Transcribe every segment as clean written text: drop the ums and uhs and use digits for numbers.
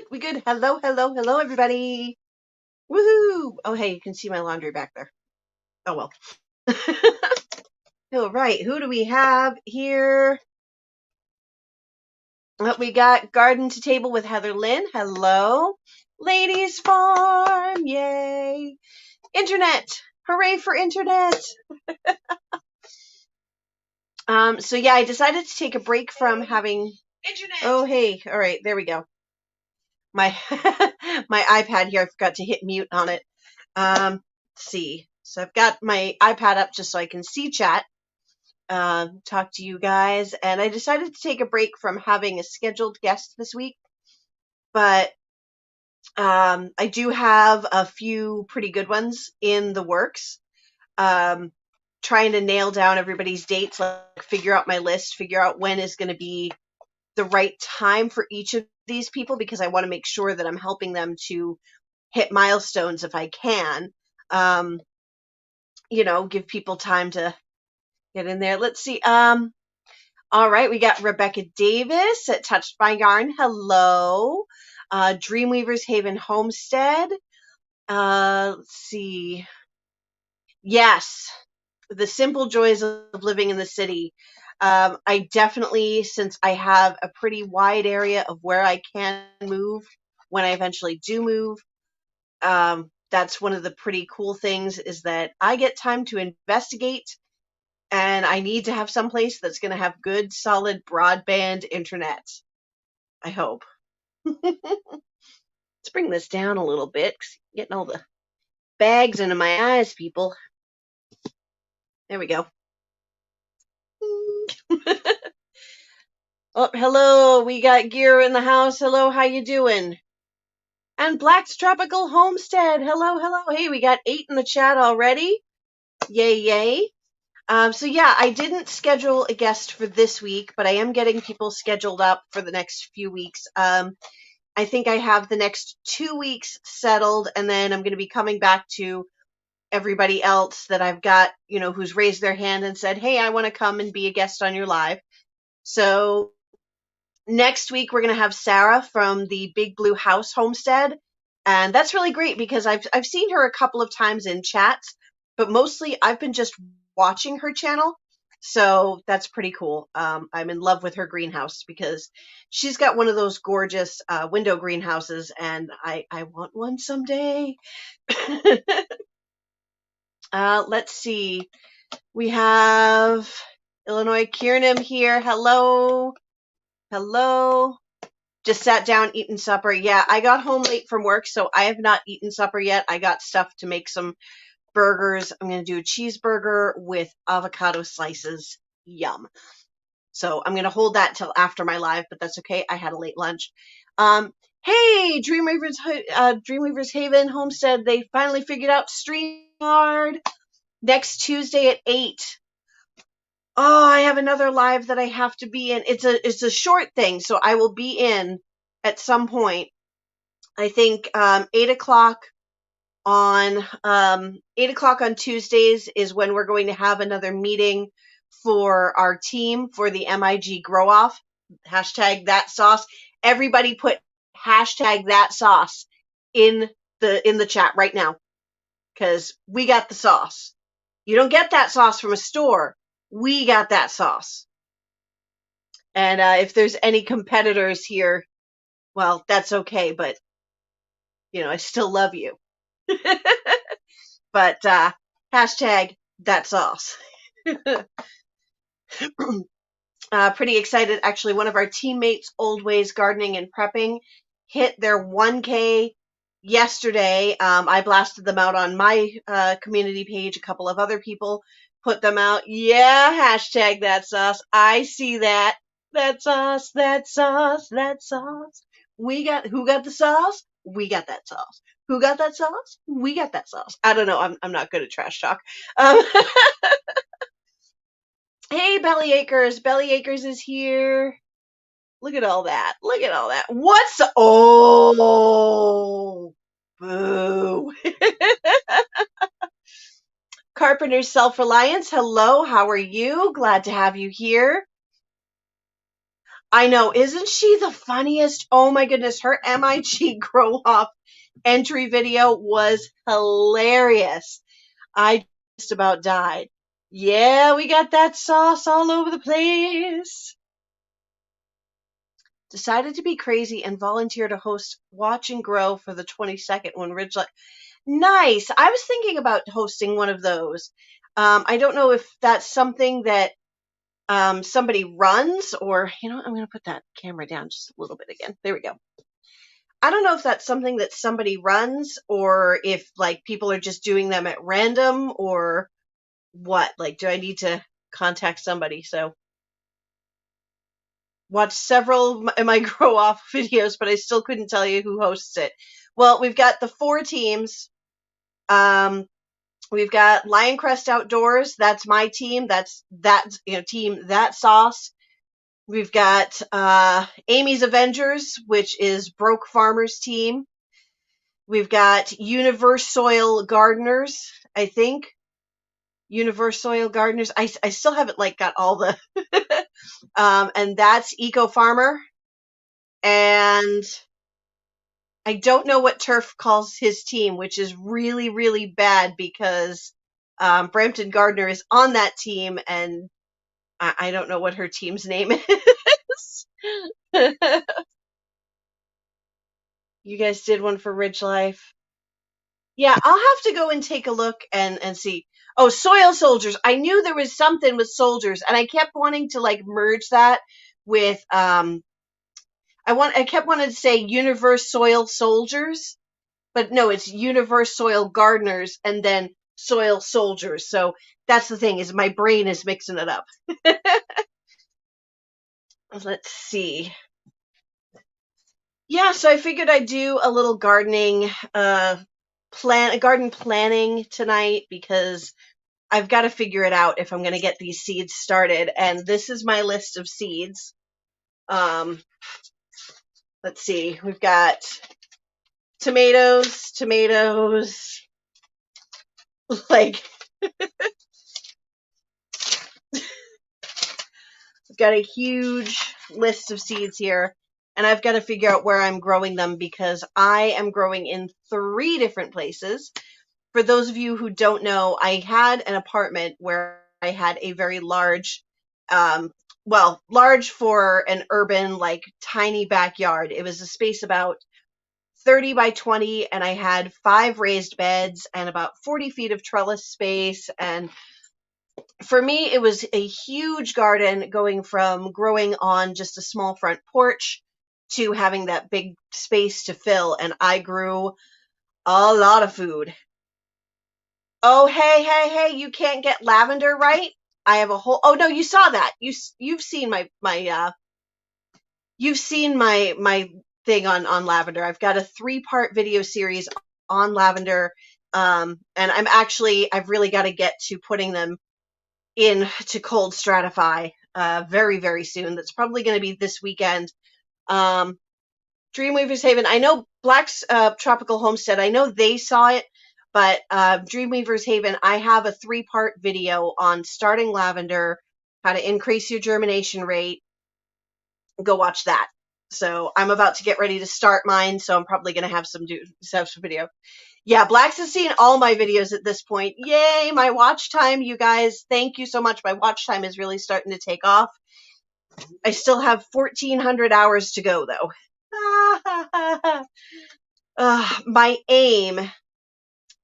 We good. Hello, hello, hello, everybody. Woohoo! Oh, hey, you can see my laundry back there. Oh, well. All right, who do we have here? We got Garden to Table with Heather Lynn. Hello. Ladies Farm. Yay. Internet. Hooray for internet. So yeah, I decided to take a break from having internet. Oh, hey. All right, there we go. My my iPad here, I forgot to hit mute on it. Let's see. So I've got my iPad up just so I can see chat, talk to you guys, and I decided to take a break from having a scheduled guest this week, but I do have a few pretty good ones in the works. Trying to nail down everybody's dates, like figure out my list, figure out when is going to be the right time for each of these people, because I want to make sure that I'm helping them to hit milestones if I can. Give people time to get in there. Let's see. All right, we got Rebecca Davis at Touched by Yarn. Hello. Dreamweavers Haven Homestead. Let's see. Yes, the simple joys of living in the city. I definitely, since I have a pretty wide area of where I can move when I eventually do move, that's one of the pretty cool things, is that I get time to investigate, and I need to have some place that's going to have good, solid broadband internet. I hope. Let's bring this down a little bit, 'cause I'm getting all the bags into my eyes, people. There we go. Oh, hello. We got Gear in the house. Hello, how you doing? And Black's Tropical Homestead. Hello, hello. Hey, we got 8 in the chat already. Yay, yay. So yeah, I didn't schedule a guest for this week, but I am getting people scheduled up for the next few weeks. I think I have the next 2 weeks settled, and then I'm going to be coming back to everybody else that I've got, who's raised their hand and said, hey, I want to come and be a guest on your live. So next week we're going to have Sarah from the Big Blue House Homestead, and that's really great because I've seen her a couple of times in chats, but mostly I've been just watching her channel, so that's pretty cool. I'm in love with her greenhouse because she's got one of those gorgeous window greenhouses, and I want one someday. Let's see. We have Illinois Kieran here. Hello. Hello. Just sat down eating supper. Yeah, I got home late from work, so I have not eaten supper yet. I got stuff to make some burgers. I'm going to do a cheeseburger with avocado slices. Yum. So I'm going to hold that till after my live, but that's okay. I had a late lunch. Hey, Dreamweavers Haven Homestead. They finally figured out StreamYard next Tuesday at 8. Oh, I have another live that I have to be in. It's a short thing, so I will be in at some point. I think 8 o'clock on 8 o'clock on Tuesdays is when we're going to have another meeting for our team for the MIG Grow Off. Hashtag that sauce. Everybody put hashtag that sauce in the chat right now, because we got the sauce. You don't get that sauce from a store. We got that sauce. And if there's any competitors here, well, that's okay, but I still love you. But hashtag that sauce. Pretty excited. Actually, one of our teammates, Old Ways Gardening and Prepping, hit their 1K yesterday. I blasted them out on my community page. A couple of other people put them out. Yeah, hashtag that sauce. I see that. That sauce, that sauce, that sauce. Who got the sauce? We got that sauce. Who got that sauce? We got that sauce. I don't know. I'm not good at trash talk. Hey, Bellyacres. Bellyacres is here. Look at all that. Look at all that. Oh, boo. Carpenter's Self-Reliance. Hello. How are you? Glad to have you here. I know, isn't she the funniest? Oh my goodness, her MIG Grow Off entry video was hilarious. I just about died. Yeah, we got that sauce all over the place. Decided to be crazy and volunteer to host Watch and Grow for the 22nd when Ridge. Nice. I was thinking about hosting one of those. I don't know if that's something that somebody runs or, I'm going to put that camera down just a little bit again. There we go. I don't know if that's something that somebody runs or if like people are just doing them at random or what. Like, do I need to contact somebody? So watched several of my Grow Off videos, but I still couldn't tell you who hosts it. Well, we've got the 4 teams. We've got Lioncrest Outdoors. That's my team. That's team That Sauce. We've got Amy's Avengers, which is Broke Farmers team. We've got Universe Soil Gardeners, I think. Universe Soil Gardeners. I still haven't got all the and that's Eco Farmer. And I don't know what Turf calls his team, which is really, really bad because Brampton Gardner is on that team, and I don't know what her team's name is. You guys did one for Ridge Life. Yeah, I'll have to go and take a look and see. Oh, Soil Soldiers. I knew there was something with soldiers, and I kept wanting to merge that with I kept wanting to say Universe Soil Soldiers, but no, it's Universe Soil Gardeners and then Soil Soldiers. So that's the thing, is my brain is mixing it up. Let's see. Yeah, so I figured I'd do a little garden planning tonight because I've got to figure it out if I'm going to get these seeds started. And this is my list of seeds. Let's see. We've got tomatoes, like I've got a huge list of seeds here, and I've got to figure out where I'm growing them because I am growing in 3 different places. For those of you who don't know, I had an apartment where I had a very large, large for an urban, tiny backyard. It was a space about 30 by 20, and I had 5 raised beds and about 40 feet of trellis space. And for me, it was a huge garden, going from growing on just a small front porch to having that big space to fill. And I grew a lot of food. Oh, hey, you can't get lavender, right? I have a whole, oh no, you saw that. You've seen my thing on lavender. I've got a 3-part video series on lavender. And I've really got to get to putting them in to cold stratify very, very soon. That's probably going to be this weekend. Dreamweaver's Haven, I know Black's Tropical Homestead, I know they saw it, but Dreamweaver's Haven, I have a 3-part video on starting lavender, how to increase your germination rate. Go watch that. So I'm about to get ready to start mine, so I'm probably going to have some video. Yeah, Black's has seen all my videos at this point. Yay, my watch time, you guys. Thank you so much. My watch time is really starting to take off. I still have 1,400 hours to go, though. My aim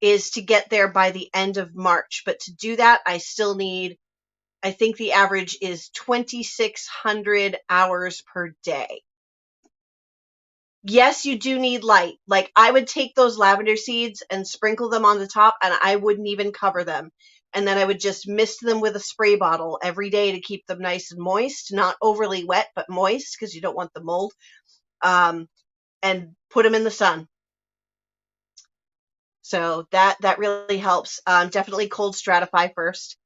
is to get there by the end of March, but to do that, I still need, I think the average is 2,600 hours per day. Yes, you do need light. Like, I would take those lavender seeds and sprinkle them on the top, and I wouldn't even cover them. And then I would just mist them with a spray bottle every day to keep them nice and moist, not overly wet, but moist, because you don't want the mold. And put them in the sun. So that really helps. Definitely cold stratify first.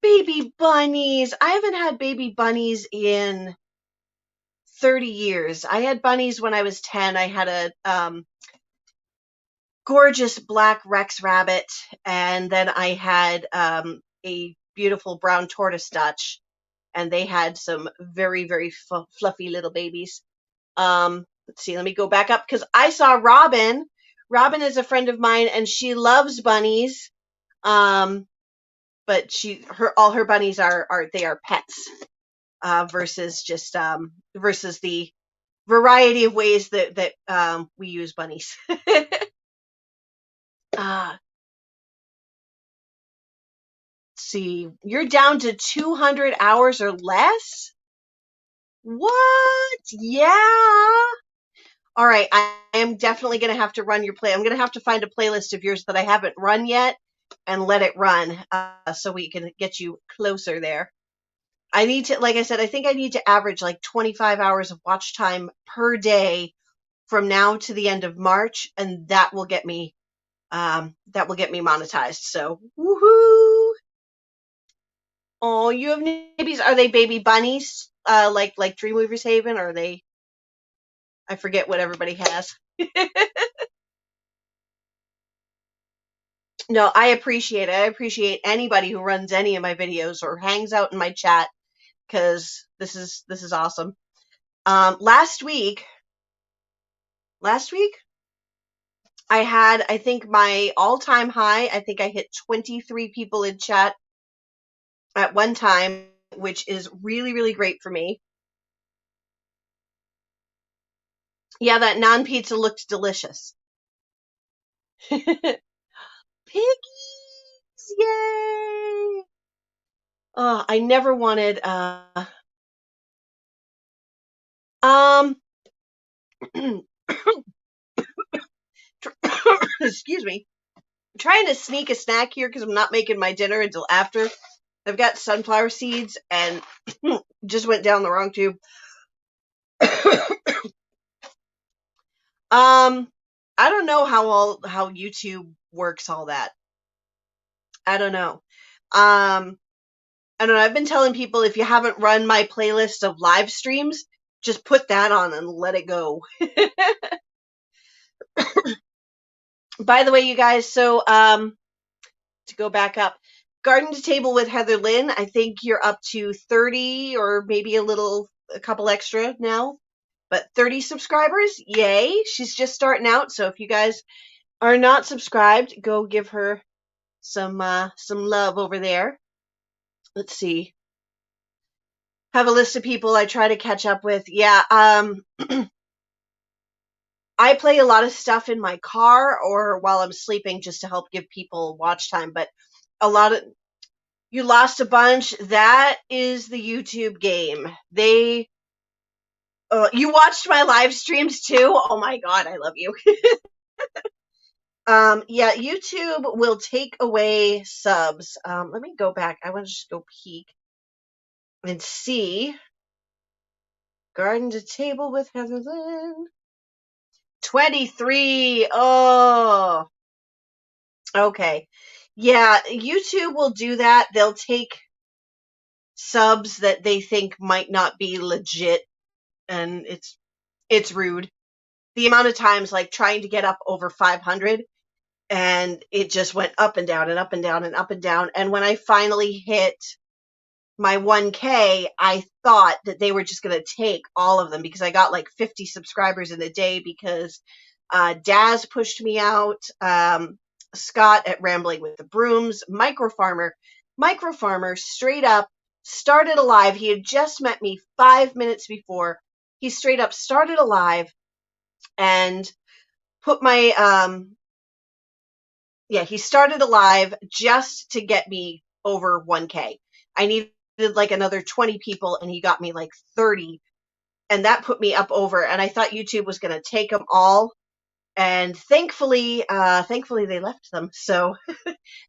Baby bunnies. I haven't had baby bunnies in 30 years. I had bunnies when I was 10. I had a gorgeous black Rex rabbit, and then I had a beautiful brown tortoise Dutch. and they had some very, very fluffy little babies. Let's see, let me go back up because I saw Robin. Robin is a friend of mine, and she loves bunnies. But all her bunnies are pets, versus the variety of ways that we use bunnies. Let's see, you're down to 200 hours or less? What? Yeah. All right, I am definitely going to have to run your play. I'm going to have to find a playlist of yours that I haven't run yet and let it run, so we can get you closer there. I need to, like I said, I think I need to average like 25 hours of watch time per day from now to the end of March, and that will get me monetized. So, woohoo! Oh, you have babies. Are they baby bunnies? Like Dreamweaver's Haven, or are they? I forget what everybody has. No, I appreciate it. I appreciate anybody who runs any of my videos or hangs out in my chat, because this is awesome. Last week, I had, I think, my all-time high. I think I hit 23 people in chat at one time, which is really, really great for me. Yeah, that non-pizza looked delicious. Piggies! Yay! Oh, I never wanted, excuse me. I'm trying to sneak a snack here because I'm not making my dinner until after. I've got sunflower seeds and just went down the wrong tube. I don't know how YouTube works all that. I don't know. I don't know. I've been telling people, if you haven't run my playlist of live streams, just put that on and let it go. By the way, you guys, so to go back up, Garden to Table with Heather Lynn, I think you're up to 30 or maybe a couple extra now, but 30 subscribers. Yay. She's just starting out. So if you guys are not subscribed, go give her some love over there. Let's see. Have a list of people I try to catch up with. Yeah. I play a lot of stuff in my car or while I'm sleeping just to help give people watch time, but a lot of, you lost a bunch. That is the YouTube game. You watched my live streams too? Oh my God, I love you. Yeah, YouTube will take away subs. Let me go back. I want to just go peek and see. Garden to Table with Heather Lynn. 23. Oh, okay. Yeah, YouTube will do that. They'll take subs that they think might not be legit, and it's rude. The amount of times, like, trying to get up over 500, and it just went up and down and up and down and up and down. And when I finally hit my 1K, I thought that they were just going to take all of them, because I got like 50 subscribers in a day, because Daz pushed me out, Scott at Rambling with the Brooms, Microfarmer straight up started a live. He had just met me 5 minutes before. He straight up started a live and put my, he started a live just to get me over 1K. I needed like another 20 people, and he got me like 30, and that put me up over, and I thought YouTube was going to take them all, and thankfully they left them, so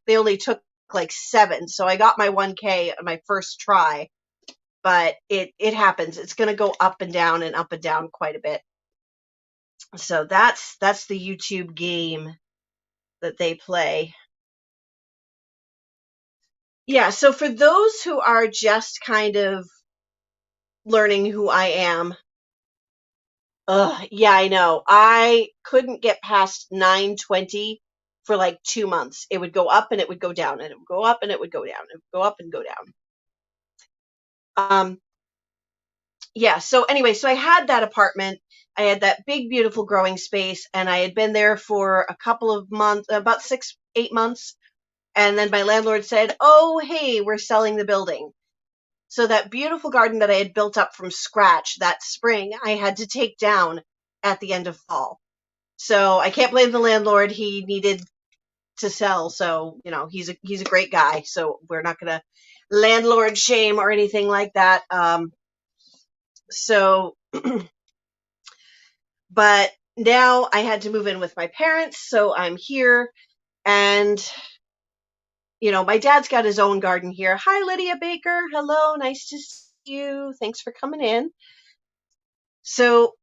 they only took like 7, so I got my 1K on my first try. But it happens. It's going to go up and down quite a bit. So that's the YouTube game that they play. Yeah, so for those who are just kind of learning who I am, yeah, I know. I couldn't get past 920 for like 2 months. It would go up and it would go down, and it would go up and it would go down, and it would go up and go down. Yeah, so anyway, so I had that apartment. I had that big, beautiful growing space, and I had been there for a couple of months, about 6, 8 months. And then my landlord said, "Oh, hey, we're selling the building." So that beautiful garden that I had built up from scratch that spring, I had to take down at the end of fall. So I can't blame the landlord. He needed to sell. So, he's a great guy. So we're not going to landlord shame or anything like that. So, but now I had to move in with my parents. So I'm here, and my dad's got his own garden here. Hi, Lydia Baker. Hello. Nice to see you. Thanks for coming in. So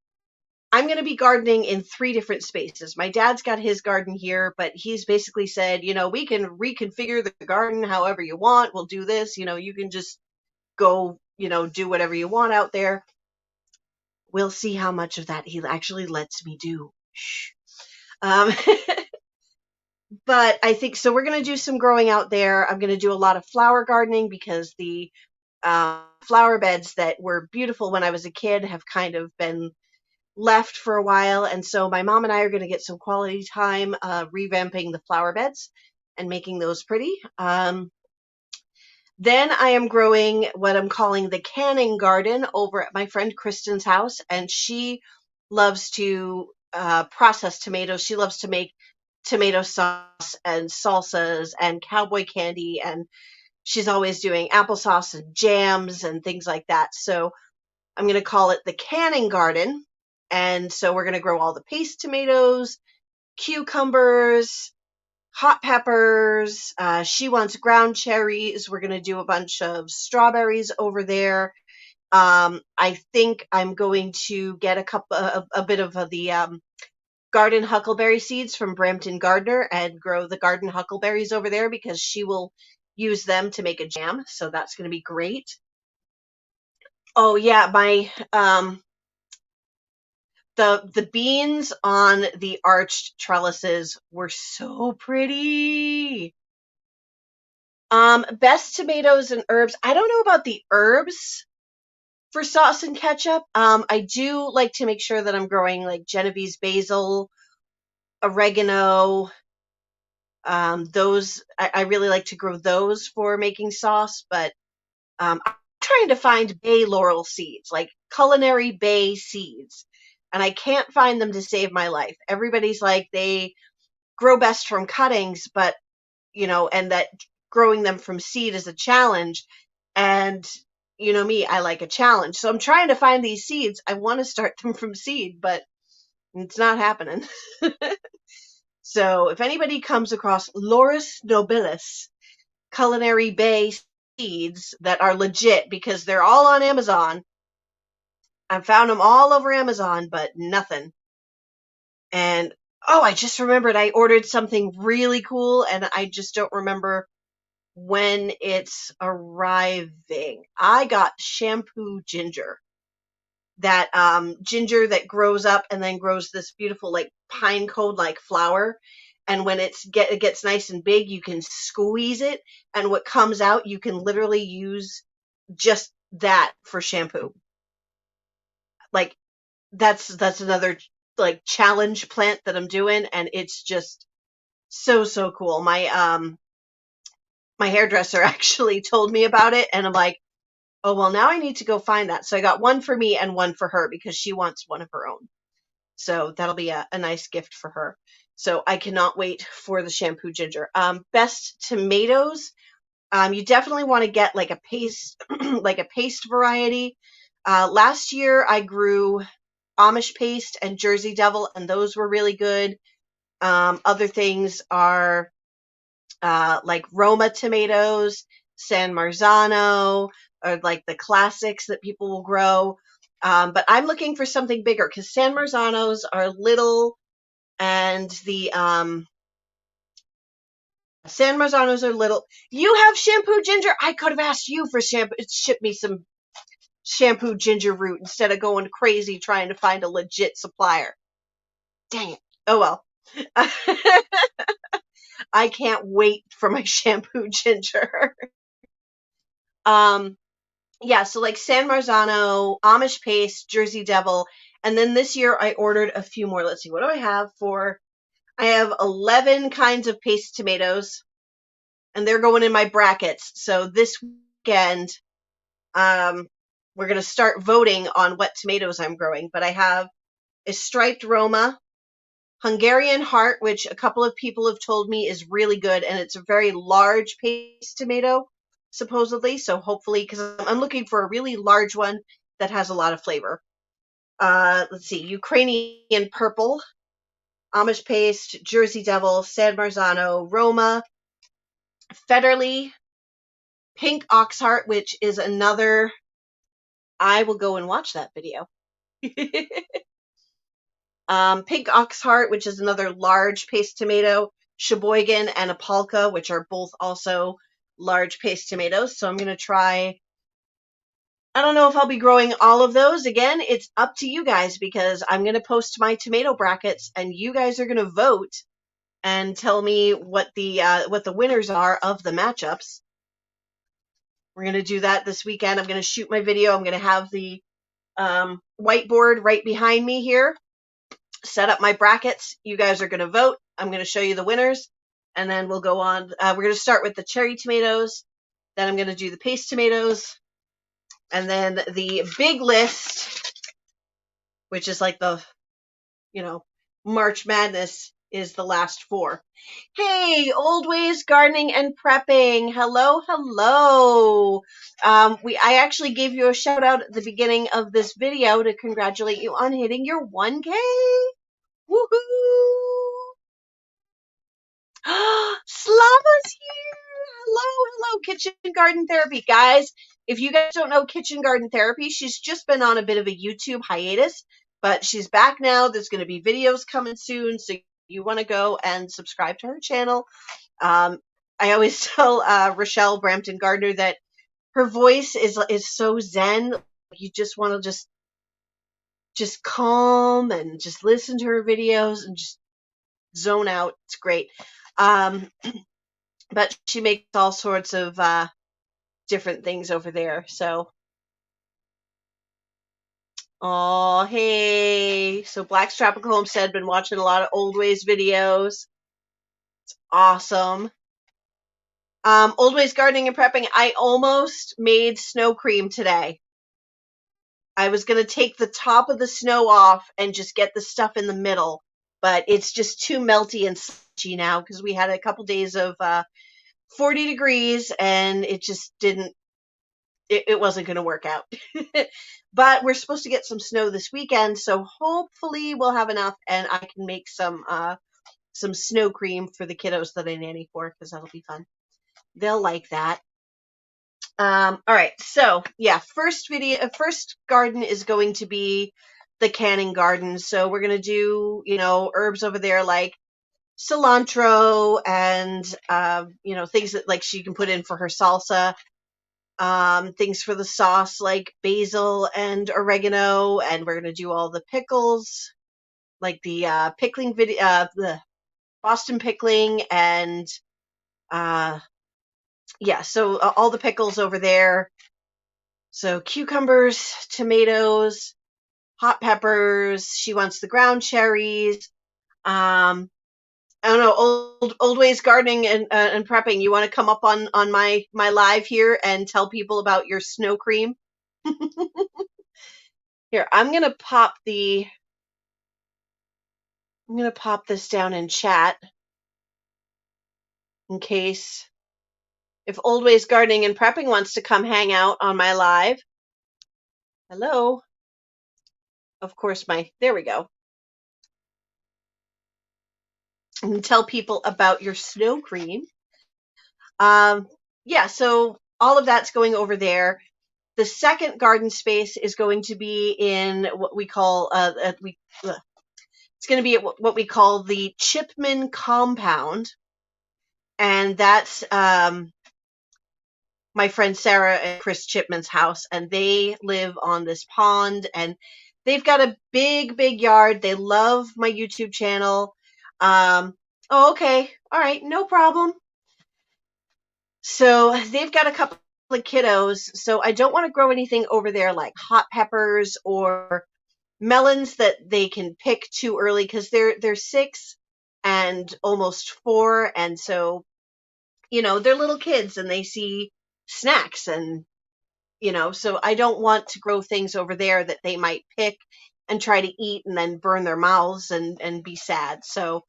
I'm going to be gardening in 3 different spaces. My dad's got his garden here, but he's basically said, we can reconfigure the garden however you want. We'll do this. You can just go, do whatever you want out there. We'll see how much of that he actually lets me do. Shh. Um, but I think so. We're going to do some growing out there. I'm going to do a lot of flower gardening because the flower beds that were beautiful when I was a kid have kind of been left for a while. And so my mom and I are going to get some quality time revamping the flower beds and making those pretty. Then I am growing what I'm calling the canning garden over at my friend Kristen's house. And she loves to process tomatoes. She loves to make tomato sauce and salsas and cowboy candy. And she's always doing applesauce and jams and things like that. So I'm going to call it the canning garden. And so we're going to grow all the paste tomatoes, cucumbers, hot peppers. She wants ground cherries. We're going to do a bunch of strawberries over there. I think I'm going to get a bit of the garden huckleberry seeds from Brampton Gardener and grow the garden huckleberries over there because she will use them to make a jam. So that's going to be great. Oh yeah, my the beans on the arched trellises were so pretty. Best tomatoes and herbs. I don't know about the herbs for sauce and ketchup. I do like to make sure that I'm growing like Genovese basil, oregano. Those I really like to grow those for making sauce, but I'm trying to find bay laurel seeds, like Culinary Bay seeds, and I can't find them to save my life. Everybody's like they grow best from cuttings, but and that growing them from seed is a challenge. And me, I like a challenge. So I'm trying to find these seeds. I want to start them from seed, but it's not happening. So if anybody comes across Laurus nobilis, Culinary Bay seeds that are legit, because they're all on Amazon. I found them all over Amazon, but nothing. And I just remembered I ordered something really cool, and I just don't remember when it's arriving. I got shampoo ginger. That ginger that grows up and then grows this beautiful like pine cone like flower. And when it gets nice and big, you can squeeze it, and what comes out, you can literally use just that for shampoo. Like that's another like challenge plant that I'm doing, and it's just so cool. My hairdresser actually told me about it, and I'm like, oh, well, now I need to go find that. So I got one for me and one for her because she wants one of her own. So that'll be a nice gift for her. So I cannot wait for the shampoo ginger. Best tomatoes. You definitely want to get like a paste, like a paste variety. Last year I grew Amish paste and Jersey Devil, and those were really good. Other things are like Roma tomatoes, San Marzano, or like the classics that people will grow. But I'm looking for something bigger because San Marzanos are little, and the San Marzanos are little. You have shampoo ginger? I could have asked you for shampoo. Ship me some shampoo ginger root instead of going crazy trying to find a legit supplier. Dang it. Oh well. I can't wait for my shampoo ginger. yeah, so like San Marzano, Amish paste, Jersey Devil, and then this year I ordered a few more. Let's see, what do I have for? I have 11 kinds of paste tomatoes, and they're going in my brackets. So this weekend, we're going to start voting on what tomatoes I'm growing. But I have a striped Roma, Hungarian heart, which a couple of people have told me is really good, and it's a very large paste tomato, supposedly. So hopefully, because I'm looking for a really large one that has a lot of flavor. Let's see, Ukrainian purple, Amish paste, Jersey Devil, San Marzano, Roma, Federley, pink ox heart, which is another. I will go and watch that video. Pink ox heart, which is another large paste tomato, Sheboygan, and a Apalka, which are both also large paste tomatoes. So I'm going to try. I don't know if I'll be growing all of those. Again, it's up to you guys because I'm going to post my tomato brackets and you guys are going to vote and tell me what the winners are of the matchups. We're going to do that this weekend. I'm going to shoot my video. I'm going to have the whiteboard right behind me here. Set up my brackets. You guys are going to vote. I'm going to show you the winners, and then we'll go on. We're going to start with the cherry tomatoes. Then I'm going to do the paste tomatoes, and then the big list, which is like the, March Madness, is the last four. Hey, Old Ways Gardening and Prepping. Hello, hello. I actually gave you a shout out at the beginning of this video to congratulate you on hitting your 1K. Woohoo! Slava's here. Hello, Kitchen Garden Therapy. Guys, if you guys don't know Kitchen Garden Therapy, she's just been on a bit of a YouTube hiatus, but she's back now. There's going to be videos coming soon, so you want to go and subscribe to her channel. I always tell Rochelle Brampton Gardner that her voice is so zen. You just want to just calm and just listen to her videos and just zone out. It's great. But she makes all sorts of different things over there. So, oh, hey. So Black's Tropical Homestead, been watching a lot of Old Ways videos. It's awesome. Old Ways Gardening and Prepping. I almost made snow cream today. I was going to take the top of the snow off and just get the stuff in the middle, but it's just too melty and slushy now because we had a couple days of 40 degrees and it just it wasn't going to work out. But we're supposed to get some snow this weekend, so hopefully we'll have enough and I can make some snow cream for the kiddos that I nanny for, because that'll be fun. They'll like that. All right, so yeah, first garden is going to be the canning garden. So we're gonna do, herbs over there like cilantro and things that like she can put in for her salsa. Things for the sauce like basil and oregano, and we're gonna do all the pickles, like the pickling video, the Boston pickling, and so all the pickles over there. So cucumbers, tomatoes, hot peppers. She wants the ground cherries. I don't know, old ways gardening and prepping. You want to come up on my live here and tell people about your snow cream? Here, I'm gonna pop this down in chat in case if Old Ways Gardening and Prepping wants to come hang out on my live. Hello. Of course, there we go. And tell people about your snow cream. So all of that's going over there. The second garden space is going to be in what we call it's going to be at what we call the Chipman compound, and that's my friend Sarah and Chris Chipman's house, and they live on this pond, and they've got a big yard. They love my YouTube channel. Okay, all right, no problem. So they've got a couple the kiddos, so I don't want to grow anything over there like hot peppers or melons that they can pick too early because they're 6 and almost 4, and so they're little kids and they see snacks, and so I don't want to grow things over there that they might pick and try to eat and then burn their mouths and be sad. So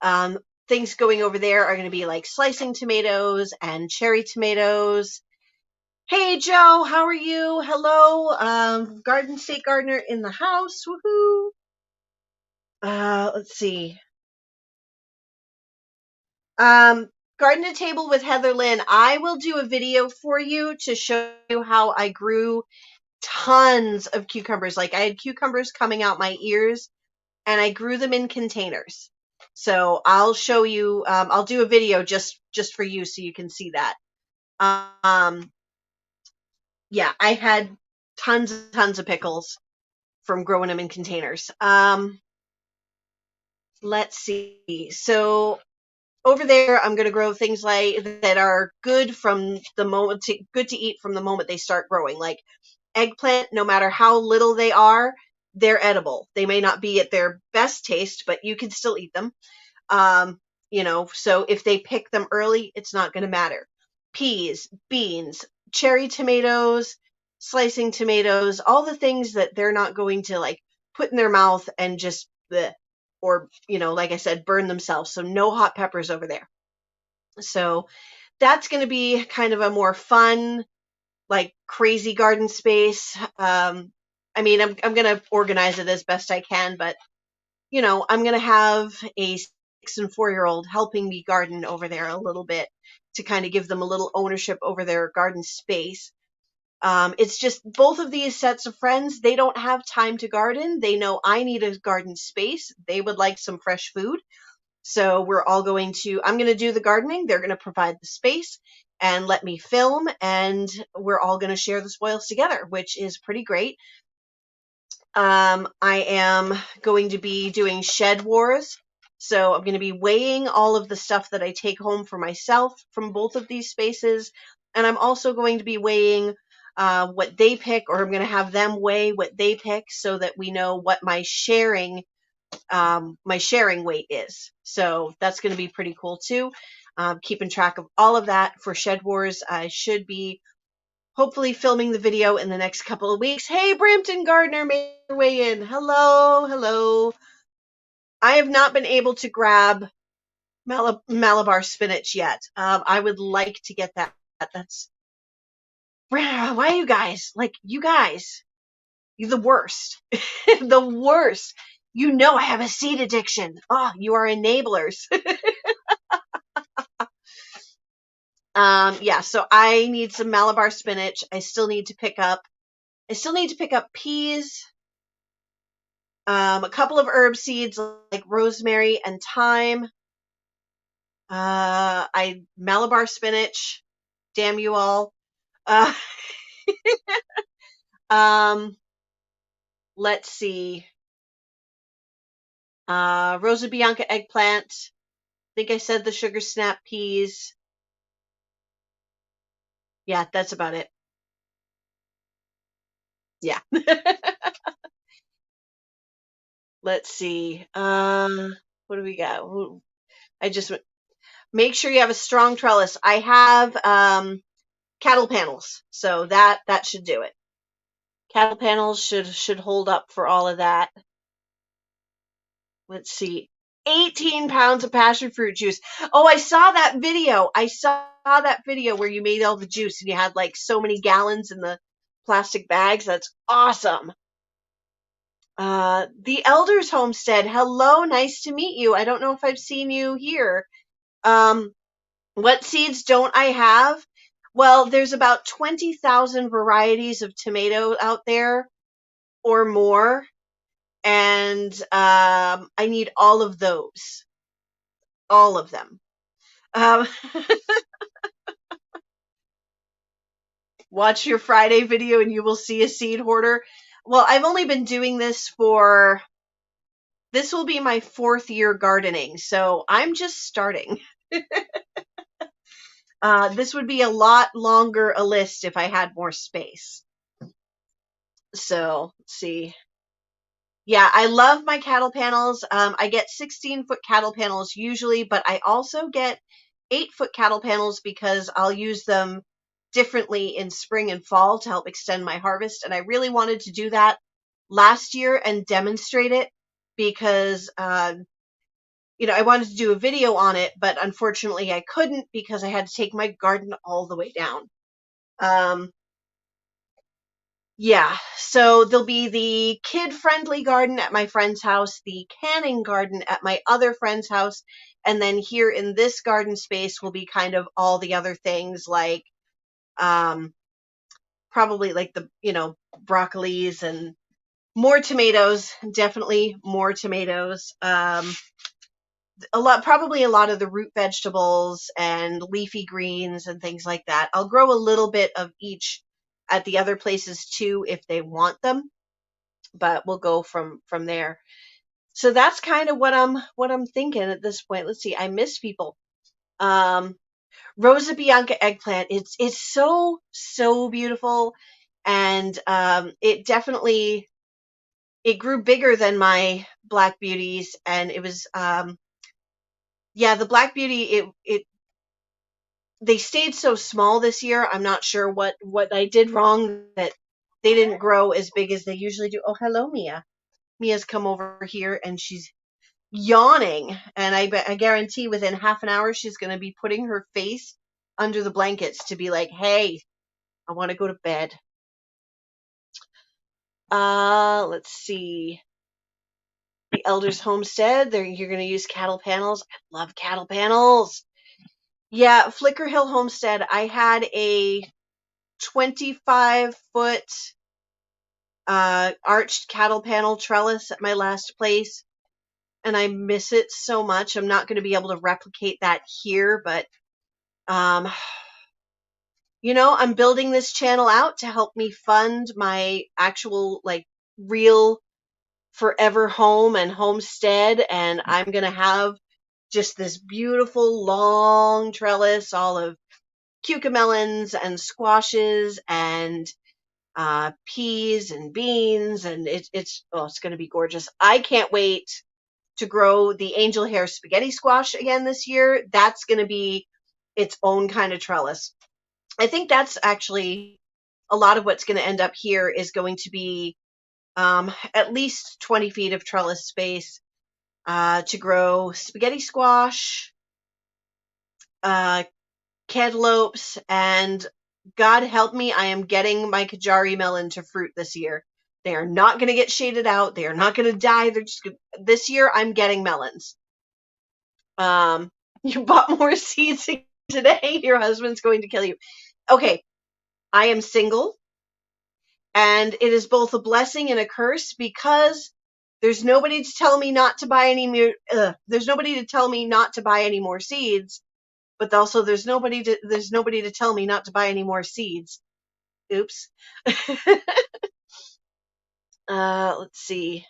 um, things going over there are going to be like slicing tomatoes and cherry tomatoes. Hey Joe, how are you? Hello, Garden State Gardener in the house. Woohoo! Let's see. Um, Garden to Table with Heather Lynn. I will do a video for you to show you how I grew tons of cucumbers. Like I had cucumbers coming out my ears, and I grew them in containers. So I'll show you. I'll do a video just for you so you can see that. Um, yeah, I had tons of pickles from growing them in containers. Let's see. So over there, I'm going to grow things like that are good from the moment good to eat from the moment they start growing. Like eggplant, no matter how little they are, they're edible. They may not be at their best taste, but you can still eat them. Um, so if they pick them early, it's not going to matter. Peas, beans, cherry tomatoes, slicing tomatoes, all the things that they're not going to like put in their mouth and just bleh, or like I said, burn themselves. So no hot peppers over there. So that's going to be kind of a more fun, like crazy garden space. I mean, I'm going to organize it as best I can, but I'm going to have a 6 and 4-year-old helping me garden over there a little bit to kind of give them a little ownership over their garden space. It's just both of these sets of friends, they don't have time to garden. They know I need a garden space. They would like some fresh food. So I'm going to do the gardening. They're going to provide the space and let me film, and we're all going to share the spoils together, which is pretty great. I am going to be doing shed wars. So I'm going to be weighing all of the stuff that I take home for myself from both of these spaces. And I'm also going to be weighing what they pick, or I'm going to have them weigh what they pick so that we know what my sharing weight is. So that's going to be pretty cool too. Keeping track of all of that for Shed Wars. I should be hopefully filming the video in the next couple of weeks. Hey, Brampton Gardner, make your way in. Hello. I have not been able to grab Malabar Spinach yet. I would like to get that. That's why you guys, you're the worst. The worst. I have a seed addiction. Oh, you are enablers. Yeah, so I need some Malabar spinach. I still need to pick up peas, a couple of herb seeds like rosemary and thyme. Malabar spinach. Damn you all. Uh, let's see. Rosa Bianca eggplant. I think I said the sugar snap peas. Yeah, that's about it. Yeah. Let's see. What do we got? I just make sure you have a strong trellis. I have cattle panels, so that should do it. Cattle panels should hold up for all of that. Let's see. 18 pounds of passion fruit juice. Oh, I saw that video. Where you made all the juice and you had like so many gallons in the plastic bags. That's awesome. The Elders Homestead. Hello, nice to meet you. I don't know if I've seen you here. What seeds don't I have? Well, there's about 20,000 varieties of tomato out there or more, and I need all of those. All of them. Um, watch your Friday video and you will see a seed hoarder. Well, I've only been doing this this will be my 4th year gardening, so I'm just starting. This would be a lot longer a list if I had more space. So, let's see. Yeah, I love my cattle panels. I get 16-foot cattle panels usually, but I also get 8-foot cattle panels because I'll use them differently in spring and fall to help extend my harvest. And I really wanted to do that last year and demonstrate it because, I wanted to do a video on it, but unfortunately I couldn't because I had to take my garden all the way down. Yeah, so there'll be the kid-friendly garden at my friend's house, the canning garden at my other friend's house, and then here in this garden space will be kind of all the other things like probably like the, broccolis and more tomatoes, definitely more tomatoes. Probably a lot of the root vegetables and leafy greens and things like that. I'll grow a little bit of each at the other places too if they want them, but we'll go from there. So that's kind of what I'm thinking at this point. Let's see. I miss people. Rosa, Bianca, Eggplant. It's so beautiful, and it grew bigger than my Black Beauties, and it was the Black Beauty, they stayed so small this year. I'm not sure what I did wrong that they didn't grow as big as they usually do. Oh, hello, Mia. Mia's come over here and she's yawning, and I guarantee within half an hour she's going to be putting her face under the blankets to be like, "Hey, I want to go to bed." Let's see. The Elders Homestead. You're going to use cattle panels. I love cattle panels. Yeah, Flicker Hill Homestead. I had a 25-foot arched cattle panel trellis at my last place, and I miss it so much. I'm not going to be able to replicate that here, but I'm building this channel out to help me fund my actual real forever home and homestead, and I'm going to have just this beautiful long trellis, all of cucamelons and squashes and peas and beans, and it's going to be gorgeous. I can't wait to grow the angel hair spaghetti squash again this year. That's going to be its own kind of trellis. I think that's actually a lot of what's going to end up here is going to be at least 20 feet of trellis space to grow spaghetti squash, cantaloupes, and God help me, I am getting my Kajari melon to fruit this year. They are not going to get shaded out. They are not going to die. This year I'm getting melons. You bought more seeds today. Your husband's going to kill you. Okay, I am single, and it is both a blessing and a curse because there's nobody to tell me not to buy any more. There's nobody to tell me not to buy any more seeds, but also there's nobody to tell me not to buy any more seeds. Oops. Let's see.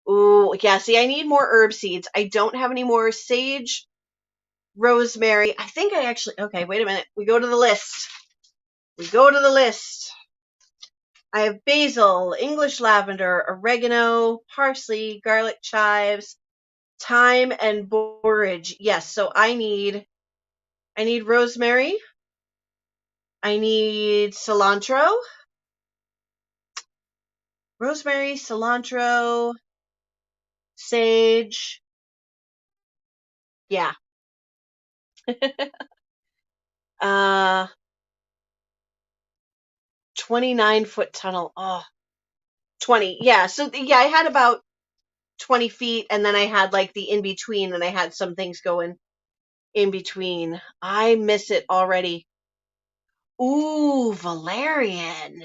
Ooh, yeah. See, I need more herb seeds. I don't have any more sage, rosemary. I think I actually. Okay, wait a minute. We go to the list. I have basil, English lavender, oregano, parsley, garlic chives, thyme, and borage. Yes, so I need rosemary. I need cilantro. Rosemary, cilantro, sage. Yeah. 29-foot tunnel. Oh, 20. Yeah. So yeah, I had about 20 feet, and then I had like the in between, and I had some things going in between. I miss it already. Ooh, valerian.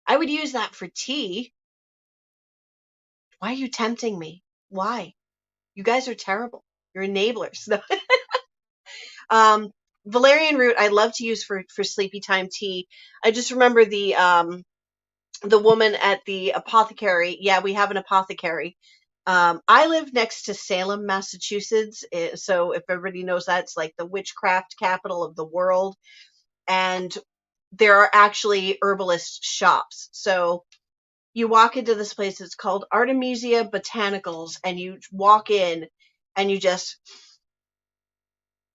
I would use that for tea. Why are you tempting me? Why? You guys are terrible. You're enablers. Valerian root I love to use for sleepy time tea. I just remember the woman at the apothecary. Yeah, we have an apothecary. I live next to Salem, Massachusetts. So if everybody knows that, it's like the witchcraft capital of the world. And there are actually herbalist shops. So you walk into this place, it's called Artemisia Botanicals, and you walk in and you just,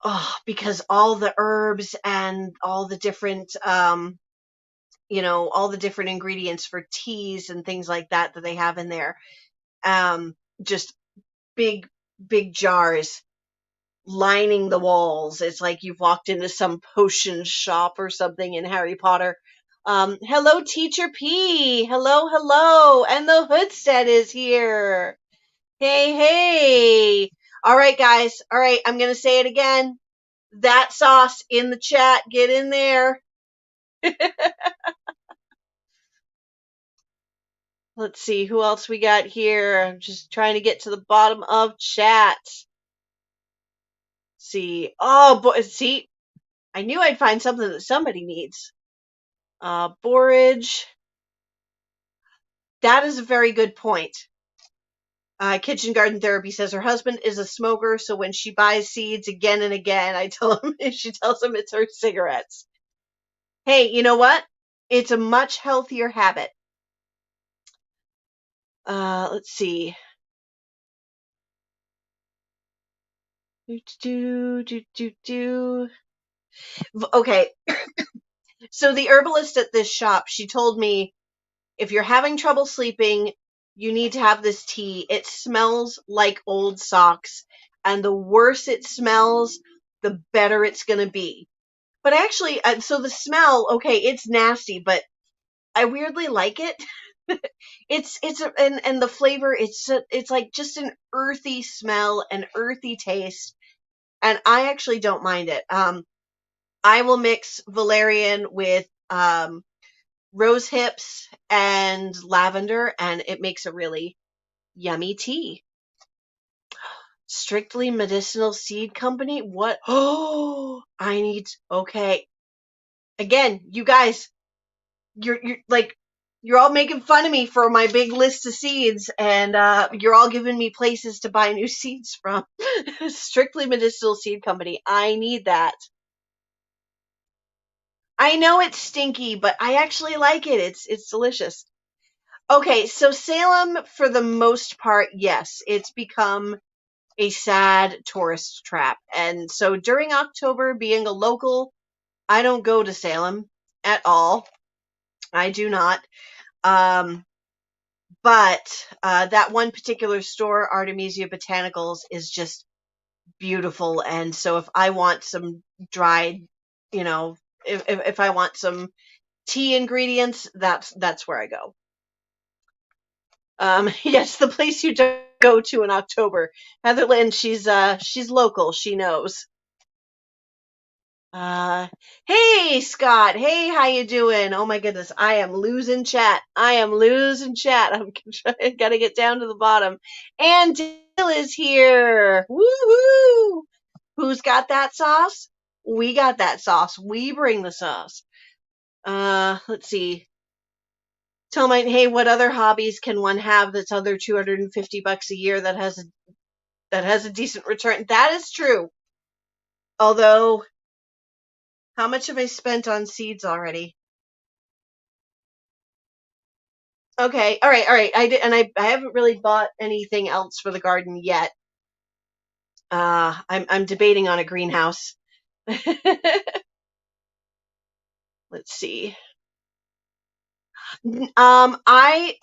oh, because all the herbs and all the different, all the different ingredients for teas and things like that they have in there. Just big, big jars lining the walls. It's like you've walked into some potion shop or something in Harry Potter. Hello, Teacher P. Hello, hello. And the Hoodstead is here. Hey, hey. All right, guys. All right, I'm going to say it again. That sauce in the chat. Get in there. Let's see who else we got here. I'm just trying to get to the bottom of chat. See. Oh, boy. See, I knew I'd find something that somebody needs. Borage. That is a very good point. Kitchen Garden Therapy says her husband is a smoker, so when she buys seeds again and again, I tell him, she tells him it's her cigarettes. Hey, you know what? It's a much healthier habit. Let's see. Okay. So the herbalist at this shop, she told me, if you're having trouble sleeping, you need to have this tea. It smells like old socks, and the worse it smells, the better it's going to be. But actually, so the smell, okay, it's nasty, but I weirdly like it. And the flavor, it's like just an earthy smell, an earthy taste, and I actually don't mind it. I will mix valerian with rose hips and lavender, and it makes a really yummy tea. Strictly Medicinal Seed Company? What? Oh, okay. Again, you guys, you're all making fun of me for my big list of seeds, and you're all giving me places to buy new seeds from. Strictly Medicinal Seed Company. I need that. I know it's stinky, but I actually like it. It's delicious. Okay, so Salem, for the most part, yes, it's become a sad tourist trap. And so during October, being a local, I don't go to Salem at all. I do not. But that one particular store, Artemisia Botanicals, is just beautiful. And so if I want some dried, if I want some tea ingredients, that's where I go. Yes, the place you don't go to in October. Heather Lynn, she's local. She knows. Hey Scott. Hey, how you doing? Oh my goodness, I am losing chat. I'm gotta get down to the bottom. And Dale is here. Woohoo! Who's got that sauce? We got that sauce. We bring the sauce. Let's see. Tell me, hey, what other hobbies can one have that's under $250 a year that has a decent return? That is true. Although, how much have I spent on seeds already? Okay, all right. I did, and I haven't really bought anything else for the garden yet. I'm debating on a greenhouse. Let's see. I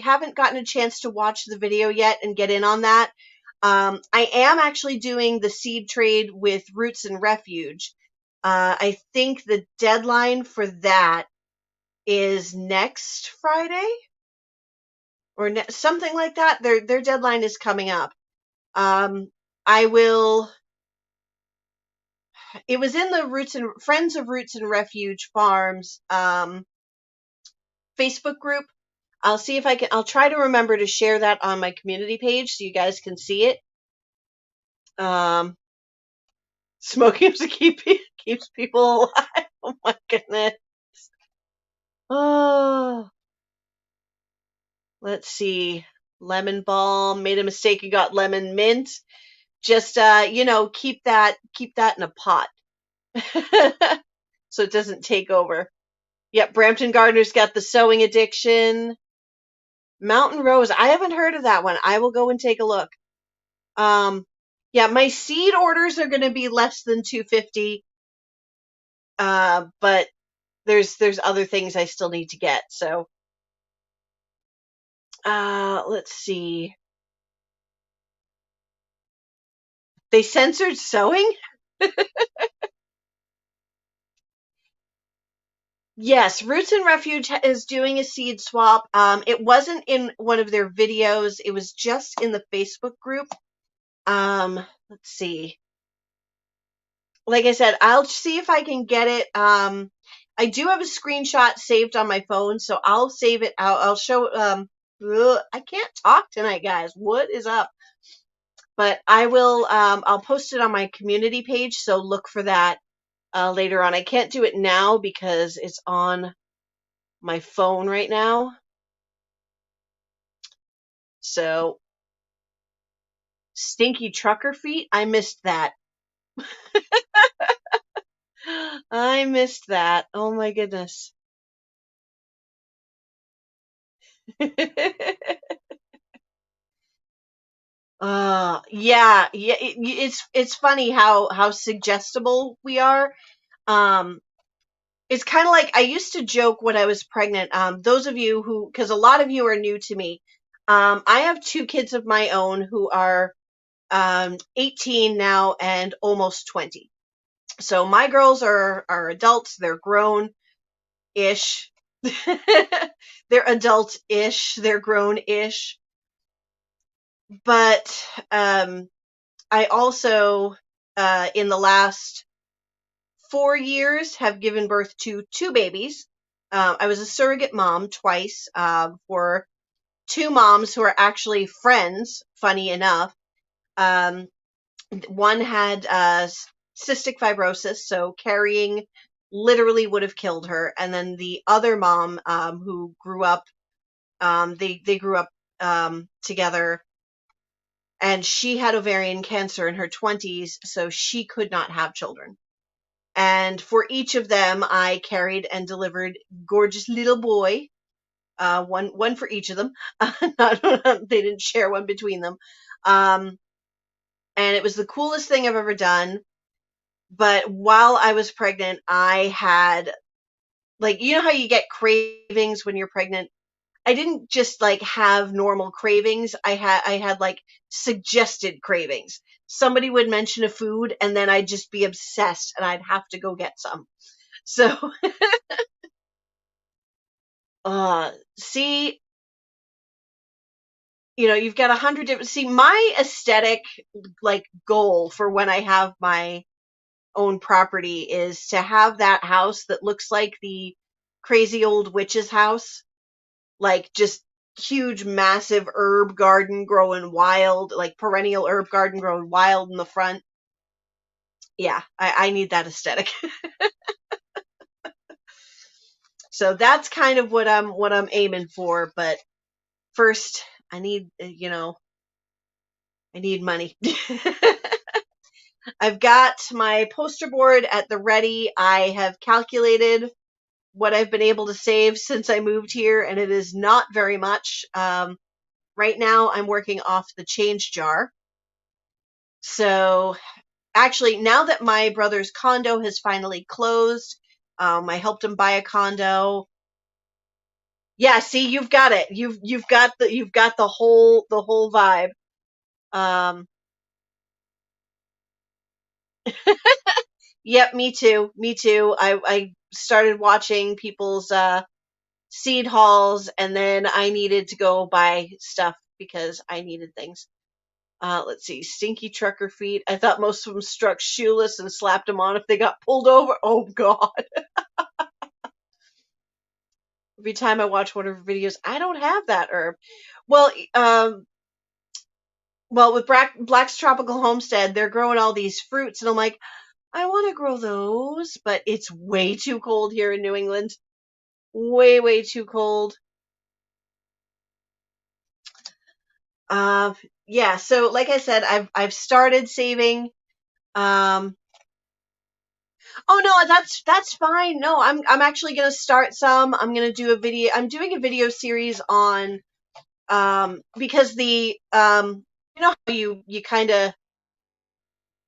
haven't gotten a chance to watch the video yet and get in on that. I am actually doing the seed trade with Roots and Refuge. I think the deadline for that is next Friday or something like that. Their deadline is coming up. I will. It was in the Friends of Roots and Refuge Farms Facebook group. I'll see if I'll try to remember to share that on my community page so you guys can see it. Smoking keeps people alive. Oh my goodness. Oh, let's see. lemon balm. Made a mistake and got lemon mint. Just keep that in a pot so it doesn't take over. Yep, Brampton Gardener's got the sewing addiction. Mountain Rose. I haven't heard of that one. I will go and take a look. Yeah, my seed orders are going to be less than 250. But there's other things I still need to get. So, let's see. They censored sewing? Yes, Roots and Refuge is doing a seed swap. It wasn't in one of their videos. It was just in the Facebook group. Let's see. Like I said, I'll see if I can get it. I do have a screenshot saved on my phone, so I'll save it. I'll show. I can't talk tonight, guys. What is up? But I will. I'll post it on my community page, so look for that later on. I can't do it now because it's on my phone right now. So, stinky trucker feet. I missed that. I missed that. Oh my goodness. Yeah. It's funny how suggestible we are. Um, it's kind of like I used to joke when I was pregnant. Those of you who, because a lot of you are new to me, I have two kids of my own who are 18 now and almost 20. So my girls are adults. They're grown-ish. They're adult-ish. They're grown-ish. But I also, in the last 4 years, have given birth to two babies. I was a surrogate mom twice for two moms who are actually friends, funny enough. One had cystic fibrosis, so carrying literally would have killed her. And then the other mom, who grew up, they grew up together, and she had ovarian cancer in her 20s, so she could not have children. And for each of them, I carried and delivered gorgeous little boy, one for each of them. They didn't share one between them. And it was the coolest thing I've ever done. But while I was pregnant, I had, like, you know how you get cravings when you're pregnant? I didn't just like have normal cravings. I had like suggested cravings. Somebody would mention a food and then I'd just be obsessed and I'd have to go get some. So, see, you've got 100 different, see, my aesthetic, like, goal for when I have my own property is to have that house that looks like the crazy old witch's house, like just huge, massive herb garden growing wild, like perennial herb garden growing wild in the front. Yeah, I need that aesthetic. So that's kind of what I'm aiming for. But first, I need I need money. I've got my poster board at the ready. I have calculated what I've been able to save since I moved here, and it is not very much. Right now, I'm working off the change jar. So, actually, now that my brother's condo has finally closed, I helped him buy a condo. Yeah, see, you've got it. You've got the whole vibe. Um, yep, me too. Me too. I started watching people's seed hauls, and then I needed to go buy stuff because I needed things. Let's see, stinky trucker feet. I thought most of them struck shoeless and slapped them on if they got pulled over. Oh God! Every time I watch one of her videos, I don't have that herb. Well, with Black's Tropical Homestead, they're growing all these fruits, and I'm like, I want to grow those, but it's way too cold here in New England. Way, way too cold. Yeah, so like I said, I've started saving. Um, oh no, that's fine. No, I'm actually gonna start some. I'm gonna do a video. I'm doing a video series on because you know how you kind of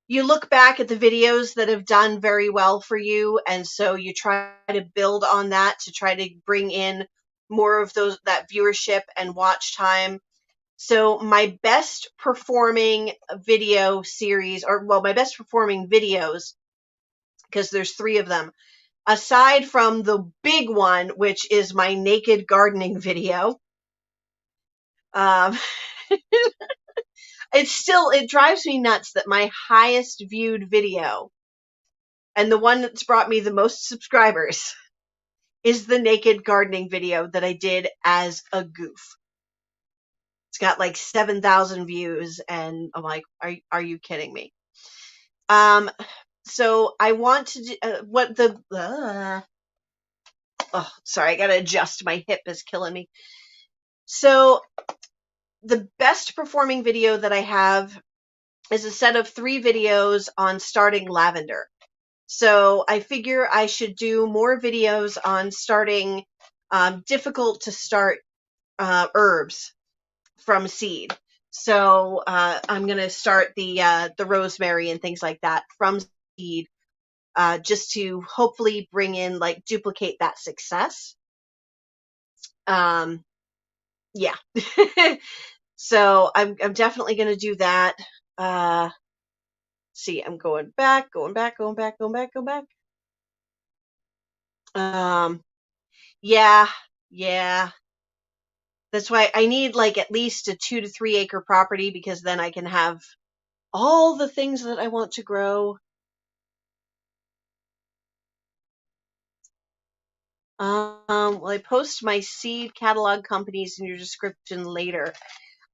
you look back at the videos that have done very well for you, and so you try to build on that to try to bring in more of that viewership and watch time. So my best performing video series, or well, my best performing videos, because there's 3 of them, aside from the big one, which is my naked gardening video. Um, it drives me nuts that my highest viewed video and the one that's brought me the most subscribers is the naked gardening video that I did as a goof. It's got like 7,000 views, and I'm like, are you kidding me? So I want to do oh, sorry, I gotta adjust. My hip is killing me. So the best performing video that I have is a set of 3 videos on starting lavender. So I figure I should do more videos on starting difficult to start herbs from seed. So I'm going to start the rosemary and things like that from seed, just to hopefully bring in, like, duplicate that success. Yeah. So I'm definitely going to do that. See, I'm going back. Yeah, yeah. That's why I need like at least a 2 to 3 acre property, because then I can have all the things that I want to grow. Will I post my seed catalog companies in your description later?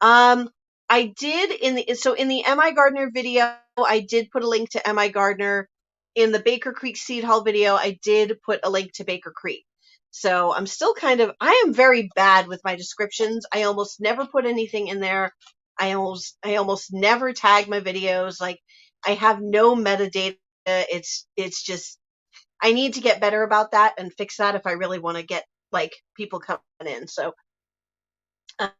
Um, I did in the MI Gardener video, I did put a link to MI Gardener. In the Baker Creek Seed Haul video, I did put a link to Baker Creek. So I'm still I am very bad with my descriptions. I almost never put anything in there. I almost never tag my videos. Like, I have no metadata. It's just, I need to get better about that and fix that if I really want to get like people coming in. So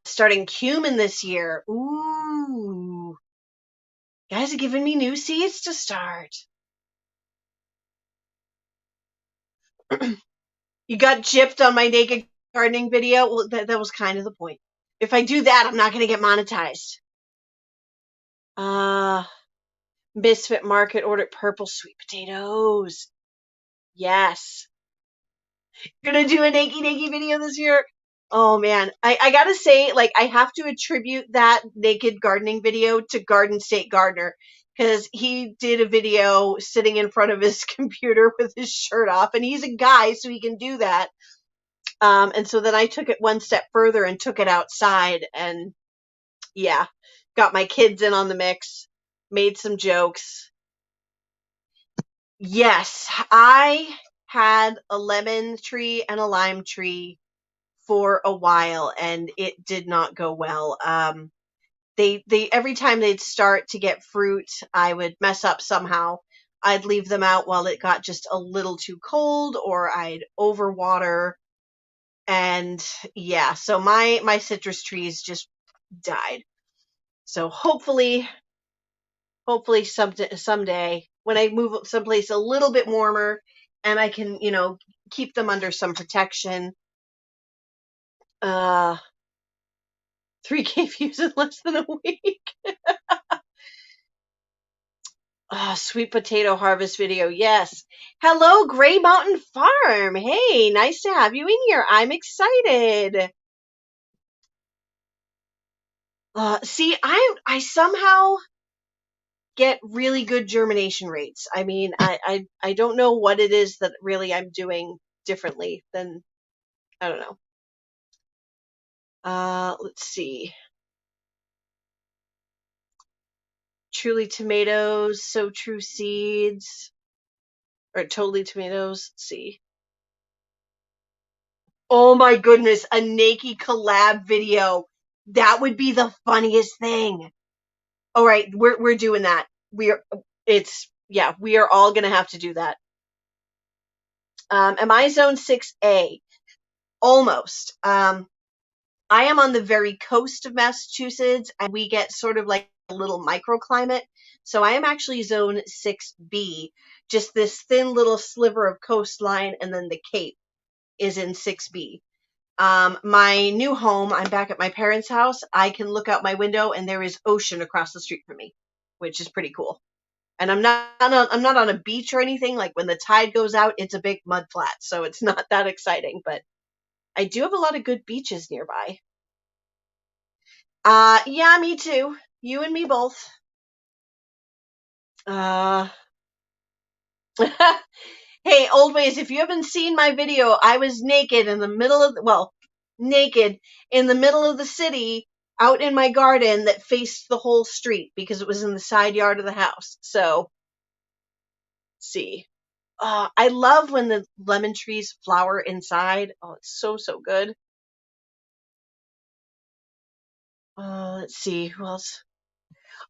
starting cumin this year. Ooh, guys are giving me new seeds to start. You got gypped on my naked gardening video. Well, that was kind of the point. If I do that, I'm not going to get monetized. Misfit Market ordered purple sweet potatoes. Yes. Gonna do a naked video this year. Oh man, I gotta say, like, I have to attribute that naked gardening video to Garden State Gardener, because he did a video sitting in front of his computer with his shirt off, and he's a guy, so he can do that. And so then I took it one step further and took it outside, and yeah, got my kids in on the mix, made some jokes. Yes, I had a lemon tree and a lime tree for a while, and it did not go well. They every time they'd start to get fruit, I would mess up somehow. I'd leave them out while it got just a little too cold, or I'd overwater, and yeah, so my citrus trees just died. So hopefully someday when I move someplace a little bit warmer and I can, keep them under some protection. 3K views in less than a week. Sweet potato harvest video. Yes. Hello, Gray Mountain Farm. Hey, nice to have you in here. I'm excited. See, I somehow get really good germination rates. I mean, I don't know what it is that really I'm doing differently than, I don't know. Let's see. Truly Tomatoes, So True Seeds, or Totally Tomatoes. Let's see. Oh my goodness, a naked collab video. That would be the funniest thing. All right, we're doing that. We are all gonna have to do that. Am I zone 6A? Almost. I am on the very coast of Massachusetts, and we get sort of like a little microclimate. So I am actually zone 6B, just this thin little sliver of coastline, and then the Cape is in 6B. My new home, I'm back at my parents' house. I can look out my window and there is ocean across the street from me, which is pretty cool. And I'm not on a beach or anything. Like when the tide goes out, it's a big mud flat, so it's not that exciting, but I do have a lot of good beaches nearby. Yeah, me too. You and me both. Uh, hey, old ways, if you haven't seen my video, I was naked in the middle of, naked in the middle of the city out in my garden that faced the whole street because it was in the side yard of the house. So, see. I love when the lemon trees flower inside. Oh, it's so, so good. Let's see. Who else?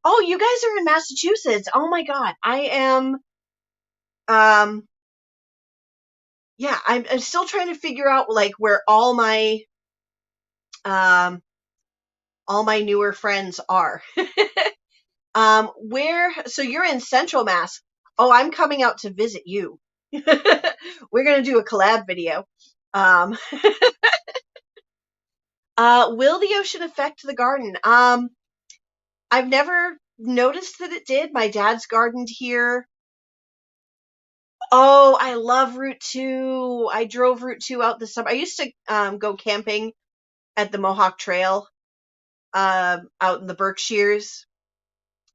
Oh, you guys are in Massachusetts. Oh my God. I am, um, yeah, I'm still trying to figure out like where um, all my newer friends are. So you're in Central Mass. Oh, I'm coming out to visit you. We're gonna do a collab video. Um, will the ocean affect the garden? I've never noticed that it did. My dad's gardened here. Oh, I love Route 2. I drove Route 2 out this summer. I used to go camping at the Mohawk Trail out in the Berkshires.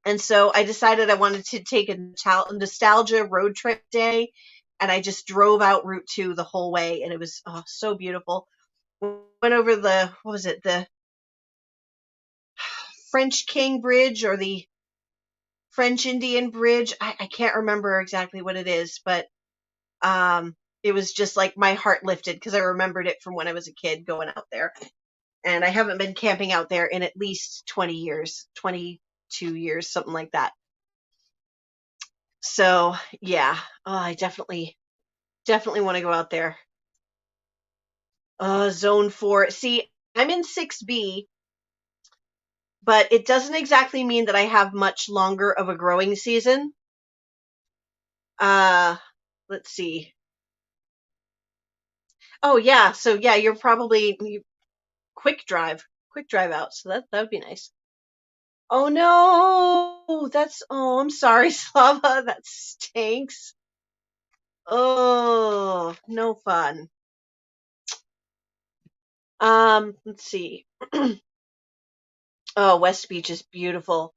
And so I decided I wanted to take a nostalgia road trip day. And I just drove out Route 2 the whole way. And it was so beautiful. Went over what was it? The French King Bridge or the French Indian Bridge. I can't remember exactly what it is, but it was just like my heart lifted because I remembered it from when I was a kid going out there. And I haven't been camping out there in at least 20 years, 22 years, something like that. So yeah, I definitely want to go out there. Zone 4. See, I'm in 6B, but it doesn't exactly mean that I have much longer of a growing season. Uh, let's see. Oh yeah, so yeah, you're probably quick drive out. So that would be nice. Oh no, I'm sorry, Slava. That stinks. Oh, no fun. Let's see. Oh, West Beach is beautiful.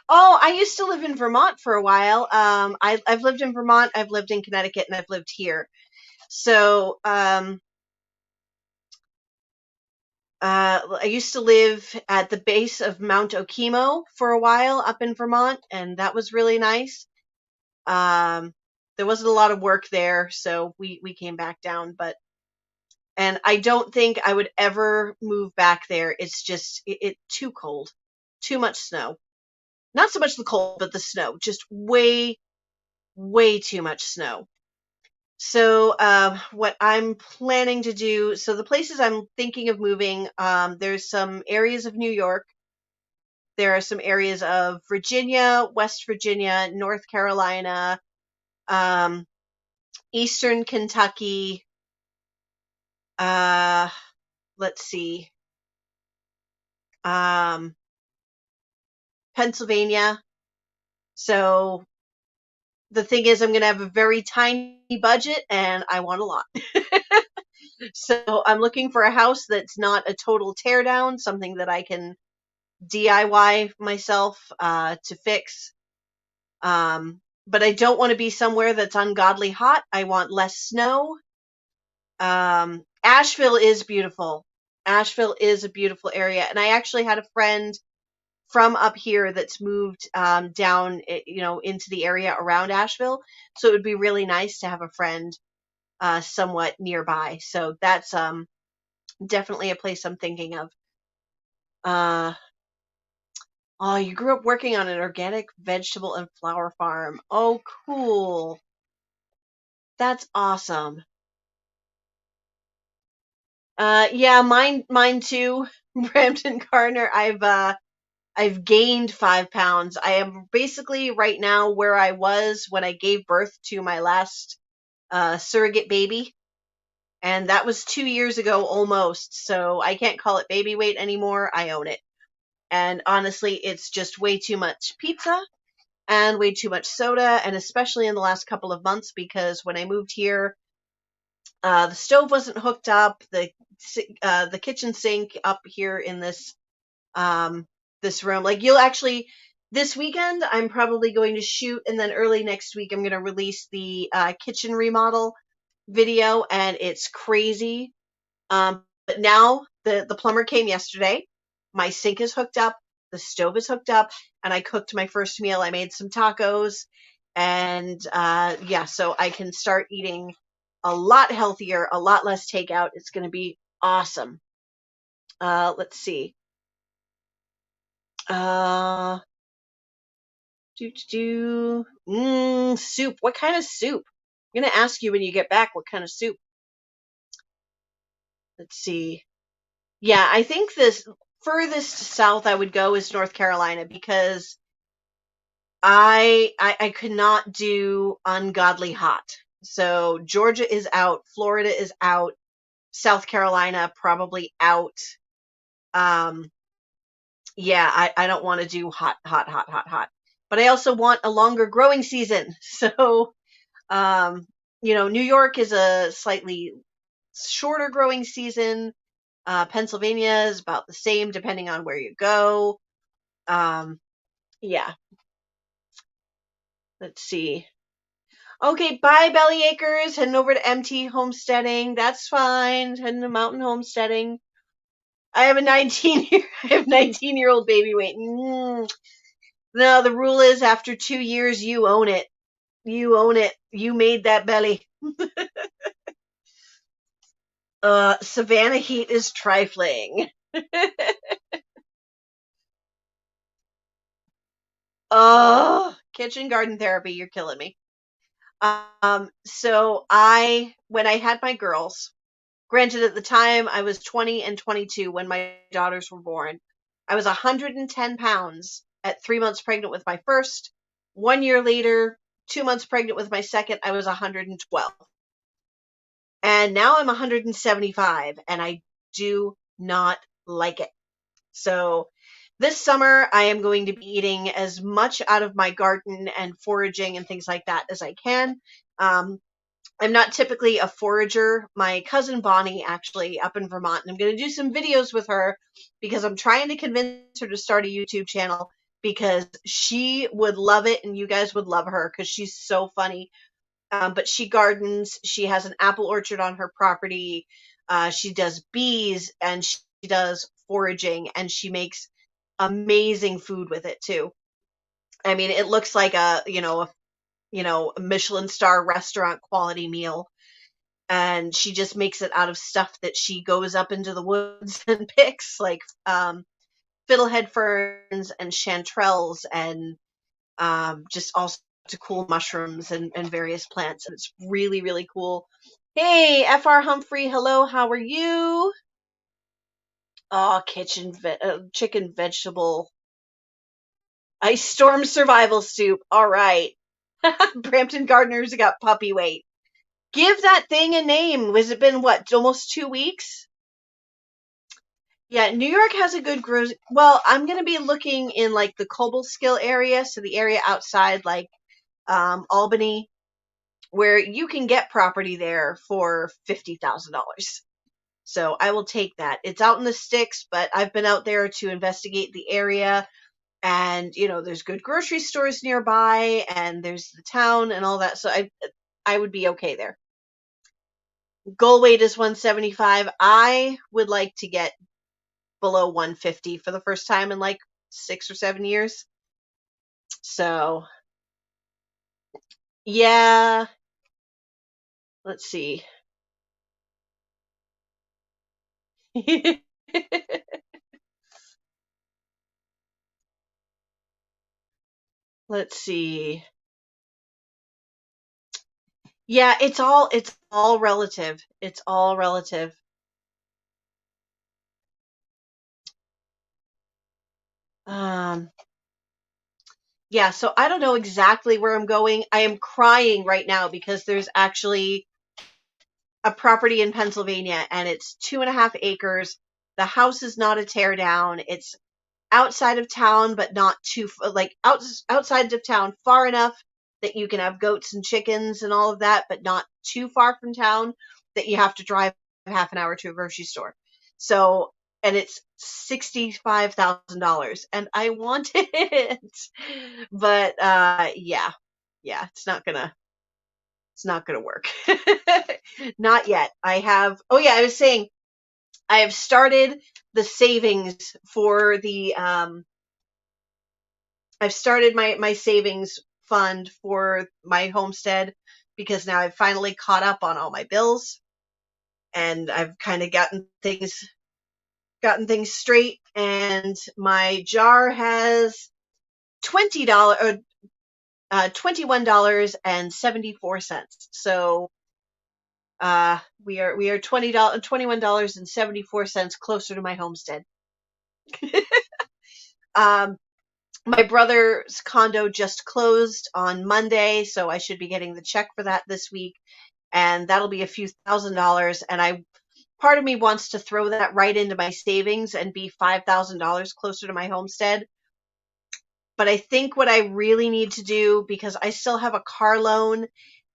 Oh, I used to live in Vermont for a while. I've lived in Vermont, I've lived in Connecticut, and I've lived here. So, I used to live at the base of Mount Okemo for a while up in Vermont, and that was really nice. Um, there wasn't a lot of work there, so we came back down, and I don't think I would ever move back there. It's just it too cold, too much snow. Not so much the cold, but the snow. Just way, way too much snow. So what I'm planning to do, so the places I'm thinking of moving, there's some areas of New York. There are some areas of Virginia, West Virginia, North Carolina, um, Eastern Kentucky. Uh, let's see, um, Pennsylvania. So the thing is, I'm going to have a very tiny budget and I want a lot. So I'm looking for a house that's not a total teardown, something that I can DIY myself to fix. But I don't want to be somewhere that's ungodly hot. I want less snow. Asheville is beautiful. Asheville is a beautiful area. And I actually had a friend from up here that's moved down, into the area around Asheville. So it would be really nice to have a friend somewhat nearby. So Definitely a place I'm thinking of. Oh, you grew up working on an organic vegetable and flower farm. Oh, cool. That's awesome. Yeah, mine too. Brampton Garner. I've gained 5 pounds. I am basically right now where I was when I gave birth to my last surrogate baby, and that was 2 years ago almost. So I can't call it baby weight anymore. I own it. And honestly, it's just way too much pizza and way too much soda, and especially in the last couple of months because when I moved here, the stove wasn't hooked up. The kitchen sink up here in um, this room, like you'll actually this weekend, I'm probably going to shoot, and then early next week, I'm going to release the kitchen remodel video, and it's crazy. But now the plumber came yesterday. My sink is hooked up, the stove is hooked up, and I cooked my first meal. I made some tacos, and yeah, so I can start eating a lot healthier, a lot less takeout. It's going to be awesome. Let's see. Uh, soup. What kind of soup? I'm going to ask you when you get back what kind of soup. Let's see. Yeah, I think this furthest south I would go is North Carolina because I could not do ungodly hot. So Georgia is out, Florida is out, South Carolina probably out. Um, yeah, I don't want to do hot, hot, hot, hot, hot. But I also want a longer growing season. So, um, New York is a slightly shorter growing season. Pennsylvania is about the same depending on where you go. Um, yeah, let's see. Okay, bye, Belly Acres. Heading over to MT homesteading. That's fine. Heading to mountain homesteading. I have a 19-year-old baby weight. No, the rule is after 2 years, you own it. You own it. You made that belly. Savannah heat is trifling. Oh, kitchen garden therapy. You're killing me. So when I had my girls, granted at the time I was 20 and 22 when my daughters were born, I was 110 pounds at 3 months pregnant with my first. 1 year later, 2 months pregnant with my second, I was 112. And now I'm 175 and I do not like it. So this summer I am going to be eating as much out of my garden and foraging and things like that as I can. Um, I'm not typically a forager. My cousin Bonnie, actually, up in Vermont, and I'm going to do some videos with her because I'm trying to convince her to start a YouTube channel because she would love it and you guys would love her because she's so funny. But she gardens. She has an apple orchard on her property. She does bees and she does foraging, and she makes amazing food with it too. I mean, it looks like a Michelin star restaurant quality meal, and she just makes it out of stuff that she goes up into the woods and picks, like fiddlehead ferns and chanterelles and just all sorts of cool mushrooms and various plants. And it's really, really cool. Hey, FR Humphrey, hello, how are you? Oh, chicken vegetable ice storm survival soup. All right. Brampton Gardeners got puppy weight. Give that thing a name. Was it been what, almost 2 weeks? Yeah, New York has a good grocery. Well, I'm gonna be looking in like the Cobleskill area, so the area outside like Albany, where you can get property there for $50,000. So I will take that. It's out in the sticks, but I've been out there to investigate the area, and there's good grocery stores nearby, and there's the town and all that. So I would be okay there. Goal weight is 175. I would like to get below 150 for the first time in like 6 or 7 years. So, yeah, let's see. Let's see. Yeah, it's all relative. It's all relative. Um, yeah, so I don't know exactly where I'm going. I am crying right now because there's actually a property in Pennsylvania and it's 2.5 acres. The house is not a tear down. It's outside of town, but not too like outside of town far enough that you can have goats and chickens and all of that, but not too far from town that you have to drive half an hour to a grocery store. So, and it's $65,000, and I want it, but yeah, it's not gonna work. Not yet. I have. Oh yeah, I was saying I have started the savings for the I've started my savings fund for my homestead because now I've finally caught up on all my bills and I've kind of gotten things straight, and my jar has $20 or $21.74. So we are $21.74 closer to my homestead. Um, my brother's condo just closed on Monday, so I should be getting the check for that this week, and that'll be a few $1,000s. And part of me wants to throw that right into my savings and be $5,000 closer to my homestead. But I think what I really need to do, because I still have a car loan,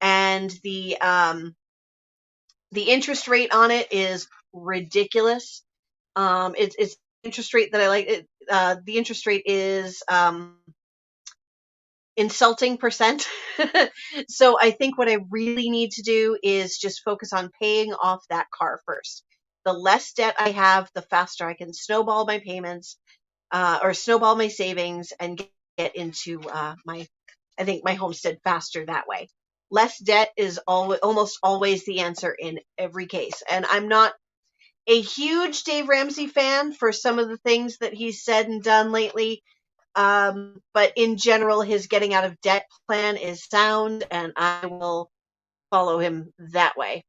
and the interest rate on it is ridiculous. It's interest rate that I like. The interest rate is insulting percent. So I think what I really need to do is just focus on paying off that car first. The less debt I have, the faster I can snowball my payments, or snowball my savings and get into I think my homestead faster that way. Less debt is almost always the answer in every case. And I'm not a huge Dave Ramsey fan for some of the things that he's said and done lately. But in general, his getting out of debt plan is sound, and I will follow him that way.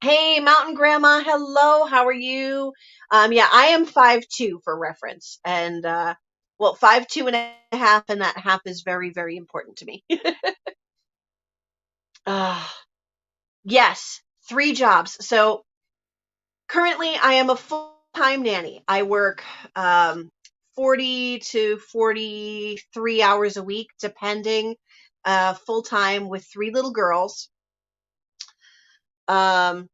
Hey, Mountain Grandma, hello, how are you? Yeah, I am 5'2" for reference, and well, 5'2" and a half, and that half is very, very important to me. uh, yes, 3 jobs. So currently, I am a full-time nanny. I work 40 to 43 hours a week, depending, full-time with 3 little girls. Um,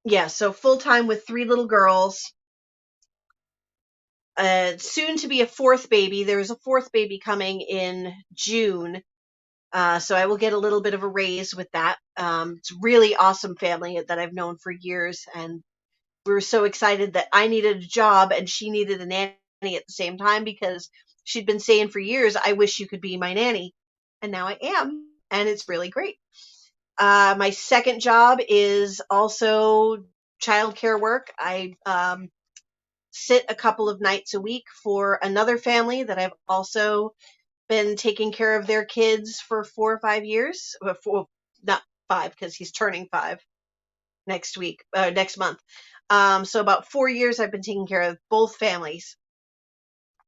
yeah, so full-time with 3 little girls. Soon to be a fourth baby. There is a fourth baby coming in June. So I will get a little bit of a raise with that. It's a really awesome family that I've known for years, and we were so excited that I needed a job and she needed a nanny at the same time, because she'd been saying for years, I wish you could be my nanny. And now I am. And it's really great. My second job is also childcare work. I sit a couple of nights a week for another family that I've also been taking care of their kids for 4 or 5 years. Not 5, because he's turning 5 next month. So about 4 years I've been taking care of both families,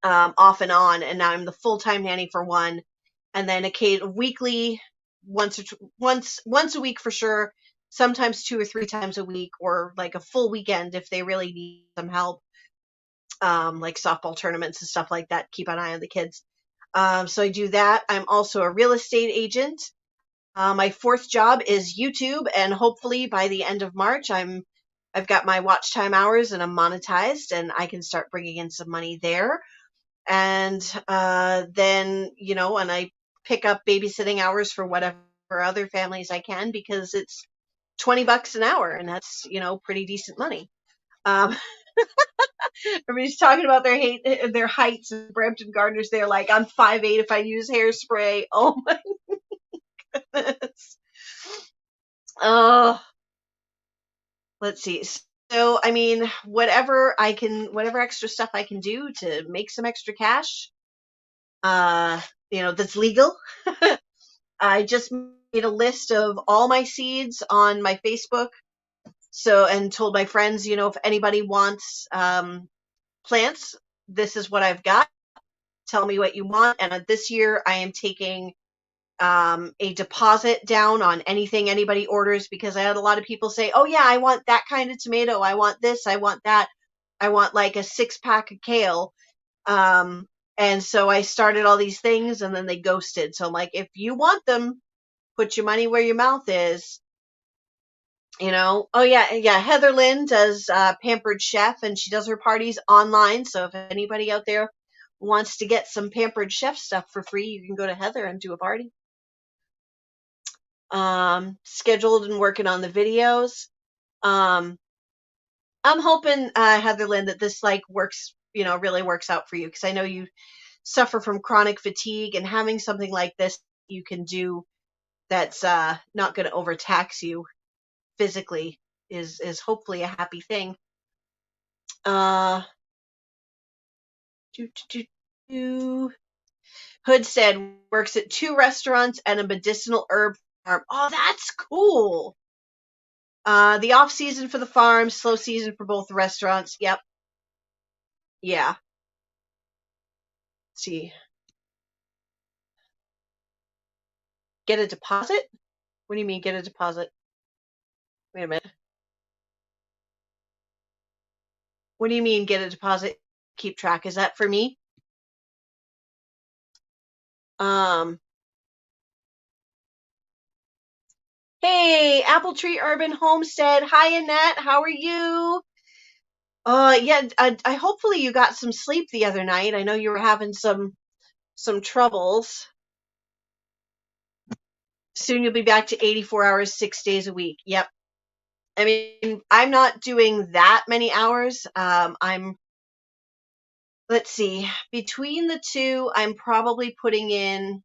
off and on, and now I'm the full-time nanny for one, and then weekly, once a week for sure, sometimes 2 or 3 times a week, or like a full weekend if they really need some help, like softball tournaments and stuff like that. Keep an eye on the kids. So I do that. I'm also a real estate agent. My fourth job is YouTube, and hopefully by the end of March, I've got my watch time hours and I'm monetized, and I can start bringing in some money there. And then, and I pick up babysitting hours for whatever other families I can, because it's $20 an hour, and that's, pretty decent money. Um, Everybody's talking about their heights, and Brampton Gardeners. They're like, I'm 5'8" if I use hairspray. Oh my goodness. Oh, let's see. So, I mean, whatever extra stuff I can do to make some extra cash, that's legal. I just made a list of all my seeds on my Facebook. So, and told my friends, if anybody wants, plants, this is what I've got. Tell me what you want. And this year I am taking a deposit down on anything anybody orders, because I had a lot of people say, oh yeah, I want that kind of tomato. I want this. I want that. I want like a 6-pack of kale. And so I started all these things and then they ghosted. So I'm like, if you want them, put your money where your mouth is. Oh yeah. Heather Lynn does Pampered Chef, and she does her parties online. So if anybody out there wants to get some Pampered Chef stuff for free, you can go to Heather and do a party. Scheduled and working on the videos. I'm hoping, Heather Lynn, that this works, really works out for you, because I know you suffer from chronic fatigue, and having something like this you can do that's not going to overtax you physically is hopefully a happy thing. Do, do, do. Hood said works at 2 restaurants and a medicinal herb farm. Oh, that's cool. The off season for the farm, slow season for both the restaurants. Yep. Yeah. Let's see. Get a deposit? What do you mean get a deposit? Wait a minute. What do you mean get a deposit? Keep track. Is that for me? Hey, Apple Tree Urban Homestead. Hi, Annette. How are you? Yeah. I hopefully you got some sleep the other night. I know you were having some troubles. Soon you'll be back to 84 hours, 6 days a week. Yep. I mean, I'm not doing that many hours. Let's see, between the two, I'm probably putting in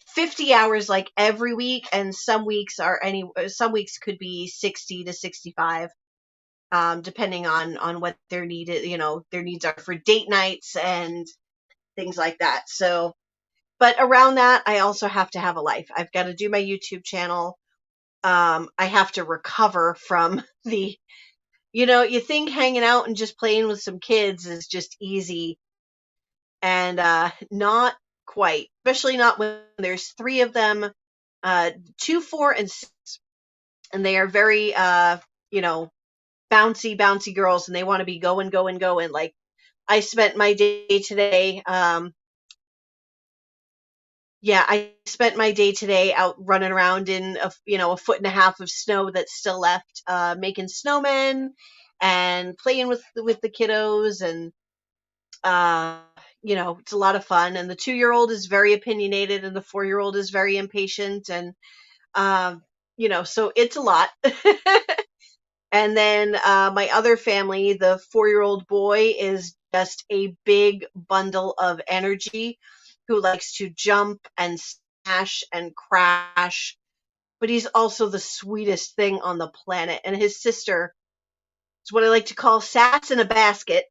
50 hours every week, and some weeks could be 60 to 65, depending on what their needs are for date nights and things like that. So, but around that, I also have to have a life. I've got to do my YouTube channel. I have to recover from you think hanging out and just playing with some kids is just easy, and not quite, especially not when there's 3 of them, 2, 4, and 6, and they are very bouncy girls, and they want to be going. Like, I spent my day today. I spent my day today out running around in a 1.5 foot of snow that's still left, making snowmen and playing with the kiddos, and it's a lot of fun. And the 2-year-old is very opinionated, and the 4-year-old is very impatient, and so it's a lot. And then my other family, the 4-year-old boy is just a big bundle of energy, who likes to jump and smash and crash, but he's also the sweetest thing on the planet. And his sister is what I like to call sass in a basket.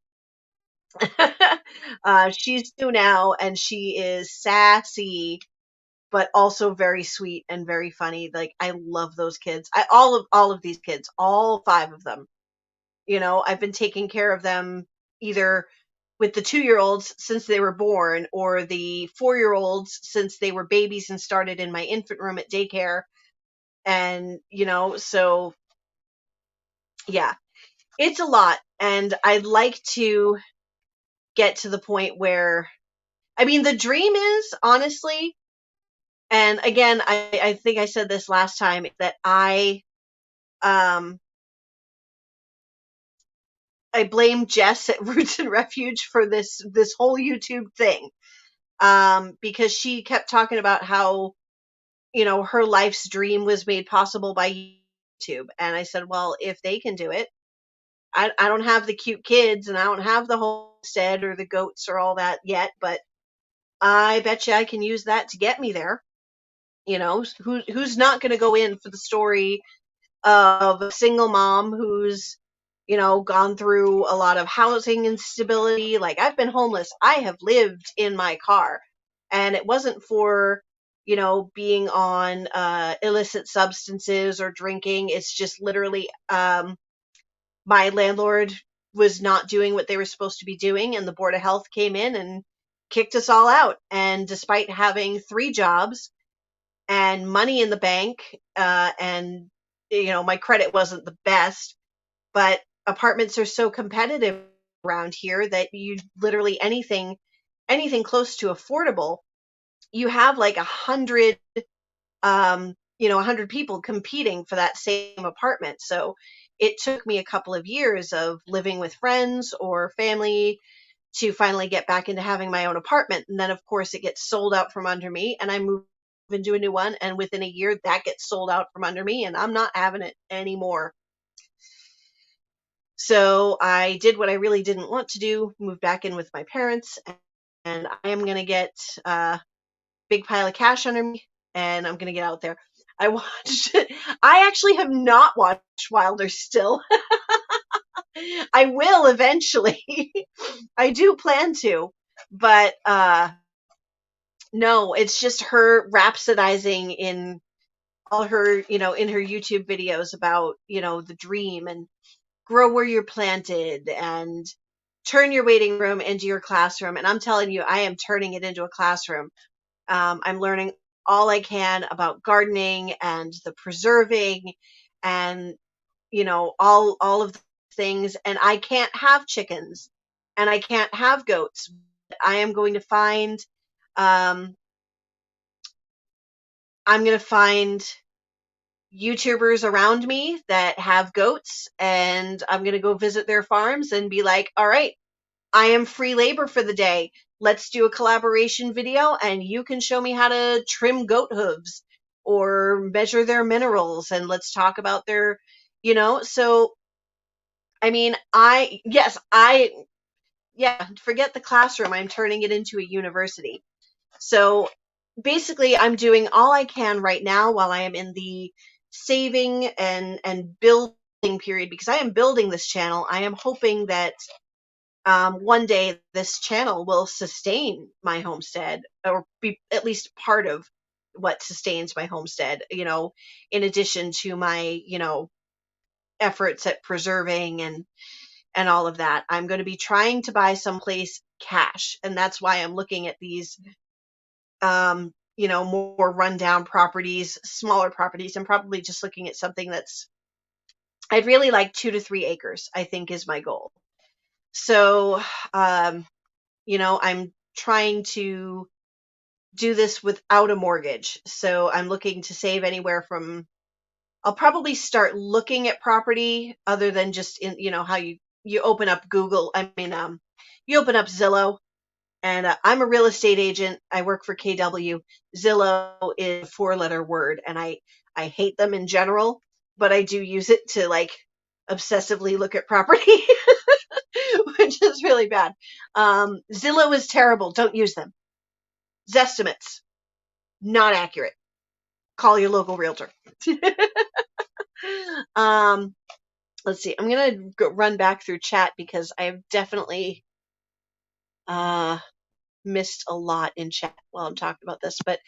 She's 2 now, and she is sassy, but also very sweet and very funny. Like, I love those kids. All of these kids, all 5 of them. I've been taking care of them either with the 2-year-olds since they were born, or the 4-year-olds since they were babies and started in my infant room at daycare. And, so yeah, it's a lot. And I'd like to get to the point where, I mean, the dream is, honestly, and again, I think I said this last time, that I blame Jess at Roots and Refuge for this whole YouTube thing, because she kept talking about how, her life's dream was made possible by YouTube. And I said, well, if they can do it, I don't have the cute kids, and I don't have the homestead or the goats or all that yet, but I bet you I can use that to get me there. Who's not going to go in for the story of a single mom who's, gone through a lot of housing instability. Like, I've been homeless. I have lived in my car, and it wasn't for, being on illicit substances or drinking. It's just literally, my landlord was not doing what they were supposed to be doing, and the Board of Health came in and kicked us all out. And despite having 3 jobs and money in the bank, and my credit wasn't the best, but apartments are so competitive around here that you literally anything close to affordable, you have like 100 people competing for that same apartment. So it took me a couple of years of living with friends or family to finally get back into having my own apartment. And then, of course, it gets sold out from under me, and I move into a new one. And within a year, that gets sold out from under me, and I'm not having it anymore. So I did what I really didn't want to do, move back in with my parents, and I am going to get a big pile of cash under me, and I'm going to get out there. I actually have not watched Wilder still. I will eventually. I do plan to, but no, it's just her rhapsodizing in all her, in her YouTube videos about, the dream and grow where you're planted and turn your waiting room into your classroom. And I'm telling you, I am turning it into a classroom. I'm learning all I can about gardening and the preserving and, all of the things. And I can't have chickens and I can't have goats. I am going to find, um, I'm going to find YouTubers around me that have goats, and I'm going to go visit their farms and be like, all right, I am free labor for the day. Let's do a collaboration video, and you can show me how to trim goat hooves or measure their minerals, and let's talk about their, so, I mean, forget the classroom. I'm turning it into a university. So basically, I'm doing all I can right now while I am in the saving and building period, because I am building this channel. I am hoping that one day this channel will sustain my homestead, or be at least part of what sustains my homestead, in addition to my, efforts at preserving and all of that. I'm going to be trying to buy someplace cash, and that's why I'm looking at these more rundown properties, smaller properties, and probably just looking at something I'd really like 2 to 3 acres, I think is my goal. So, I'm trying to do this without a mortgage. So I'm looking to save anywhere from, I'll probably start looking at property other than just in, how you open up Google. You open up Zillow. And I'm a real estate agent. I work for KW. Zillow is a 4-letter word, and I hate them in general, but I do use it to like obsessively look at property, which is really bad. Zillow is terrible. Don't use them. Zestimates, not accurate. Call your local realtor. Let's see. I'm gonna run back through chat because I've definitely missed a lot in chat while I'm talking about this, but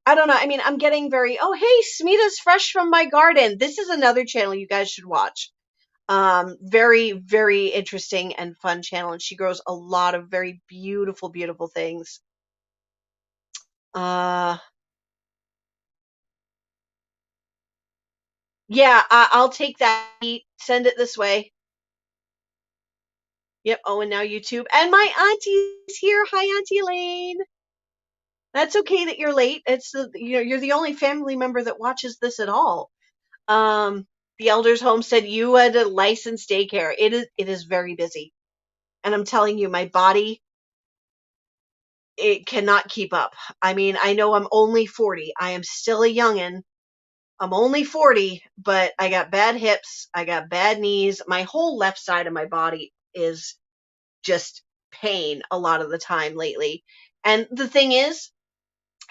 I don't know. I mean, I'm getting oh, hey, Smita's fresh from my garden. This is another channel you guys should watch. Very, very interesting and fun channel. And she grows a lot of very beautiful, beautiful things. Yeah, I'll take that. Send it this way. Yep. Oh, and now YouTube. And my auntie's here. Hi, Auntie Elaine. That's okay that you're late. It's you're the only family member that watches this at all. The Elders Homestead, you had a licensed daycare. It is very busy. And I'm telling you, my body, it cannot keep up. I mean, I know I'm only 40. I am still a youngin'. I'm only 40, but I got bad hips. I got bad knees. My whole left side of my body is just pain a lot of the time lately. And the thing is,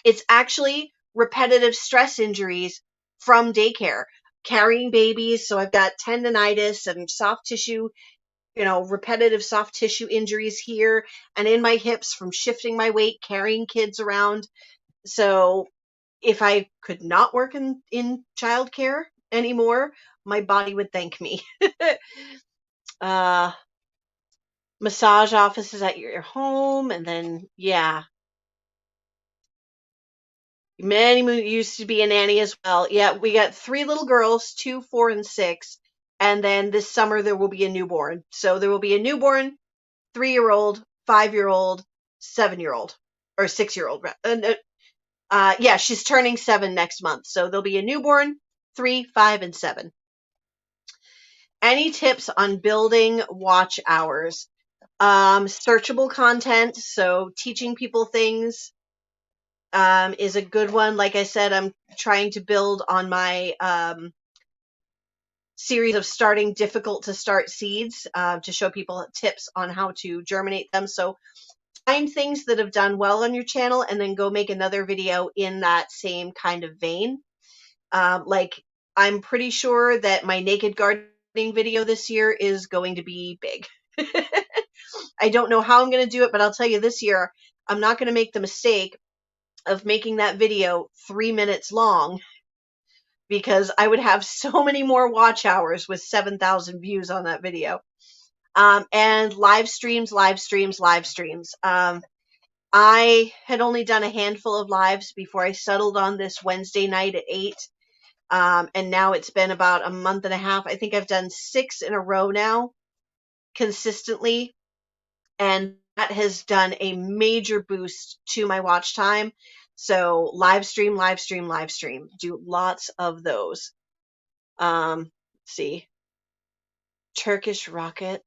it's actually repetitive stress injuries from daycare. carrying babies. So I've got tendonitis and soft tissue, repetitive soft tissue injuries here and in my hips from shifting my weight, carrying kids around. So if I could not work in childcare anymore, my body would thank me. uh, Massage offices at your home. And then, yeah, many used to be a nanny as well. Yeah, we got 3 little girls, 2, 4, and 6. And then this summer there will be a newborn. So there will be a newborn, 3-year-old, 5-year-old, 7-year-old, or 6-year-old. Yeah, she's turning 7 next month. So there'll be a newborn, 3, 5, and 7. Any tips on building watch hours? Searchable content. So teaching people things is a good one. Like I said, I'm trying to build on my series of starting difficult to start seeds to show people tips on how to germinate them. So find things that have done well on your channel and then go make another video in that same kind of vein. Like I'm pretty sure that my naked gardening video this year is going to be big. I don't know how I'm going to do it, but I'll tell you this year, I'm not going to make the mistake of making that video 3 minutes long because I would have so many more watch hours with 7,000 views on that video. And live streams. I had only done a handful of lives before I settled on this Wednesday night at 8. And now it's been about a month and a half. I think I've done 6 in a row now consistently. And that has done a major boost to my watch time. So live stream. Do lots of those. Let's see. Turkish rocket,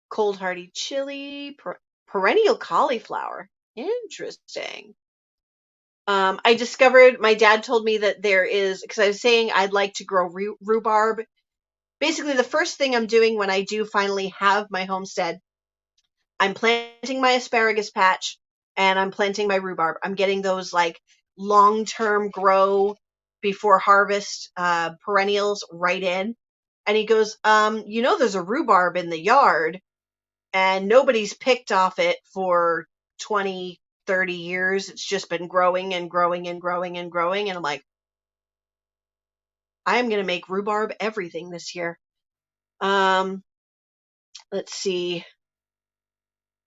cold hardy chili, perennial cauliflower. Interesting. I discovered, my dad told me that there is, because I was saying I'd like to grow rhubarb. Basically, the first thing I'm doing when I do finally have my homestead, I'm planting my asparagus patch and I'm planting my rhubarb. I'm getting those like long-term grow before harvest perennials right in. And he goes, there's a rhubarb in the yard and nobody's picked off it for 20, 30 years. It's just been growing and growing and growing and growing. And I'm like, I am going to make rhubarb everything this year. Let's see.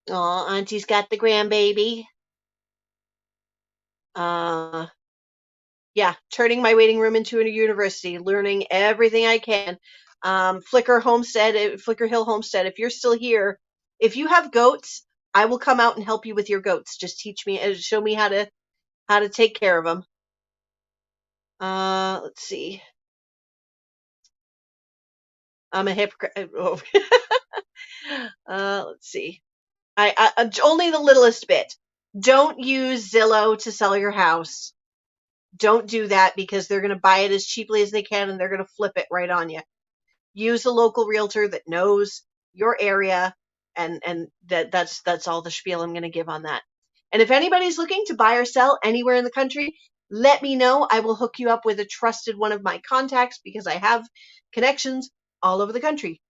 Oh, Auntie's got the grandbaby. Yeah, turning my waiting room into a university, learning everything I can. Flicker Hill Homestead, if you're still here, if you have goats, I will come out and help you with your goats. Just teach me, show me how to take care of them. Let's see. I'm a hypocrite. Oh. Let's see. I only the littlest bit. Don't use Zillow to sell your house. Don't do that because they're going to buy it as cheaply as they can and they're going to flip it right on you. Use a local realtor that knows your area, and that's all the spiel I'm going to give on that. And if anybody's looking to buy or sell anywhere in the country, let me know. I will hook you up with a trusted one of my contacts because I have connections all over the country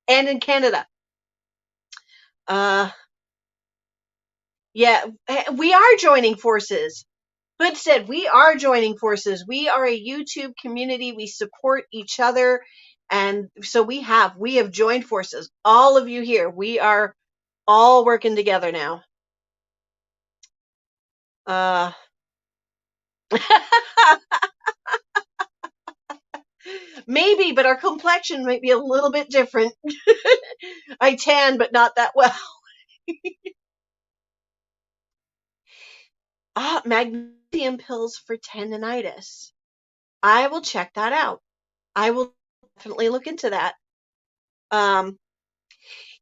and in Canada. Yeah, we are joining forces. Hood said, we are joining forces. We are a YouTube community. We support each other. And so we have joined forces. All of you here, we are all working together now. Maybe, but our complexion might be a little bit different. I tan, but not that well. Magnesium pills for tendonitis. I will check that out. I will definitely look into that.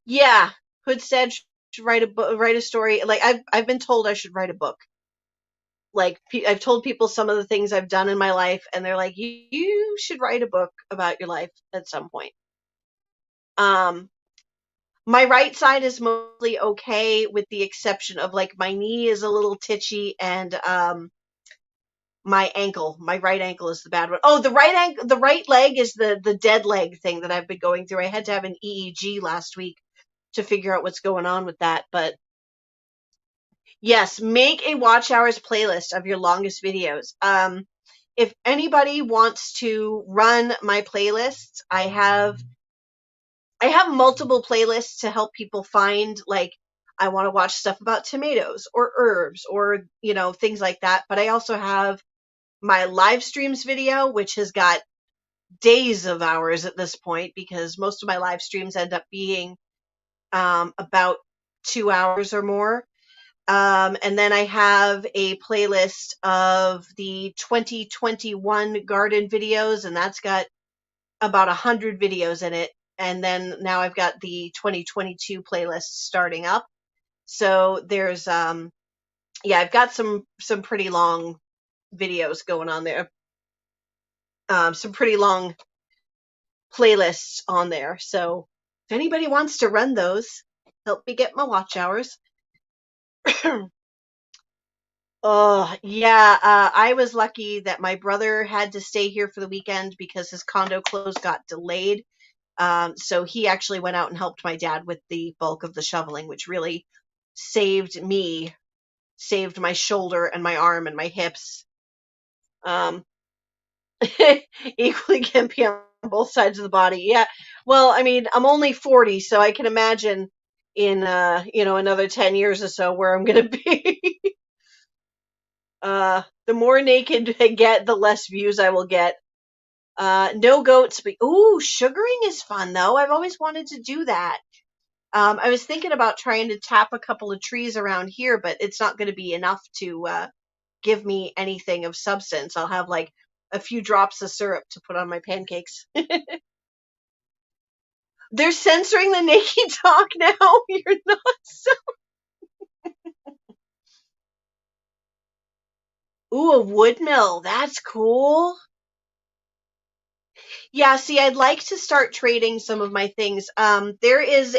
Yeah, Hood said should write a story. Like I've been told I should write a book. Like I've told people some of the things I've done in my life, and they're like, you should write a book about your life at some point. My right side is mostly okay, with the exception of like my knee is a little titchy, and my ankle. My right ankle is the bad one. Oh, the right leg is the dead leg thing that I've been going through. I had to have an EEG last week to figure out what's going on with that. But yes, make a watch hours playlist of your longest videos. If anybody wants to run my playlists, I have multiple playlists to help people find, like, I want to watch stuff about tomatoes or herbs or, things like that. But I also have my live streams video, which has got days of hours at this point because most of my live streams end up being about 2 hours or more. And then I have a playlist of the 2021 garden videos, and that's got about 100 videos in it. And then now I've got the 2022 playlist starting up. So there's, I've got some pretty long videos going on there. Some pretty long playlists on there. So if anybody wants to run those, help me get my watch hours. Oh, yeah. I was lucky that my brother had to stay here for the weekend because his condo close got delayed. So he actually went out and helped my dad with the bulk of the shoveling, which really saved my shoulder and my arm and my hips. Equally can be on both sides of the body. Yeah. Well, I mean, I'm only 40, so I can imagine in, another 10 years or so where I'm going to be. The more naked I get, the less views I will get. No goats, but ooh, sugaring is fun though. I've always wanted to do that. I was thinking about trying to tap a couple of trees around here, but it's not going to be enough to give me anything of substance. I'll have like a few drops of syrup to put on my pancakes. They're censoring the naked talk now. You're not so. Ooh, a wood mill. That's cool. Yeah, see, I'd like to start trading some of my things. There is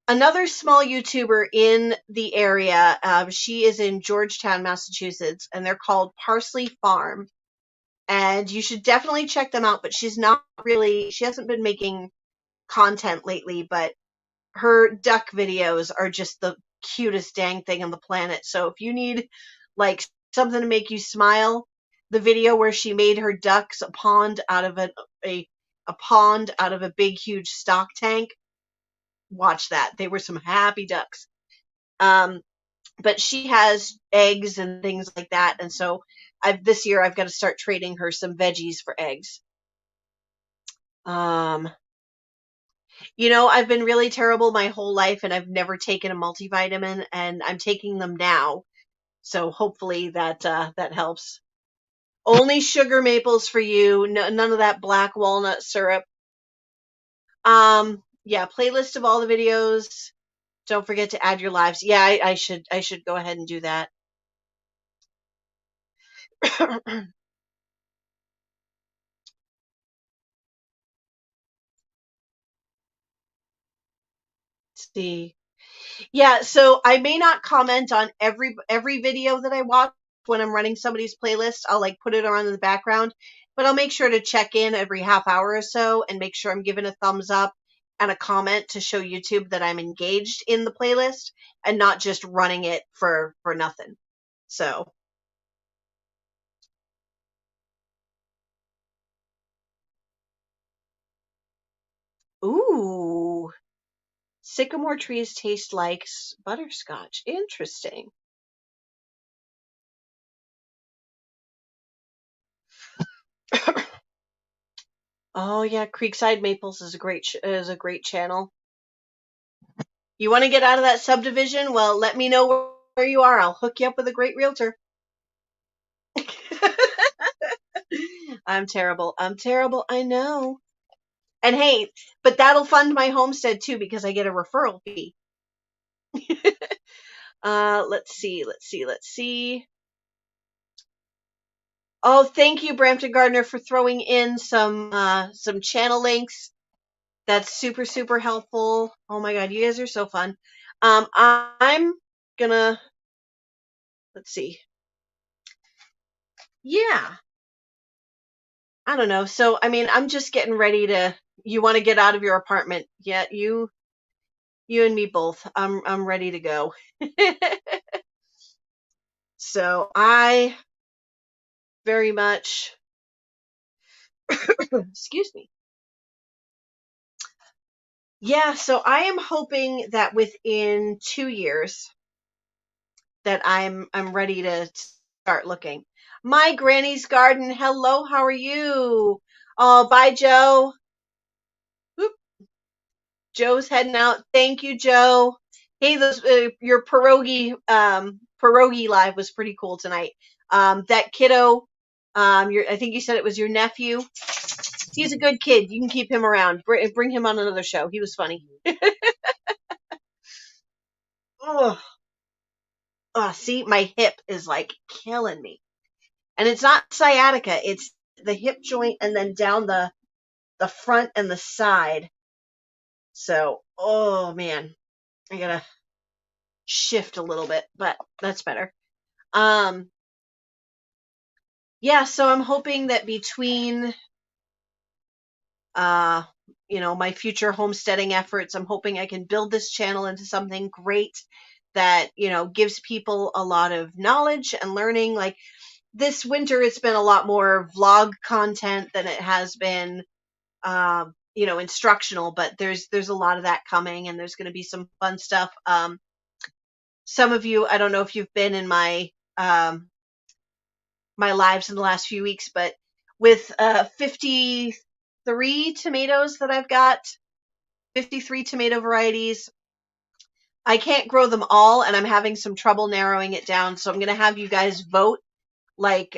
another small YouTuber in the area. She is in Georgetown, Massachusetts, and they're called Parsley Farm. And you should definitely check them out, but she hasn't been making content lately, but her duck videos are just the cutest dang thing on the planet. So if you need like something to make you smile, the video where she made her ducks a pond out of a pond out of a big huge stock tank, watch that. They were some happy ducks. But she has eggs and things like that, and so this year I've got to start trading her some veggies for eggs. I've been really terrible my whole life, and I've never taken a multivitamin, and I'm taking them now. So hopefully that helps. Only sugar maples for you. No, none of that black walnut syrup. Yeah, playlist of all the videos. Don't forget to add your lives. Yeah, I should go ahead and do that. See. Yeah, so I may not comment on every video that I watch when I'm running somebody's playlist. I'll like put it on in the background, but I'll make sure to check in every half hour or so and make sure I'm giving a thumbs up and a comment to show YouTube that I'm engaged in the playlist and not just running it for nothing. So, ooh, sycamore trees taste like butterscotch. Interesting. Oh yeah, Creekside Maples is a great channel. You want to get out of that subdivision? Well, let me know where you are. I'll hook you up with a great realtor. I'm terrible. I know. And hey, but that'll fund my homestead too because I get a referral fee. Let's see. Oh, thank you, Brampton Gardner, for throwing in some channel links. That's super, super helpful. Oh my God, you guys are so fun. I'm gonna, let's see. yeah, I don't know. So, I mean, I'm just getting ready to, you want to get out of your apartment. Yeah, you and me both. I'm ready to go. So I very much, excuse me. Yeah, so I am hoping that within 2 years that I'm ready to start looking. My granny's garden. Hello, how are you? Oh, bye, Joe. Oop, Joe's heading out. Thank you, Joe. Hey, your pierogi live was pretty cool tonight. That kiddo, I think you said it was your nephew. He's a good kid. You can keep him around. Bring him on another show. He was funny. Oh, see, my hip is like killing me. And it's not sciatica, it's the hip joint and then down the front and the side. So, oh man, I gotta shift a little bit, but that's better. Um, yeah, so I'm hoping that between, uh, my future homesteading efforts, I'm hoping I can build this channel into something great that, gives people a lot of knowledge and learning. Like this winter, it's been a lot more vlog content than it has been instructional, but there's a lot of that coming, and there's going to be some fun stuff. Some of you, I don't know if you've been in my lives in the last few weeks, but with 53 tomatoes that I've got, 53 tomato varieties, I can't grow them all, and I'm having some trouble narrowing it down. So I'm going to have you guys vote like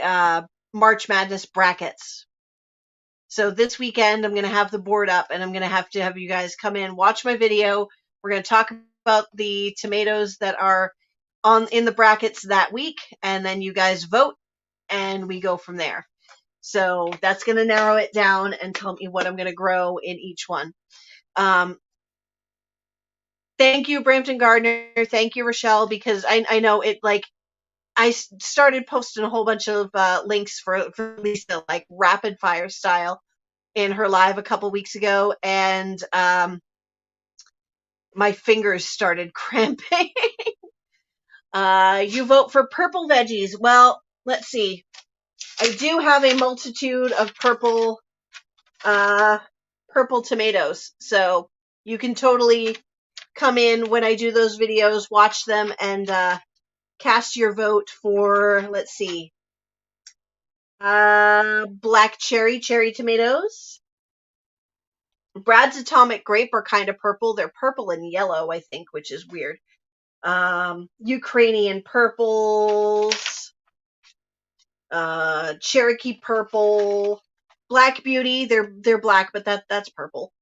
March Madness brackets. So this weekend, I'm going to have the board up, and I'm going to have you guys come in, watch my video. We're going to talk about the tomatoes that are in the brackets that week, and then you guys vote, and we go from there. So that's going to narrow it down and tell me what I'm going to grow in each one. Thank you, Brampton Gardner. Thank you, Rochelle, because I know it, like, I started posting a whole bunch of links for Lisa, like rapid fire style, in her live a couple weeks ago, and my fingers started cramping. You vote for purple veggies. Well, let's see. I do have a multitude of purple tomatoes, so you can totally come in when I do those videos, watch them, and cast your vote for, let's see, black cherry tomatoes. Brad's Atomic Grape are kind of purple. They're purple and yellow, I think, which is weird. Ukrainian purples, Cherokee purple, Black Beauty. They're black, but that's purple.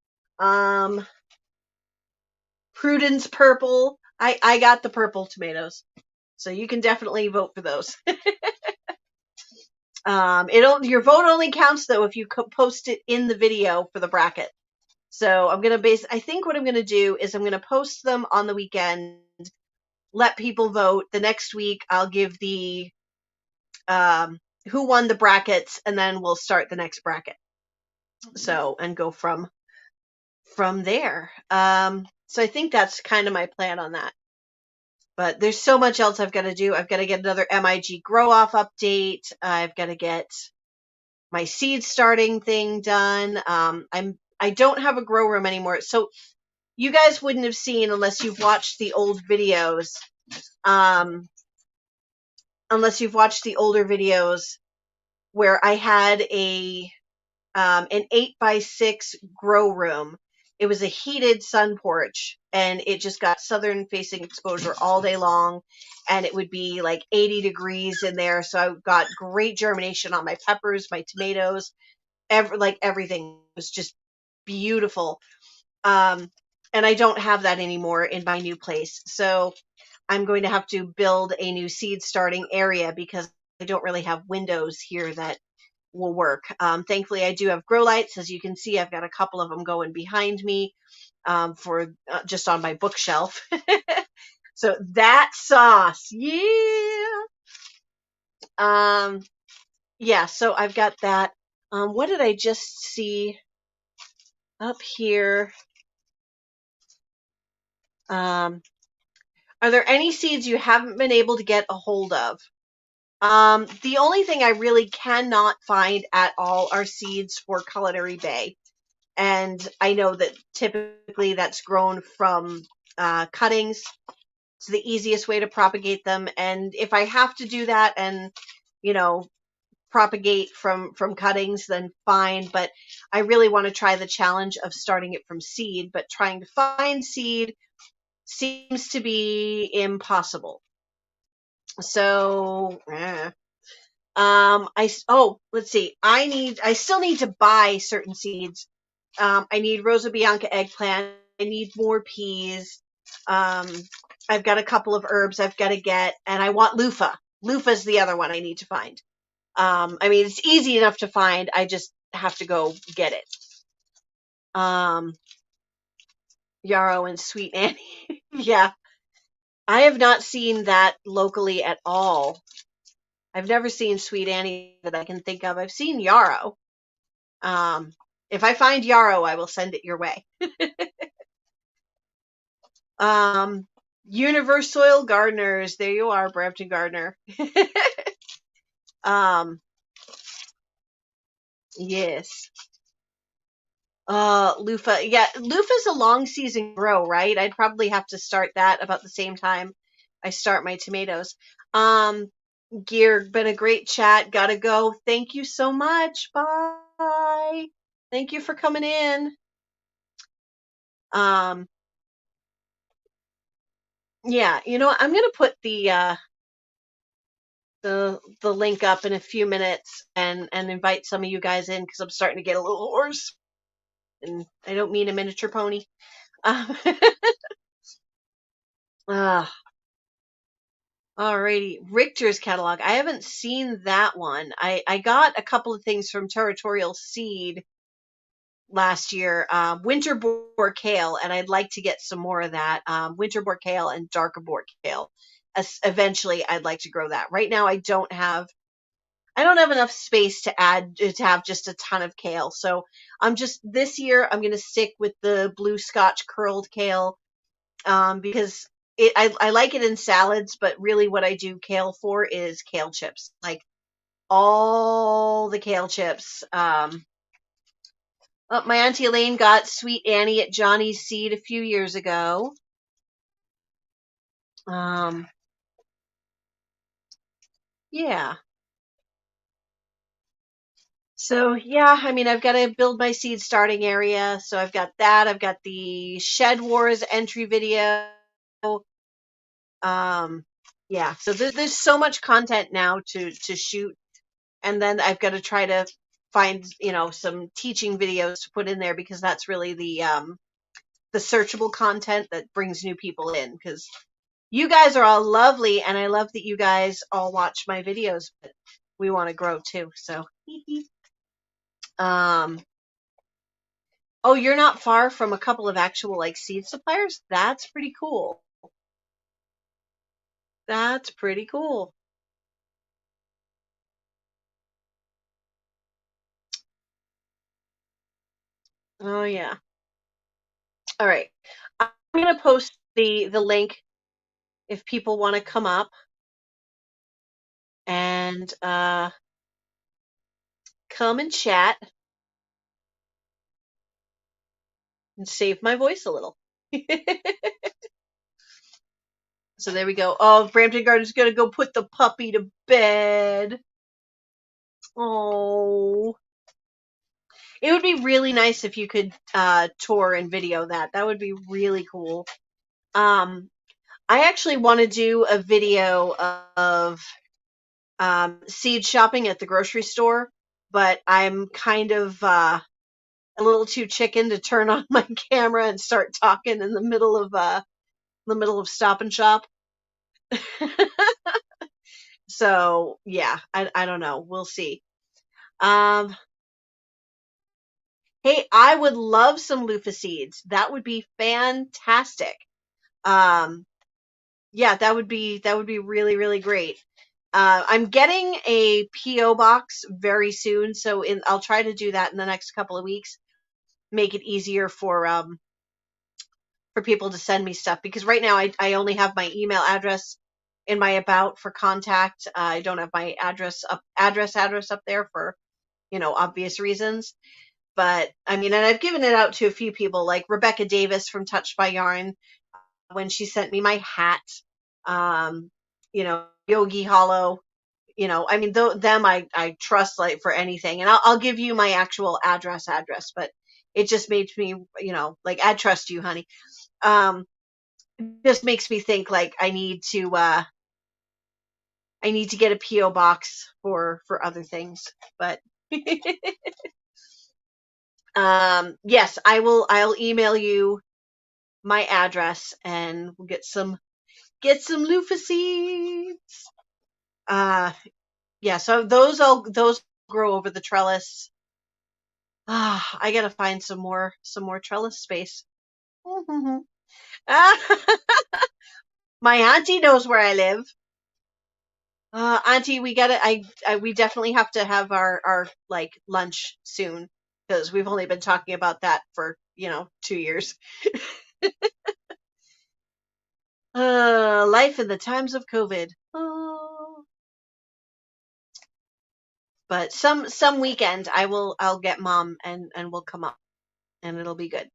Prudence purple. I got the purple tomatoes, so you can definitely vote for those. Your vote only counts though if you post it in the video for the bracket. So I think what I'm gonna do is I'm gonna post them on the weekend, let people vote. The next week I'll give the who won the brackets, and then we'll start the next bracket. So, and go from there. So I think that's kind of my plan on that. But there's so much else I've got to do. I've got to get another MIG grow off update. I've got to get my seed starting thing done. I don't have a grow room anymore. So you guys wouldn't have seen, unless you've watched the old videos, unless you've watched the older videos, where I had an 8x6 grow room. It was a heated sun porch, and it just got southern facing exposure all day long, and it would be like 80 degrees in there. So I got great germination on my peppers, my tomatoes, everything was just beautiful. And I don't have that anymore in my new place. So I'm going to have to build a new seed starting area, because I don't really have windows here that will work. Thankfully, I do have grow lights. As you can see, I've got a couple of them going behind me for just on my bookshelf. So that sauce, yeah. yeah, so I've got that. What did I just see up here? Um, are there any seeds you haven't been able to get a hold of? The only thing I really cannot find at all are seeds for Culinary Bay. And I know that typically that's grown from cuttings. It's the easiest way to propagate them. And if I have to do that and, you know, propagate from cuttings, then fine. But I really want to try the challenge of starting it from seed. But trying to find seed seems to be impossible. So, let's see. I still need to buy certain seeds. I need Rosa, Bianca, Eggplant. I need more peas. Um, I've got a couple of herbs I've got to get, and I want loofah. Loofah's the other one I need to find. I mean, it's easy enough to find. I just have to go get it. Yarrow and Sweet Annie. Yeah. I have not seen that locally at all. I've never seen Sweet Annie that I can think of. I've seen yarrow. Um, if I find yarrow, I will send it your way. Universal Gardeners. There you are, Brampton Gardener. um, yes. Loofah. Yeah, loofah's a long season grow, right? I'd probably have to start that about the same time I start my tomatoes. Gear, been a great chat. Gotta go. Thank you so much. Bye. Thank you for coming in. Um, yeah, I'm gonna put the link up in a few minutes and invite some of you guys in because I'm starting to get a little hoarse, and I don't mean a miniature pony. Um, uh, Alrighty, Richter's catalog. I haven't seen that one. I got a couple of things from Territorial Seed last year, winter boar kale, and I'd like to get some more of that. Winter boar kale and darker boar kale. Eventually, I'd like to grow that. Right now, I don't have enough space to have just a ton of kale. So this year I'm going to stick with the blue Scotch curled kale, because I like it in salads, but really what I do kale for is kale chips, like all the kale chips. My Auntie Elaine got Sweet Annie at Johnny's Seed a few years ago. Yeah. So yeah, I mean, I've got to build my seed starting area. So I've got that. I've got the Shed Wars entry video. Yeah. So there's so much content now to shoot, and then I've got to try to find some teaching videos to put in there because that's really the searchable content that brings new people in. Because you guys are all lovely, and I love that you guys all watch my videos, but we want to grow too. So. um. Oh, you're not far from a couple of actual like seed suppliers? That's pretty cool. That's pretty cool. Oh yeah. All right. I'm gonna post the link if people want to come up and come and chat and save my voice a little. So there we go. Oh, Brampton Garden's gonna go put the puppy to bed. Oh. It would be really nice if you could tour and video that. That would be really cool. I actually want to do a video of seed shopping at the grocery store, but I'm kind of a little too chicken to turn on my camera and start talking in the middle of Stop and Shop. So yeah, I don't know. We'll see. Um, hey, I would love some loofah seeds. That would be fantastic. Um, yeah, that would be really, really great. I'm getting a PO box very soon, so I'll try to do that in the next couple of weeks. Make it easier for people to send me stuff, because right now I only have my email address in my about for contact. I don't have my address up there for obvious reasons. But I mean, and I've given it out to a few people, like Rebecca Davis from Touched by Yarn, when she sent me my hat. Yogi Hollow. I mean, them I trust like for anything, and I'll give you my actual address, but it just makes me, like, I trust you, honey. Just makes me think like I need to get a PO box for other things, but yes, I'll email you my address, and we'll get some loofah seeds. Yeah, so those grow over the trellis. I gotta find some more trellis space. My auntie knows where I live. Auntie, we definitely have to have our like lunch soon, because we've only been talking about that for 2 years. Life in the times of COVID. Oh. But some weekend I'll get Mom and we'll come up, and it'll be good.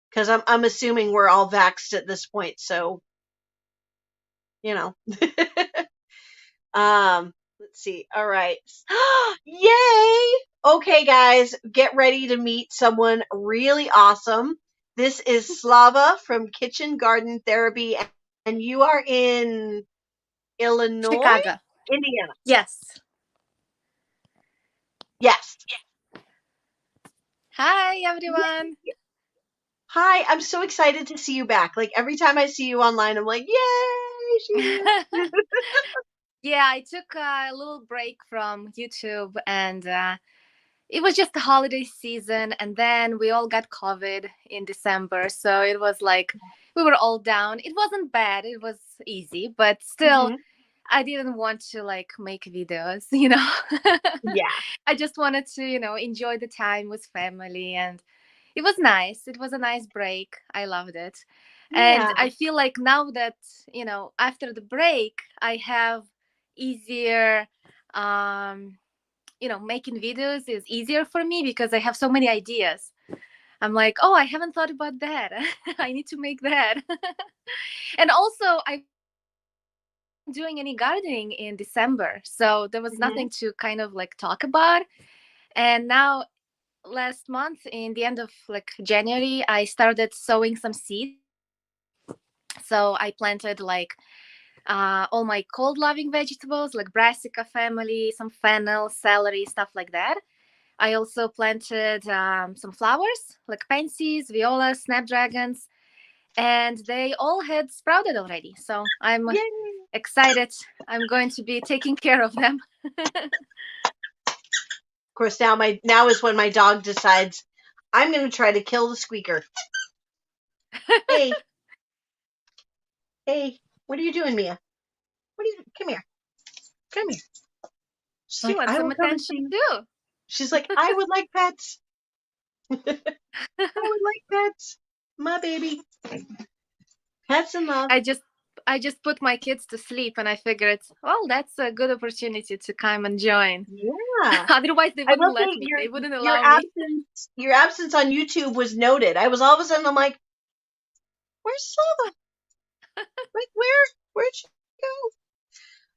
Because I'm assuming we're all vaxxed at this point, so let's see. All right. Yay! Okay, guys, get ready to meet someone really awesome. This is Slava from Kitchen Garden Therapy, and you are in Illinois? Chicago. Indiana. Yes. Yes. Hi, everyone. Hi, I'm so excited to see you back. Like, every time I see you online, I'm like, yay! She's Yeah, I took a little break from YouTube, and it was just the holiday season, and then we all got COVID in December, so it was like we were all down. It wasn't bad, it was easy, but still, I didn't want to like make videos, Yeah. I just wanted to, enjoy the time with family, and it was nice. It was a nice break. I loved it. And Yeah. I feel like now that, after the break, I have easier, making videos is easier for me because I have so many ideas. I'm like, oh, I haven't thought about that. I need to make that. And also, I doing any gardening in December, so there was nothing to kind of like talk about. And now last month, in the end of like January, I started sowing some seeds. So I planted like all my cold loving vegetables like brassica family, some fennel, celery, stuff like that. I also planted some flowers like pansies, violas, snapdragons, and they all had sprouted already. So I'm excited. I'm going to be taking care of them. Of course, now is when my dog decides I'm going to try to kill the squeaker. Hey, what are you doing, Mia? Come here. She's She like, wants some attention too. She's like, I would like pets. I would like pets. My baby. Pets and love. I just put my kids to sleep, and I figured, well, that's a good opportunity to come and join. Yeah. Otherwise, they wouldn't let me. They wouldn't allow me. Your absence on YouTube was noted. I was all of a sudden, I'm like, where's Slava? Like, where'd she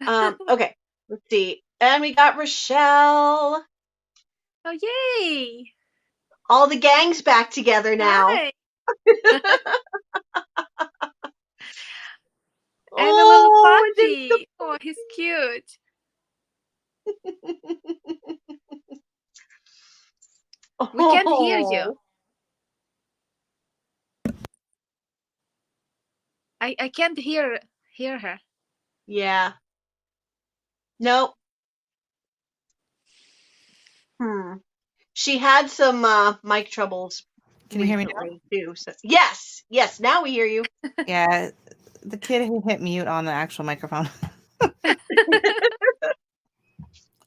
go? Okay, let's see. And we got Rochelle. Oh, yay! All the gang's back together now. Hi. And a little puppy. Oh, he's cute. We can't hear you. I can't hear her. Yeah. Nope. She had some mic troubles. Can you hear me now? Too, so. Yes. Now we hear you. Yeah, the kid who hit mute on the actual microphone.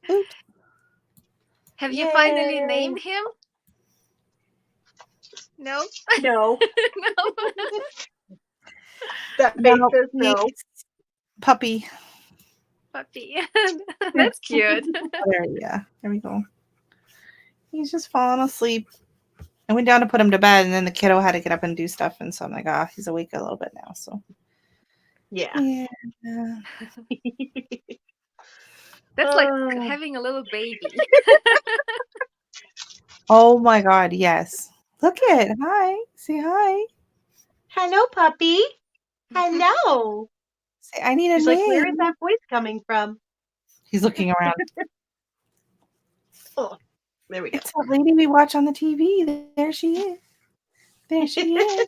Oops. Have you finally named him? No. No. No. That face says no. he's puppy. Puppy. That's cute. There we go. He's just falling asleep. I went down to put him to bed, and then the kiddo had to get up and do stuff, and so I'm like, he's awake a little bit now. So yeah. That's like having a little baby. Oh my God, yes. Look it. Hi. Say hi. Hello, puppy. Hello. Say, I need a He's name. like, where is that voice coming from? He's looking around. Oh, there we go. It's that lady we watch on the TV. There she is. There she is.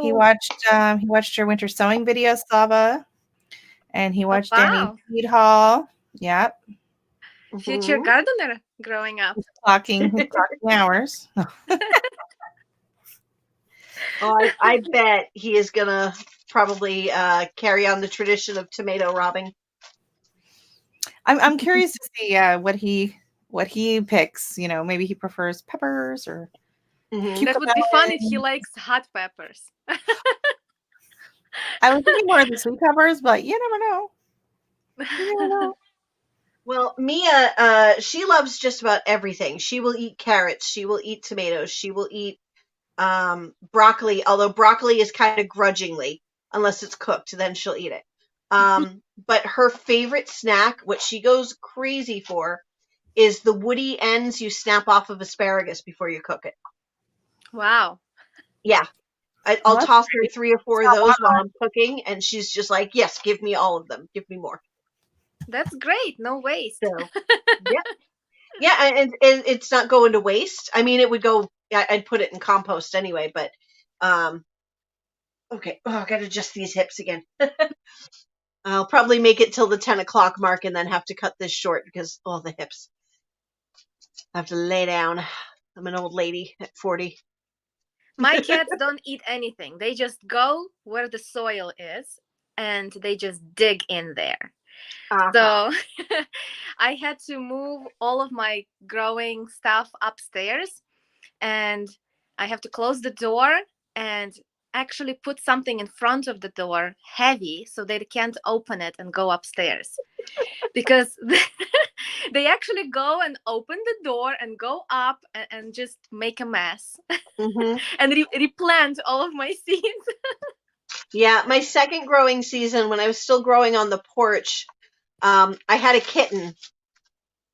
He watched your winter sewing video, Slava, and he watched Danny's seed haul. Yep. Future gardener growing up. He's clocking hours. I bet he is gonna probably carry on the tradition of tomato robbing. I'm curious to see what he picks. You know, maybe he prefers peppers or. That would be fun if he likes hot peppers. I was thinking more of the sweet peppers, but you never know. You never know. Well, Mia, she loves just about everything. She will eat carrots. She will eat tomatoes. She will eat broccoli, although broccoli is kind of grudgingly, unless it's cooked, then she'll eat it. But her favorite snack, what she goes crazy for, is the woody ends you snap off of asparagus before you cook it. Wow. Yeah. I'll toss her 3 or 4 of those while I'm cooking, and she's just like, yes, give me all of them. Give me more. That's great. No waste. So, yeah. Yeah, and it's not going to waste. I mean, it would go, I'd put it in compost anyway, but, okay. Oh, I got to adjust these hips again. I'll probably make it till the 10 o'clock mark and then have to cut this short because, the hips. I have to lay down. I'm an old lady at 40. My cats don't eat anything. They just go where the soil is and they just dig in there. So I had to move all of my growing stuff upstairs, and I have to close the door and actually put something in front of the door heavy so they can't open it and go upstairs. Because they actually go and open the door and go up and just make a mess and replant all of my seeds. Yeah, my second growing season, when I was still growing on the porch, I had a kitten,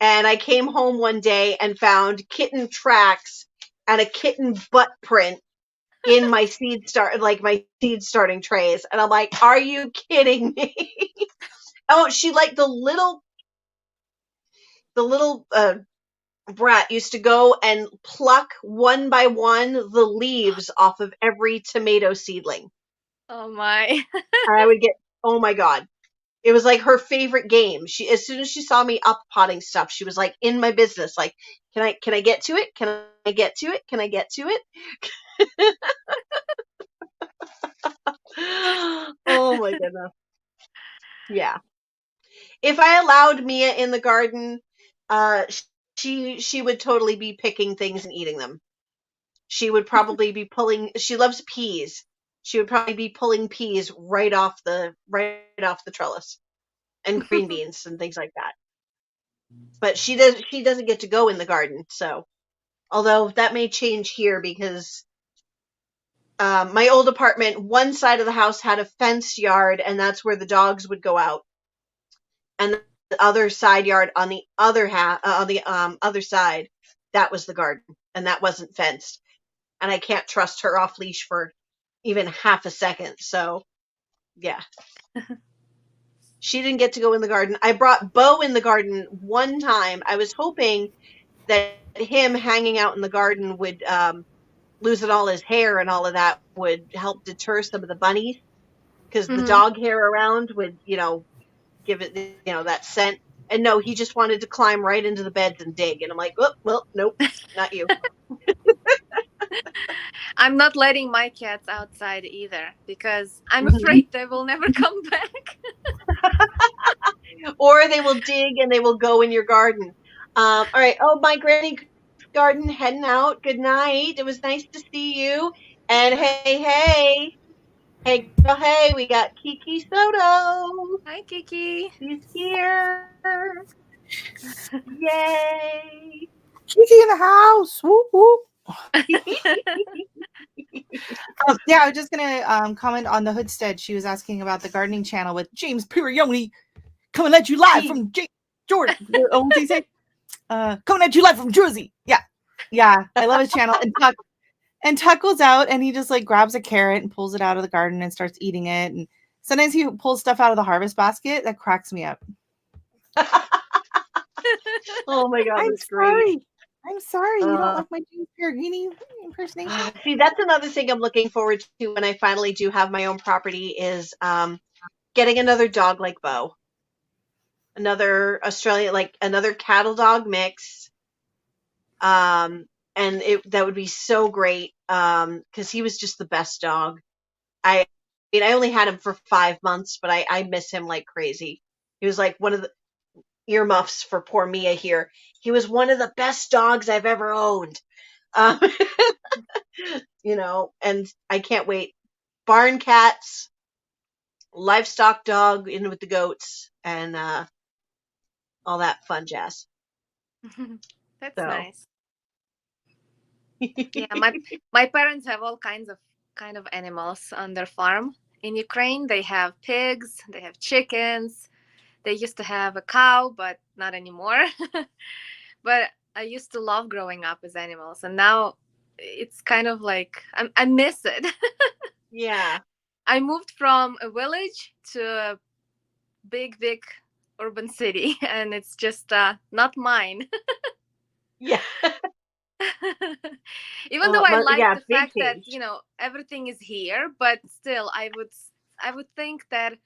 and I came home one day and found kitten tracks and a kitten butt print in my seed starting trays, and I'm like, "Are you kidding me?" Oh, she like the little brat used to go and pluck one by one the leaves off of every tomato seedling. Oh my! I would get, oh my God. It was like her favorite game. She, as soon as she saw me up potting stuff, she was like in my business. Like, can I get to it? Can I get to it? Can I get to it? Oh my goodness. Yeah. If I allowed Mia in the garden, she would totally be picking things and eating them. She would probably be she loves peas. She would probably be pulling peas right off the trellis. And green beans and things like that. But she doesn't get to go in the garden, so although that may change here because my old apartment, one side of the house had a fenced yard, and that's where the dogs would go out, and the other side yard on the other other side, that was the garden, and that wasn't fenced, and I can't trust her off leash for even half a second. So yeah. She didn't get to go in the garden. I brought Bo in the garden one time. I was hoping that him hanging out in the garden would, losing all his hair and all of that, would help deter some of the bunnies. Because the dog hair around would, give it, that scent. And no, he just wanted to climb right into the beds and dig. And I'm like, oh, well, nope, not you. I'm not letting my cats outside either because I'm afraid they will never come back. or they will dig and they will go in your garden. All right. Oh, my granny garden heading out. Good night. It was nice to see you. And hey, girl, hey, we got Kiki Soto. Hi, Kiki. She's here. Yay. Kiki in the house. Whoop, whoop. Yeah, I was just gonna comment on the Hoodstead. She was asking about the gardening channel with James Pirioni coming at you live from Jordan. Oh, what did he say? Coming at you live from Jersey. Yeah. I love his channel. And Tuck goes out and he just like grabs a carrot and pulls it out of the garden and starts eating it. And sometimes he pulls stuff out of the harvest basket that cracks me up. Oh my God, I'm that's great. sorry. You don't like my James Pirioni impersonation? See, that's another thing I'm looking forward to when I finally do have my own property is getting another dog like Bo. Another Australian, like another cattle dog mix. And that would be so great because he was just the best dog. I mean, I only had him for 5 months, but I miss him like crazy. He was like one of the earmuffs for poor Mia here. He was one of the best dogs I've ever owned. And I can't wait. Barn cats, livestock dog in with the goats, and all that fun jazz. That's So. nice. Yeah, my parents have all kinds of animals on their farm in Ukraine. They have pigs, they have chickens. They used to have a cow, but not anymore. But I used to love growing up with animals, and now it's kind of like I miss it. Yeah. I moved from a village to a big urban city, and it's just not mine. Yeah. Even though I like the big fact that change. everything is here, but still I would think that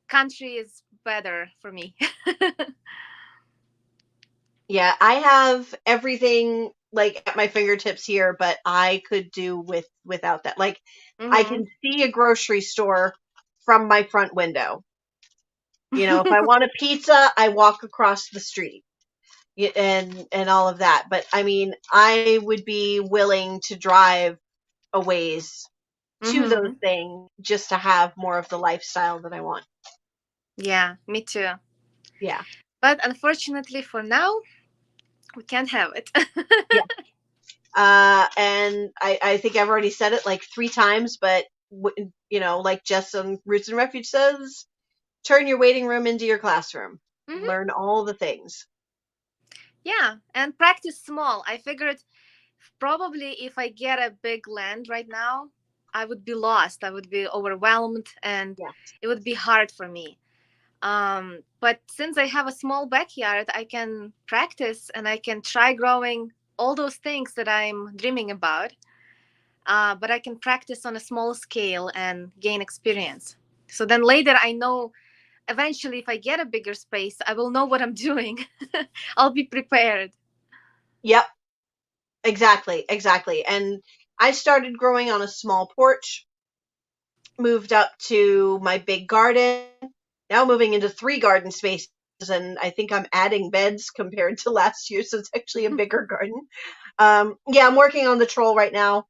country is better for me. Yeah, I have everything like at my fingertips here, but I could do without that. Like I can see a grocery store from my front window. If I want a pizza, I walk across the street. And all of that. But I mean, I would be willing to drive a ways to those things just to have more of the lifestyle that I want. Yeah, me too. Yeah. But unfortunately for now, we can't have it. Yeah. And I think I've already said it like 3 times, but like Jess on Roots and Refuge says, turn your waiting room into your classroom. Learn all the things. Yeah, and practice small. I figured probably if I get a big land right now, I would be lost. I would be overwhelmed, and it would be hard for me. But since I have a small backyard, I can practice and I can try growing all those things that I'm dreaming about. But I can practice on a small scale and gain experience. So then later I know eventually if I get a bigger space, I will know what I'm doing. I'll be prepared. Yep. Exactly. And I started growing on a small porch, moved up to my big garden, now moving into 3 garden spaces, and I think I'm adding beds compared to last year, so it's actually a bigger garden. I'm working on the troll right now.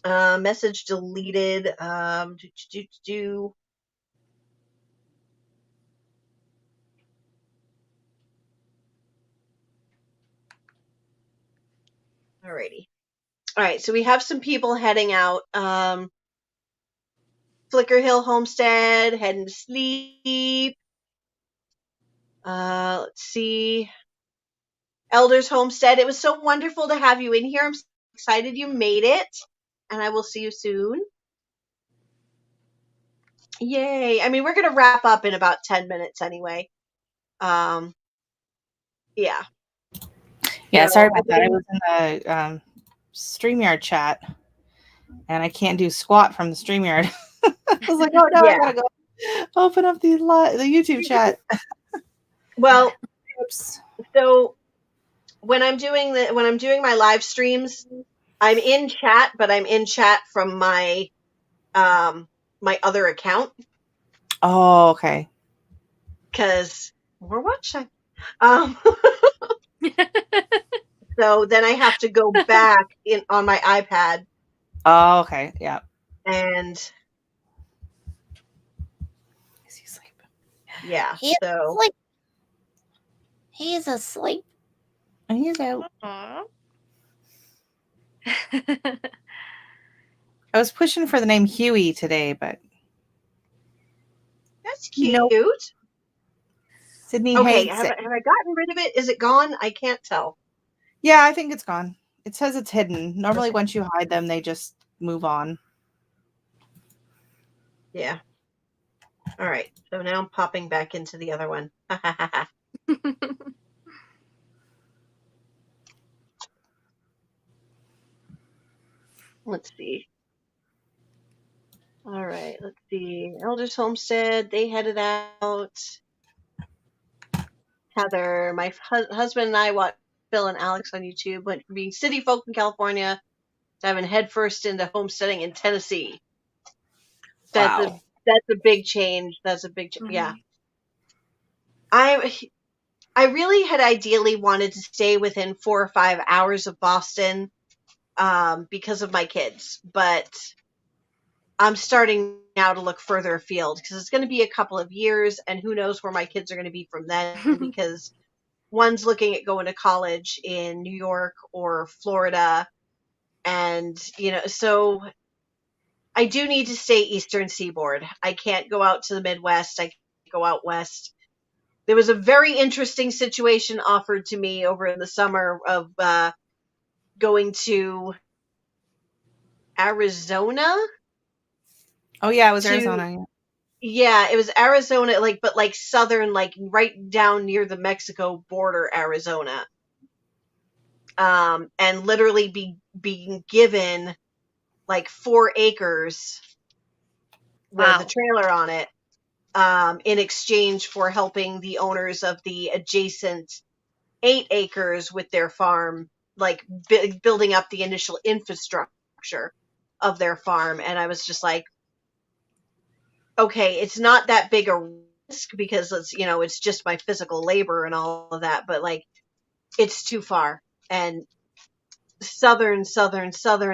Message deleted. Alrighty. All right, so we have some people heading out. Flicker Hill Homestead, heading to sleep. Let's see. Elders Homestead, it was so wonderful to have you in here. I'm so excited you made it, and I will see you soon. Yay. I mean, we're going to wrap up in about 10 minutes anyway. Yeah. Yeah, sorry about that. I was in the StreamYard chat, and I can't do squat from the StreamYard. I was like, oh no, I gotta go open up the YouTube chat. Well, oops. So when I'm doing my live streams, I'm in chat, but I'm in chat from my my other account. Oh, okay. because more watch time. So then I have to go back in on my iPad Oh, okay. Yeah. and Is he asleep? yeah. He's So asleep. He's asleep. And he's out. Aw. I was pushing for the name Huey today, but that's cute. Nope. Sydney Okay, hates have it. I gotten rid of it? Is it gone? I can't tell. Yeah, I think it's gone. It says it's hidden. Normally, once you hide them, they just move on. Yeah. All right. So now I'm popping back into the other one. Let's see. All right. Let's see. Elders Homestead. They headed out. Heather, my husband and I watched Phil and Alex on YouTube. Went from being city folk in California to having headfirst into homesteading in Tennessee. That's Wow. a big change. That's a big yeah. Mhm. I really had ideally wanted to stay within 4 or 5 hours of Boston because of my kids, but I'm starting now to look further afield because it's going to be a couple of years, and who knows where my kids are going to be from then, because one's looking at going to college in New York or Florida, and so I do need to stay Eastern Seaboard. I can't go out to the Midwest. I can't go out west. There was a very interesting situation offered to me over in the summer of going to Arizona. Oh, yeah, it was Arizona. Yeah, it was Arizona, but southern, right down near the Mexico border, Arizona. And literally being given 4 acres with a Wow. trailer on it, in exchange for helping the owners of the adjacent 8 acres with their farm, building up the initial infrastructure of their farm. And I was just like, okay, it's not that big a risk because it's just my physical labor and all of that, but it's too far. And southern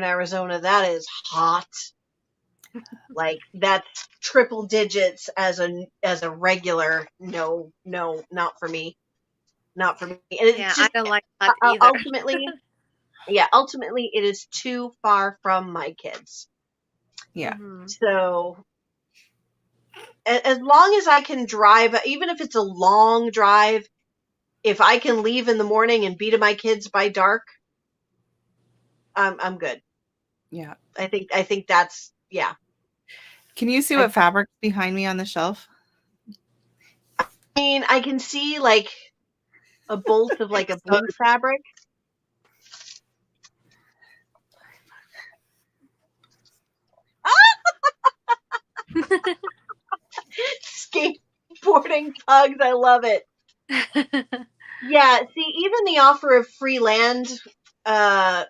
Arizona, that is hot. That's triple digits as a regular. No, not for me. Not for me. And it's Yeah, I just don't like that either. ultimately it is too far from my kids. Yeah. Mhm. So as long as I can drive, even if it's a long drive, if I can leave in the morning and be to my kids by dark, I'm good. Yeah. I think that's, yeah. Can you see what fabric's behind me on the shelf? I mean, I can see a bolt of a blue fabric. Skateboarding pugs, I love it. Yeah, see, even the offer of free land, or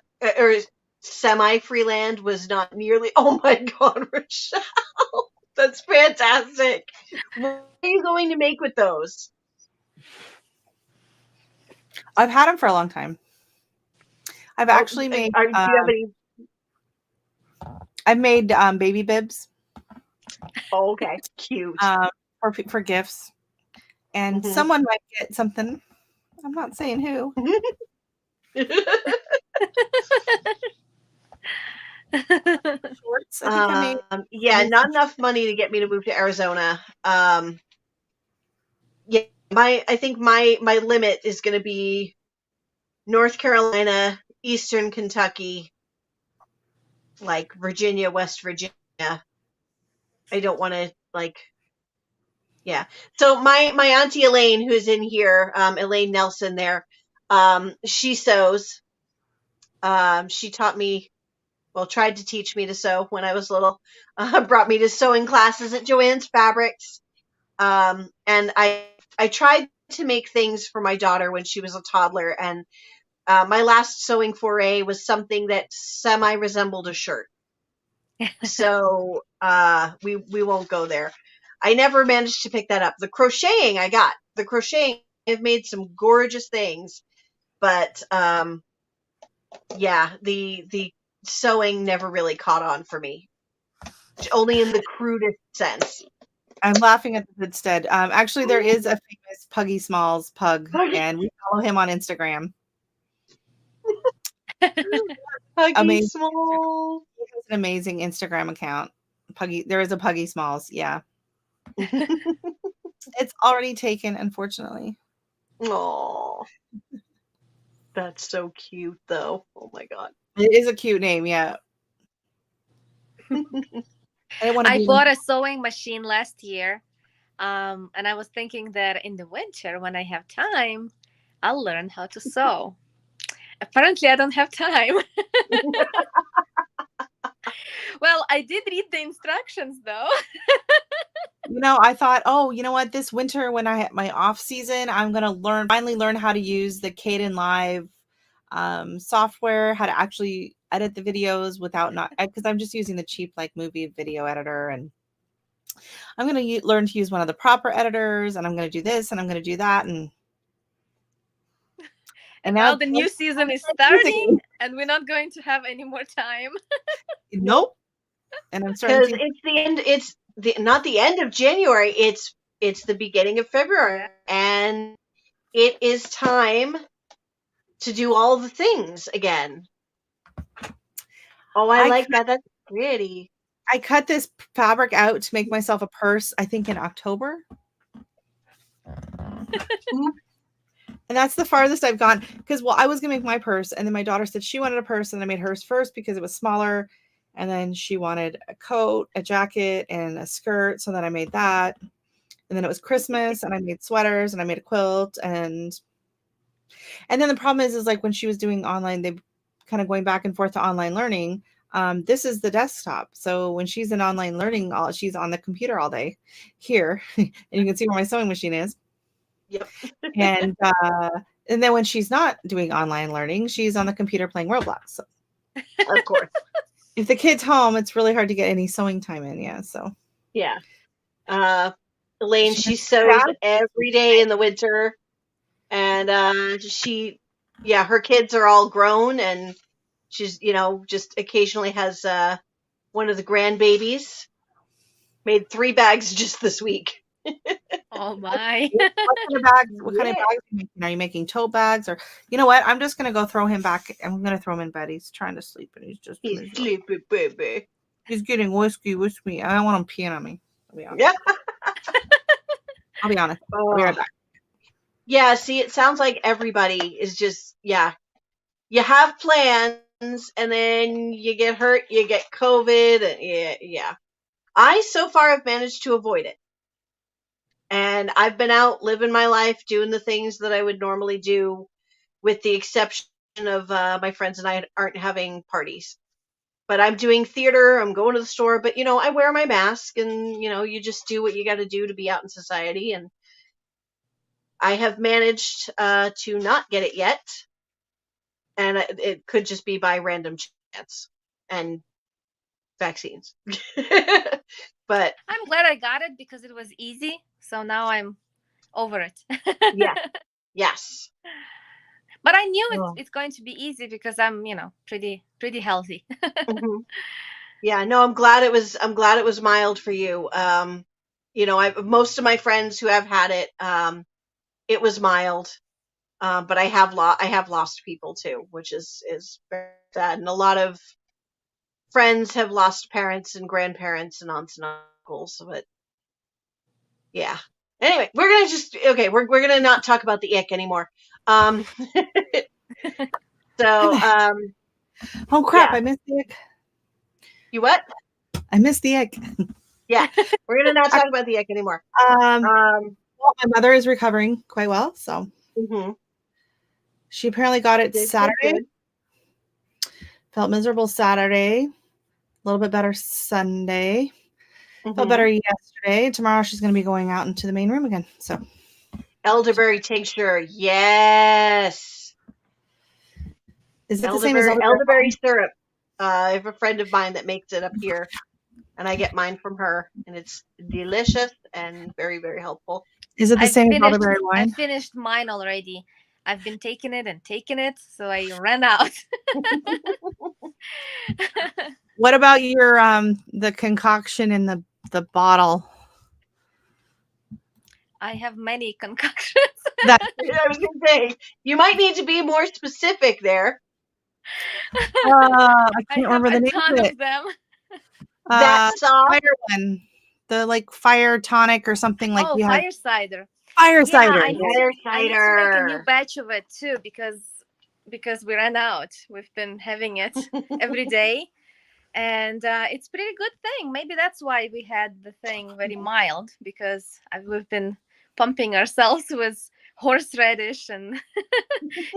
semi-free land, was not nearly. Oh my God, Rochelle, that's fantastic. What are you going to make with those? I've had them for a long time. I've actually made. Do you have any? I've made baby bibs. Oh, okay, cute. For gifts, and someone might get something. I'm not saying who. Shorts. I think I made. Yeah, not enough money to get me to move to Arizona. Yeah, I think my limit is going to be North Carolina, Eastern Kentucky, Virginia, West Virginia. I don't want to yeah. So my auntie Elaine, who's in here, Elaine Nelson there, she sews. She taught me, tried to teach me to sew when I was little. Brought me to sewing classes at Joann's Fabrics. And I tried to make things for my daughter when she was a toddler, and my last sewing foray was something that semi resembled a shirt. So we won't go there. I never managed to pick that up. The crocheting I got. The crocheting, I've made some gorgeous things, but yeah, the sewing never really caught on for me. Only in the crudest sense. I'm laughing at the Hoodstead. Actually, there is a famous Puggy Smalls pug, and we follow him on Instagram. Puggy Amazing. Small. He has an amazing Instagram account. There is a Puggy Smalls. Yeah. It's already taken, unfortunately. Oh, that's so cute, though. Oh my god. It is a cute name, yeah. I bought a sewing machine last year, and I was thinking that in the winter, when I have time, I'll learn how to sew. Apparently, I don't have time. Well, I did read the instructions, though. I thought, oh, you know what? This winter, when I have my off season, I'm gonna finally learn how to use the Caden Live software, how to actually edit the videos without because I'm just using the cheap like movie video editor, and I'm gonna learn to use one of the proper editors, and I'm gonna do this, and I'm gonna do that, and now the new season is starting, and we're not going to have any more time. Nope. And I'm starting because it's the end. It's not the end of January. It's the beginning of February, and it is time to do all the things again. Oh, I like that. That's pretty. I cut this fabric out to make myself a purse, I think in October. And that's the farthest I've gone. Because, I was going to make my purse, and then my daughter said she wanted a purse, and I made hers first because it was smaller. And then she wanted a coat, a jacket, and a skirt. So then I made that. And then it was Christmas, and I made sweaters, and I made a quilt. And then the problem is like when she was doing online, they kind of going back and forth to online learning. This is the desktop. So when she's in online learning, she's on the computer all day here. And you can see where my sewing machine is. Yep. And then when she's not doing online learning, she's on the computer playing Roblox. So. Of course. If the kid's home, it's really hard to get any sewing time in. Yeah. So. Yeah. Elaine, she sews every day in the winter. And her kids are all grown, and she's, just occasionally has one of the grandbabies. Made 3 bags just this week. Oh my. What kind of bags are you making? Are you making tote bags? Or, you know what? I'm just going to go throw him back. I'm going to throw him in bed. He's trying to sleep, and he's sleepy, baby. He's getting whiskey with me. I don't want him peeing on me. I'll be honest. Yeah. I'll be honest. I'll be right back. Yeah, see, it sounds like everybody is just, you have plans, and then you get hurt, you get COVID, and yeah. I, so far, have managed to avoid it. And I've been out living my life, doing the things that I would normally do, with the exception of my friends and I aren't having parties. But I'm doing theater, I'm going to the store, but, I wear my mask, and, you just do what you got to do to be out in society, and I have managed to not get it yet, and it could just be by random chance and vaccines. But I'm glad I got it because it was easy, so now I'm over it. Yeah. Yes. But I knew it's going to be easy because I'm, pretty healthy. Mm-hmm. Yeah, no, I'm glad it was mild for you. Most of my friends who have had it, it was mild, but I have lost people too, which is very sad, and a lot of friends have lost parents and grandparents and aunts and uncles. But yeah. Anyway, we're gonna not talk about the ick anymore. So oh crap! Yeah. I missed the ick. You what? I missed the ick. Yeah, we're gonna not talk about the ick anymore. Well, my mother is recovering quite well, so she apparently got it Saturday. Felt miserable Saturday. A little bit better Sunday. Felt better yesterday. Tomorrow she's going to be going out into the main room again. So, Elderberry tincture, yes. Is it the same as elderberry syrup? I have a friend of mine that makes it up here. and I get mine from her, and it's delicious and very, very helpful. Is it the I've same as finished, elderberry I wine? finished mine already. I've been taking it, so I ran out. What about your the concoction in the bottle? I have many concoctions. That I was gonna say you might need to be more specific there. I I can't have remember the a name ton of it. of them. That sauce. Fire one, the like fire tonic or something like Oh, you have. fire cider. Fire Yeah, cider. I need Fire to make a new cider. batch of it too because we ran out. We've been having it every day, and it's pretty good thing. Maybe that's why we had the thing very mild because we've been pumping ourselves with horseradish and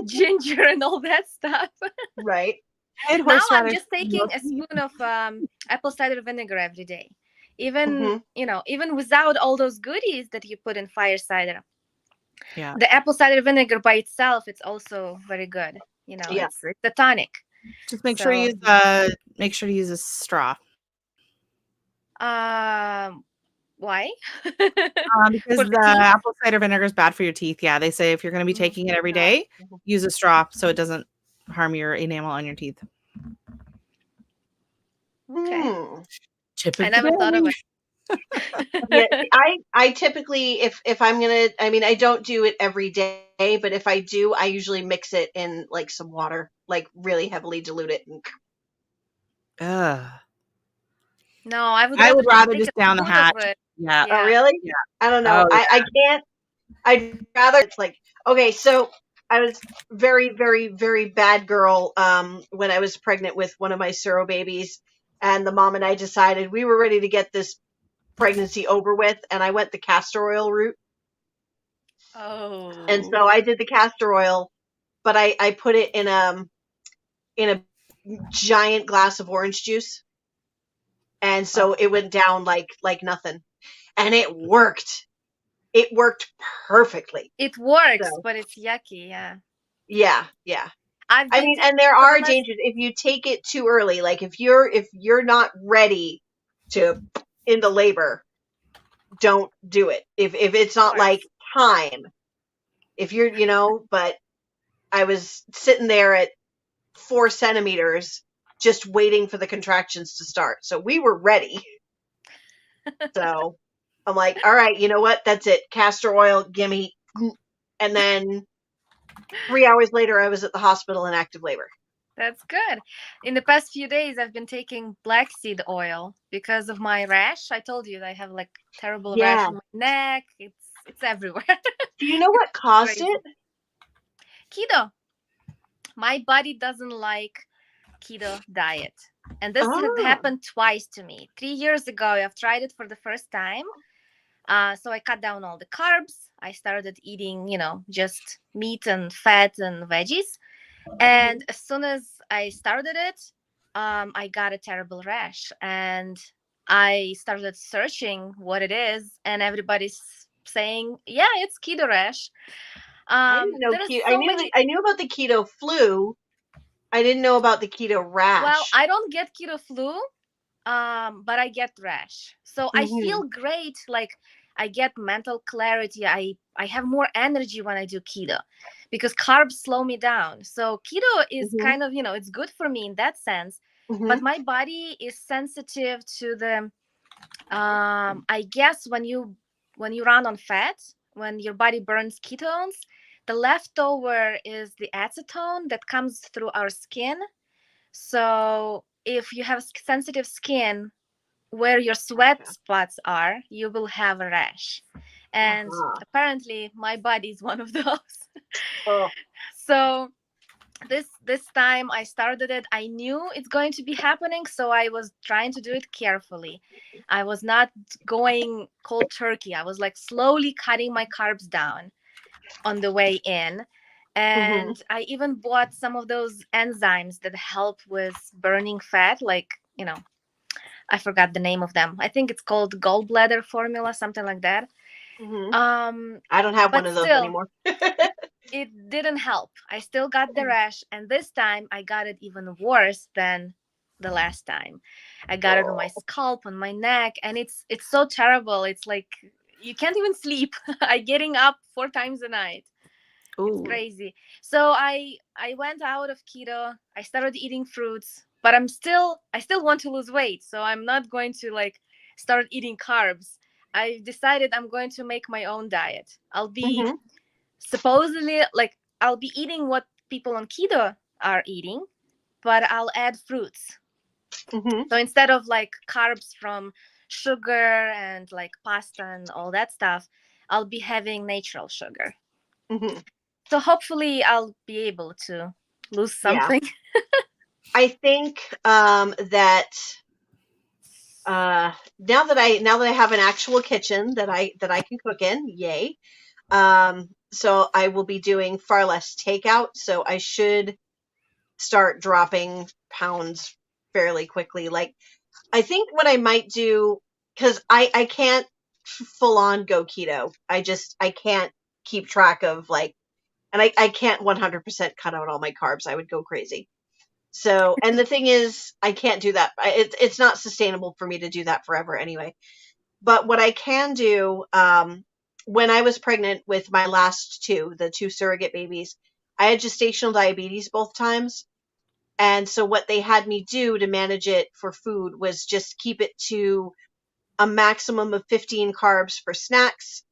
ginger and all that stuff. Right. I had Now I'm horseradish just taking a spoon of apple cider vinegar every day. Even even without all those goodies that you put in fire cider. Yeah. The apple cider vinegar by itself, it's also very good. Yeah. It's a tonic. Just make sure you So- use a straw. Why? Because For the the teeth? apple cider vinegar is bad for your teeth. Yeah, they say if you're going to be taking it every day, use a straw so it doesn't harm your enamel on your teeth. Okay. Tip I of the never thought of day. it. Yeah, I typically if I'm gonna, I mean, I don't do it every day, but if I do, I usually mix it in like some water, like really heavily dilute it. Ugh. No, I would rather take just a down the spoon of hatch. it. Yeah. Oh, really? Yeah. I don't know. Oh, I can't. I'd rather it's like okay. So I was very, very, very bad girl when I was pregnant with one of my Suro babies, and the mom and I decided we were ready to get this pregnancy over with, and I went the castor oil route. Oh. And so I did the castor oil, but I put it in a giant glass of orange juice, and so it went down like nothing, and it worked. It worked perfectly. It works, So. but it's yucky. Yeah. I mean, and there are dangers if you take it too early. Like if you're not ready to into labor, don't do it. If it's not like time. If you're, but I was sitting there at 4 centimeters just waiting for the contractions to start. So we were ready. So I'm like, all right, you know what? That's it. Castor oil, gimme. And then 3 hours later, I was at the hospital in active labor. That's good. In the past few days, I've been taking black seed oil because of my rash. I told you that I have like terrible rash on my neck. It's everywhere. Do you know what caused it? Keto. My body doesn't like keto diet. And this had happened twice to me. 3 years ago, I've tried it for the first time. So I cut down all the carbs. I started eating, just meat and fat and veggies. And as soon as I started it, I got a terrible rash. And I started searching what it is. And everybody's saying, yeah, it's keto rash. I didn't know keto. I knew about the keto flu. I didn't know about the keto rash. Well, I don't get keto flu, but I get rash. So I feel great. Like I get mental clarity. I have more energy when I do keto because carbs slow me down. So keto is kind of, it's good for me in that sense. But my body is sensitive to the, I guess when you run on fat, when your body burns ketones, the leftover is the acetone that comes through our skin. So if you have sensitive skin where your sweat spots are, you will have a rash. And apparently my body is one of those. So this time I started it, I knew it's going to be happening, so I was trying to do it carefully. I was not going cold turkey. I was like slowly cutting my carbs down on the way in. And I even bought some of those enzymes that help with burning fat, like, I forgot the name of them. I think it's called gallbladder formula, something like that. I don't have one of those anymore. It didn't help. I still got the rash, and this time I got it even worse than the last time. I got it on my scalp, on my neck, and it's so terrible. It's like you can't even sleep. I getting up 4 times a night. It's Ooh. crazy. So I went out of keto. I started eating fruits, but I still want to lose weight. So I'm not going to like start eating carbs. I decided I'm going to make my own diet. I'll be Mm-hmm. supposedly like I'll be eating what people on keto are eating, but I'll add fruits. Mm-hmm. So instead of like carbs from sugar and like pasta and all that stuff, I'll be having natural sugar. Mm-hmm. So hopefully I'll be able to lose Yeah. something. I think that now that I have an actual kitchen that I can cook in, yay. So I will be doing far less takeout. So I should start dropping pounds fairly quickly. Like I think what I might do, because I can't full on go keto. I can't keep track of like, and I can't 100% cut out all my carbs. I would go crazy. So, and the thing is, I can't do that. It's not sustainable for me to do that forever anyway. But what I can do, when I was pregnant with my last two, the two surrogate babies, I had gestational diabetes both times. And so what they had me do to manage it for food was just keep it to a maximum of 15 carbs for snacks,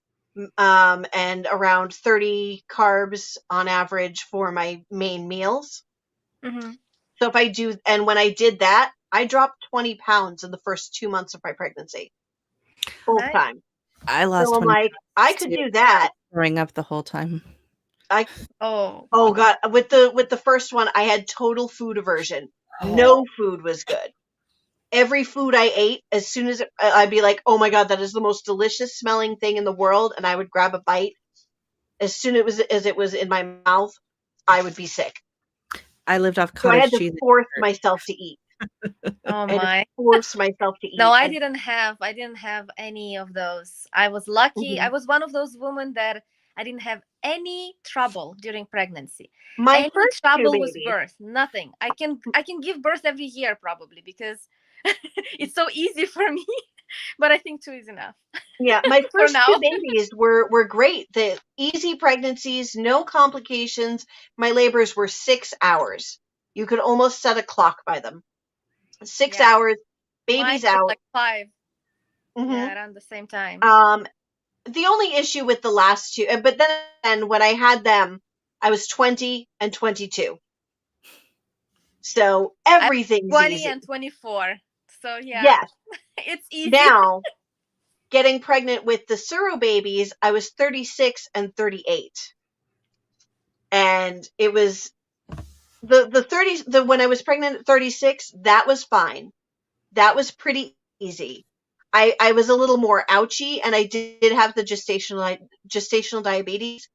and around 30 carbs on average for my main meals. Mm-hmm. So if I do, and when I did that, I dropped 20 pounds in the first 2 months of my pregnancy, both Nice. times. I lost So I'm 20 like, I could too. do that. Throwing up the whole time. Oh. Oh God, with the first one, I had total food aversion. No food was good. Every food I ate, as soon as I'd be like, oh my God, that is the most delicious smelling thing in the world, and I would grab a bite. As soon as it was in my mouth, I would be sick. I lived off So I had cottage to cheese. force myself to eat. Oh I had to my. force myself to eat. No, I And- didn't have any of those. I was lucky. Mhm. I was one of those women that I didn't have any trouble during pregnancy. My Any first two trouble was babies. birth. Nothing. I can give birth every year probably because it's so easy for me. But I think two is enough. Yeah, my For first now. two babies were great. The easy pregnancies, no complications. My labors were 6 hours. You could almost set a clock by them. 6 Yeah. hours, Mine baby's was out. like 5. Mhm. Yeah, around the same time. The only issue with the last two, but then when I had them, I was 20 and 22. So I'm everything's 20 easy. and 24. So yeah, Yes. it's easy. Now, getting pregnant with the Suro babies, I was 36 and 38. And it was when I was pregnant at 36, that was fine. That was pretty easy. I was a little more ouchy, and I did have the gestational diabetes.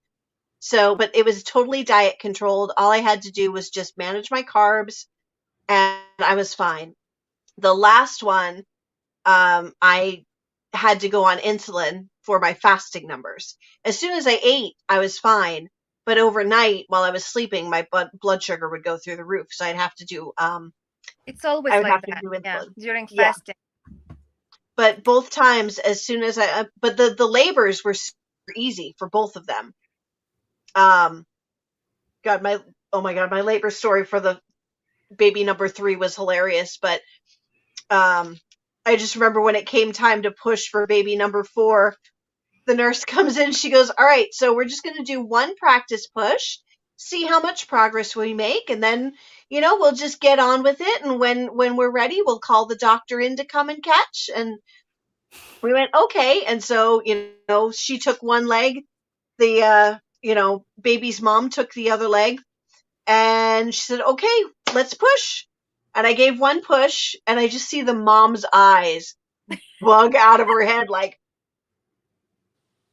So, but it was totally diet controlled. All I had to do was just manage my carbs, and I was fine. The last one, I had to go on insulin for my fasting numbers. As soon as I ate, I was fine. But overnight, while I was sleeping, my blood sugar would go through the roof. So I'd have to do, It's always I would like have to that. do Yeah, insulin. during Yeah. fasting. But both times, as soon as but the labors were super easy for both of them. Oh my God, my labor story for the baby number 3 was hilarious. But I just remember when it came time to push for baby number 4, the nurse comes in, she goes, all right, so we're just going to do one practice push, see how much progress we make, and then, we'll just get on with it. And when we're ready, we'll call the doctor in to come and catch. And we went, okay. And so, she took one leg, the, baby's mom took the other leg, and she said, okay, let's push. And I gave one push, and I just see the mom's eyes bug out of her head, like,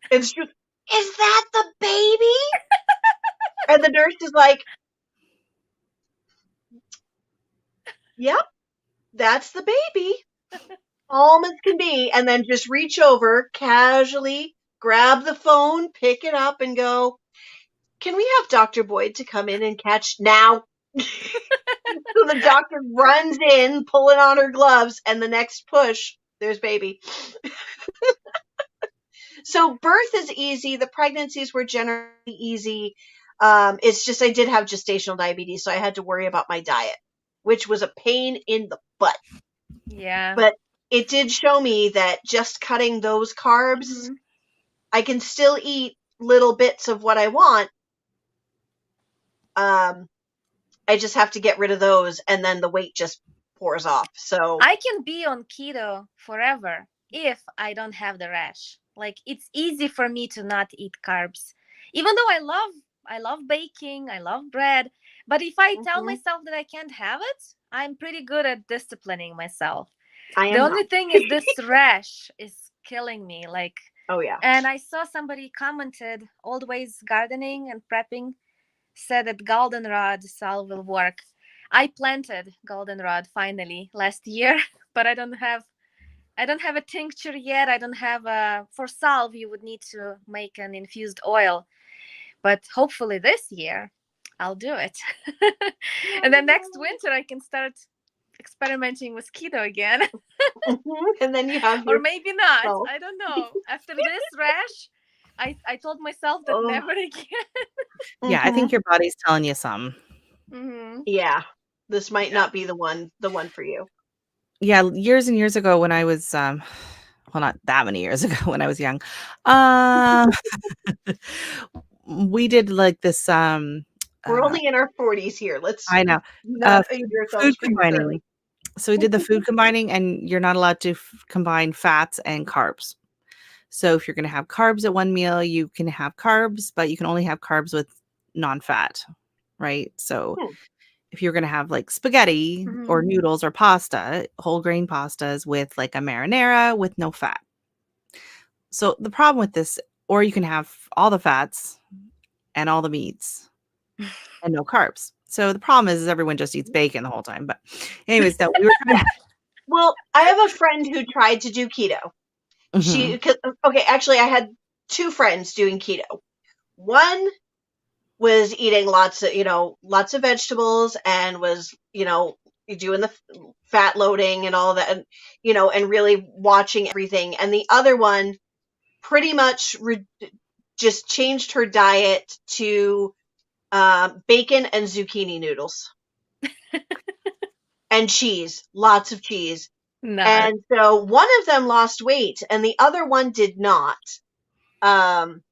and she goes, is that the baby? And the nurse is like, yep, that's the baby. Calm as can be. And then just reach over, casually grab the phone, pick it up, and go, can we have Dr. Boyd to come in and catch now? So the doctor runs in, pulling on her gloves, and the next push, there's baby. So birth is easy. The pregnancies were generally easy. It's just I did have gestational diabetes, so I had to worry about my diet, which was a pain in the butt. Yeah. But it did show me that just cutting those carbs, Mhm. I can still eat little bits of what I want. I just have to get rid of those, and then the weight just pours off. So I can be on keto forever if I don't have the rash. Like, it's easy for me to not eat carbs. Even though I love baking, I love bread, but if I tell Mhm. myself that I can't have it, I'm pretty good at disciplining myself. I The am only not. thing is this rash is killing me. Like, Oh yeah. and I saw somebody commented, Old Ways Gardening and Prepping said that goldenrod salve will work. I planted goldenrod finally last year, but I don't have a tincture yet. I don't have a for salve you would need to make an infused oil. But hopefully this year I'll do it. And then next winter I can start experimenting with keto again. Mhm. And then you have Or your maybe not. self. I don't know. After this rash, I told myself that Oh. never again. Yeah, I Mhm. think your body's telling you something. Mm-hmm. Yeah. This might Yeah. not be the one for you. Yeah, years and years ago when I was well, not that many years ago when I was young. Uh we did like this We're only in our 40s here. Let's I know. not age Food ourselves combining. prematurely. So we did the food combining, and you're not allowed to combine fats and carbs. So if you're going to have carbs at one meal, you can have carbs, but you can only have carbs with non-fat, right? So Hmm. if you're going to have like spaghetti or Mm-hmm. noodles or pasta, whole grain pastas with like a marinara with no fat. So the problem with this, or you can have all the fats and all the meats and no carbs. So the problem is everyone just eats bacon the whole time. But anyways, that we were trying Well, I have a friend who tried to do keto. to, Okay, actually I had two friends doing keto. One was eating lots of vegetables and was, doing the fat loading and all that, and, and really watching everything. And the other one pretty much just changed her diet to bacon and zucchini noodles and cheese, lots of cheese. No. And so one of them lost weight and the other one did not. Um,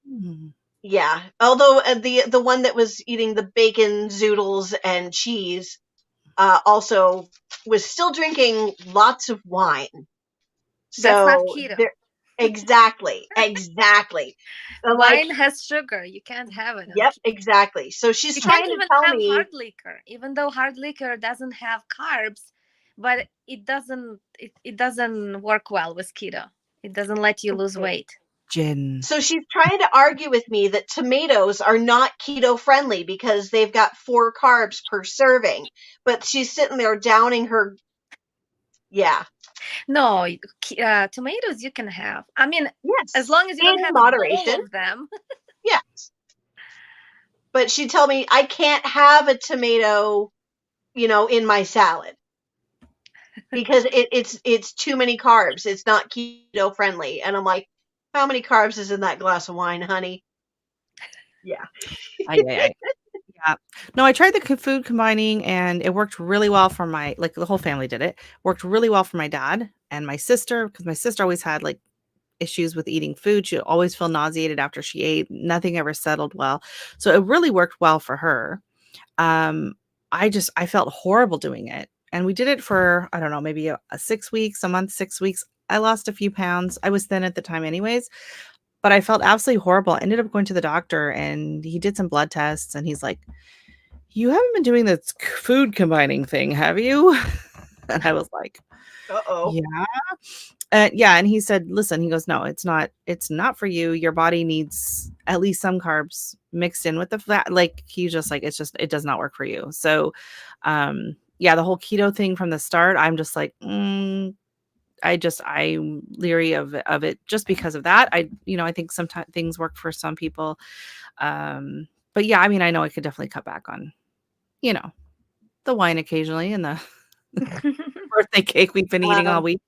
yeah. Although the one that was eating the bacon, zoodles, and cheese also was still drinking lots of wine. That's not So keto. there, exactly. I'm like, Wine has sugar. You can't have it on yep, keto. exactly. So she's You can't trying to even tell have me, hard liquor, even though hard liquor doesn't have carbs, but it doesn't work well with keto. It doesn't let you lose okay. weight. gin. So she's trying to argue with me that tomatoes are not keto friendly because they've got 4 carbs per serving. But she's sitting there downing her, yeah, No, tomatoes you can have. I mean, as yes, long as you in don't have a bowl moderation, of them. yes. But she'd tell me I can't have a tomato, in my salad because it's too many carbs. It's not keto friendly. And I'm like, how many carbs is in that glass of wine, honey? Yeah. Yeah. No, I tried the food combining and it worked really well for like the whole family did it. Worked really well for my dad and my sister because my sister always had like issues with eating food. She always felt nauseated after she ate. Nothing ever settled well. So it really worked well for her. Um, I felt horrible doing it. And we did it for, I don't know, maybe a 6 weeks, a month, 6 weeks. I lost a few pounds. I was thin at the time anyways, but I felt absolutely horrible. I ended up going to the doctor and he did some blood tests and he's like, you haven't been doing this food combining thing, have you? And I was like, Uh-oh. yeah. Yeah. And he said, listen, he goes, no, it's not for you. Your body needs at least some carbs mixed in with the fat. Like he's just like, it does not work for you. So, yeah, the whole keto thing from the start, I'm just like, I'm leery of it just because of that. I think sometimes things work for some people. But yeah, I mean, I know I could definitely cut back on, you know, the wine occasionally and the birthday cake we've been eating all Um, week.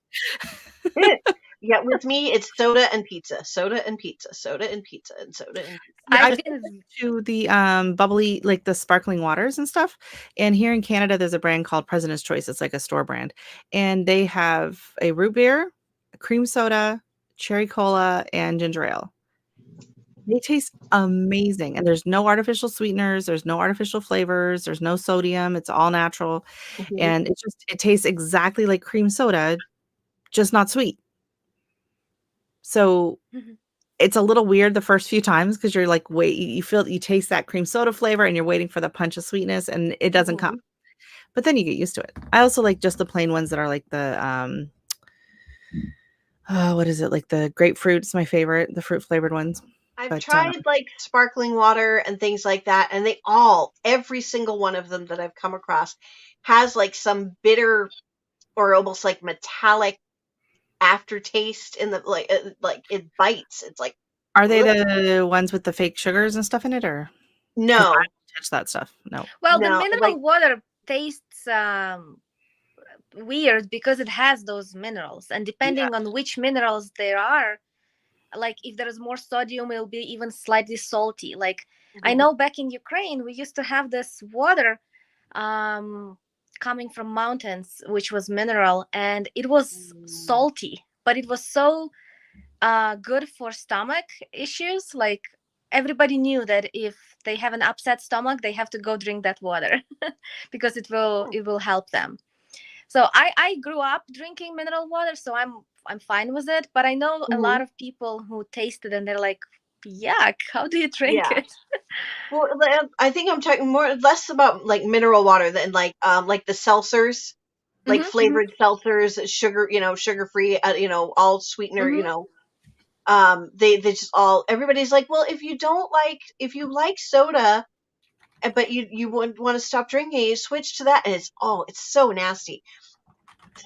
yeah, with me, it's soda and pizza, soda and pizza, soda and pizza, and soda and pizza. Yeah, I've I've been to the bubbly, like the sparkling waters and stuff. And here in Canada, there's a brand called President's Choice. It's like a store brand, and they have a root beer, a cream soda, cherry cola, and ginger ale. They taste amazing, and there's no artificial sweeteners, there's no artificial flavors, there's no sodium. It's all natural, Mhm. and it tastes exactly like cream soda, just not sweet. So Mhm. it's a little weird the first few times because you're like, wait, you taste that cream soda flavor and you're waiting for the punch of sweetness and it doesn't come. Mhm. But then you get used to it. I also like just the plain ones that are like the what is it? Like the grapefruit's my favorite, the fruit flavored ones. I've But tried like sparkling water and things like that, and every single one of them that I've come across has like some bitter or almost like metallic aftertaste in the like it bites. It's like, are they ugh. the ones with the fake sugars and stuff in it, or because I No, don't touch that stuff? No. Well, the no, like mineral water tastes weird because it has those minerals, and Yeah. depending on which minerals there are, like if there's more sodium, it'll be even slightly salty. Like I mhm. know back in Ukraine, we used to have this water um, coming from mountains, which was mineral, and it was salty, but it was so good for stomach issues. Like everybody knew that if they have an upset stomach, they have to go drink that water because it will help them. So I grew up drinking mineral water, so I'm fine with it. But I know a Mhm. lot of people who taste it and they're like, yuck, how do you drink Yeah. it? Well, I think I'm talking less about like mineral water than like the seltzers, like Mm-hmm, mm-hmm, flavored seltzers, sugar free, all sweetener, mm-hmm. they just all everybody's like, well, if you like soda, but you want to stop drinking, you switch to that, and it's so nasty.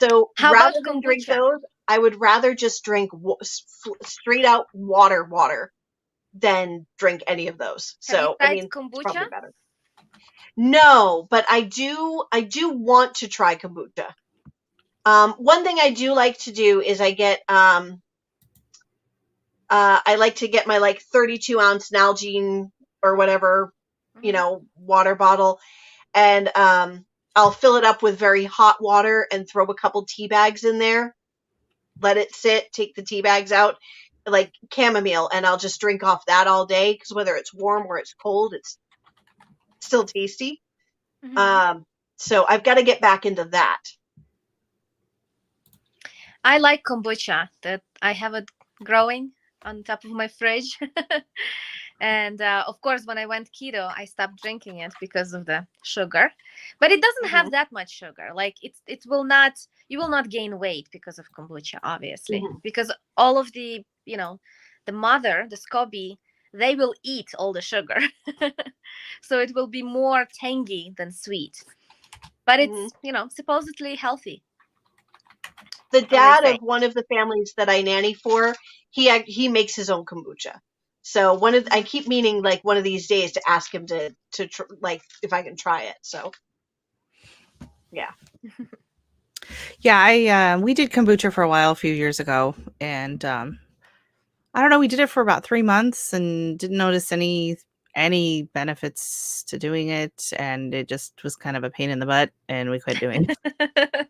So How about rather than drink kombucha? those, I would rather just drink straight out water than drink any of those. Have you So I tried mean, it's kombucha? probably better. No, but I do want to try kombucha. One thing I do like to do is I like to get my like 32-ounce Nalgene or whatever, Mm-hmm. water bottle, and I'll fill it up with very hot water and throw a couple tea bags in there, let it sit, take the tea bags out, like chamomile, and I'll just drink off that all day because whether it's warm or it's cold, it's still tasty. Mm-hmm. Um, so I've got to get back into that. I like kombucha. That I have it growing on top of my fridge. And of course, when I went keto, I stopped drinking it because of the sugar. But it doesn't Hmm. have that much sugar. Like it will not, you will not gain weight because of kombucha, obviously, Hmm. because all of the the mother, the SCOBY, they will eat all the sugar, so it will be more tangy than sweet. But Hmm. it's supposedly healthy, The so they dad say. of one of the families that I nanny for, he makes his own kombucha. So I keep meaning like one of these days to ask him to like if I can try it. So yeah. Yeah, I we did kombucha for a while a few years ago, and I don't know, we did it for about 3 months and didn't notice any benefits to doing it, and it just was kind of a pain in the butt, and we quit doing it.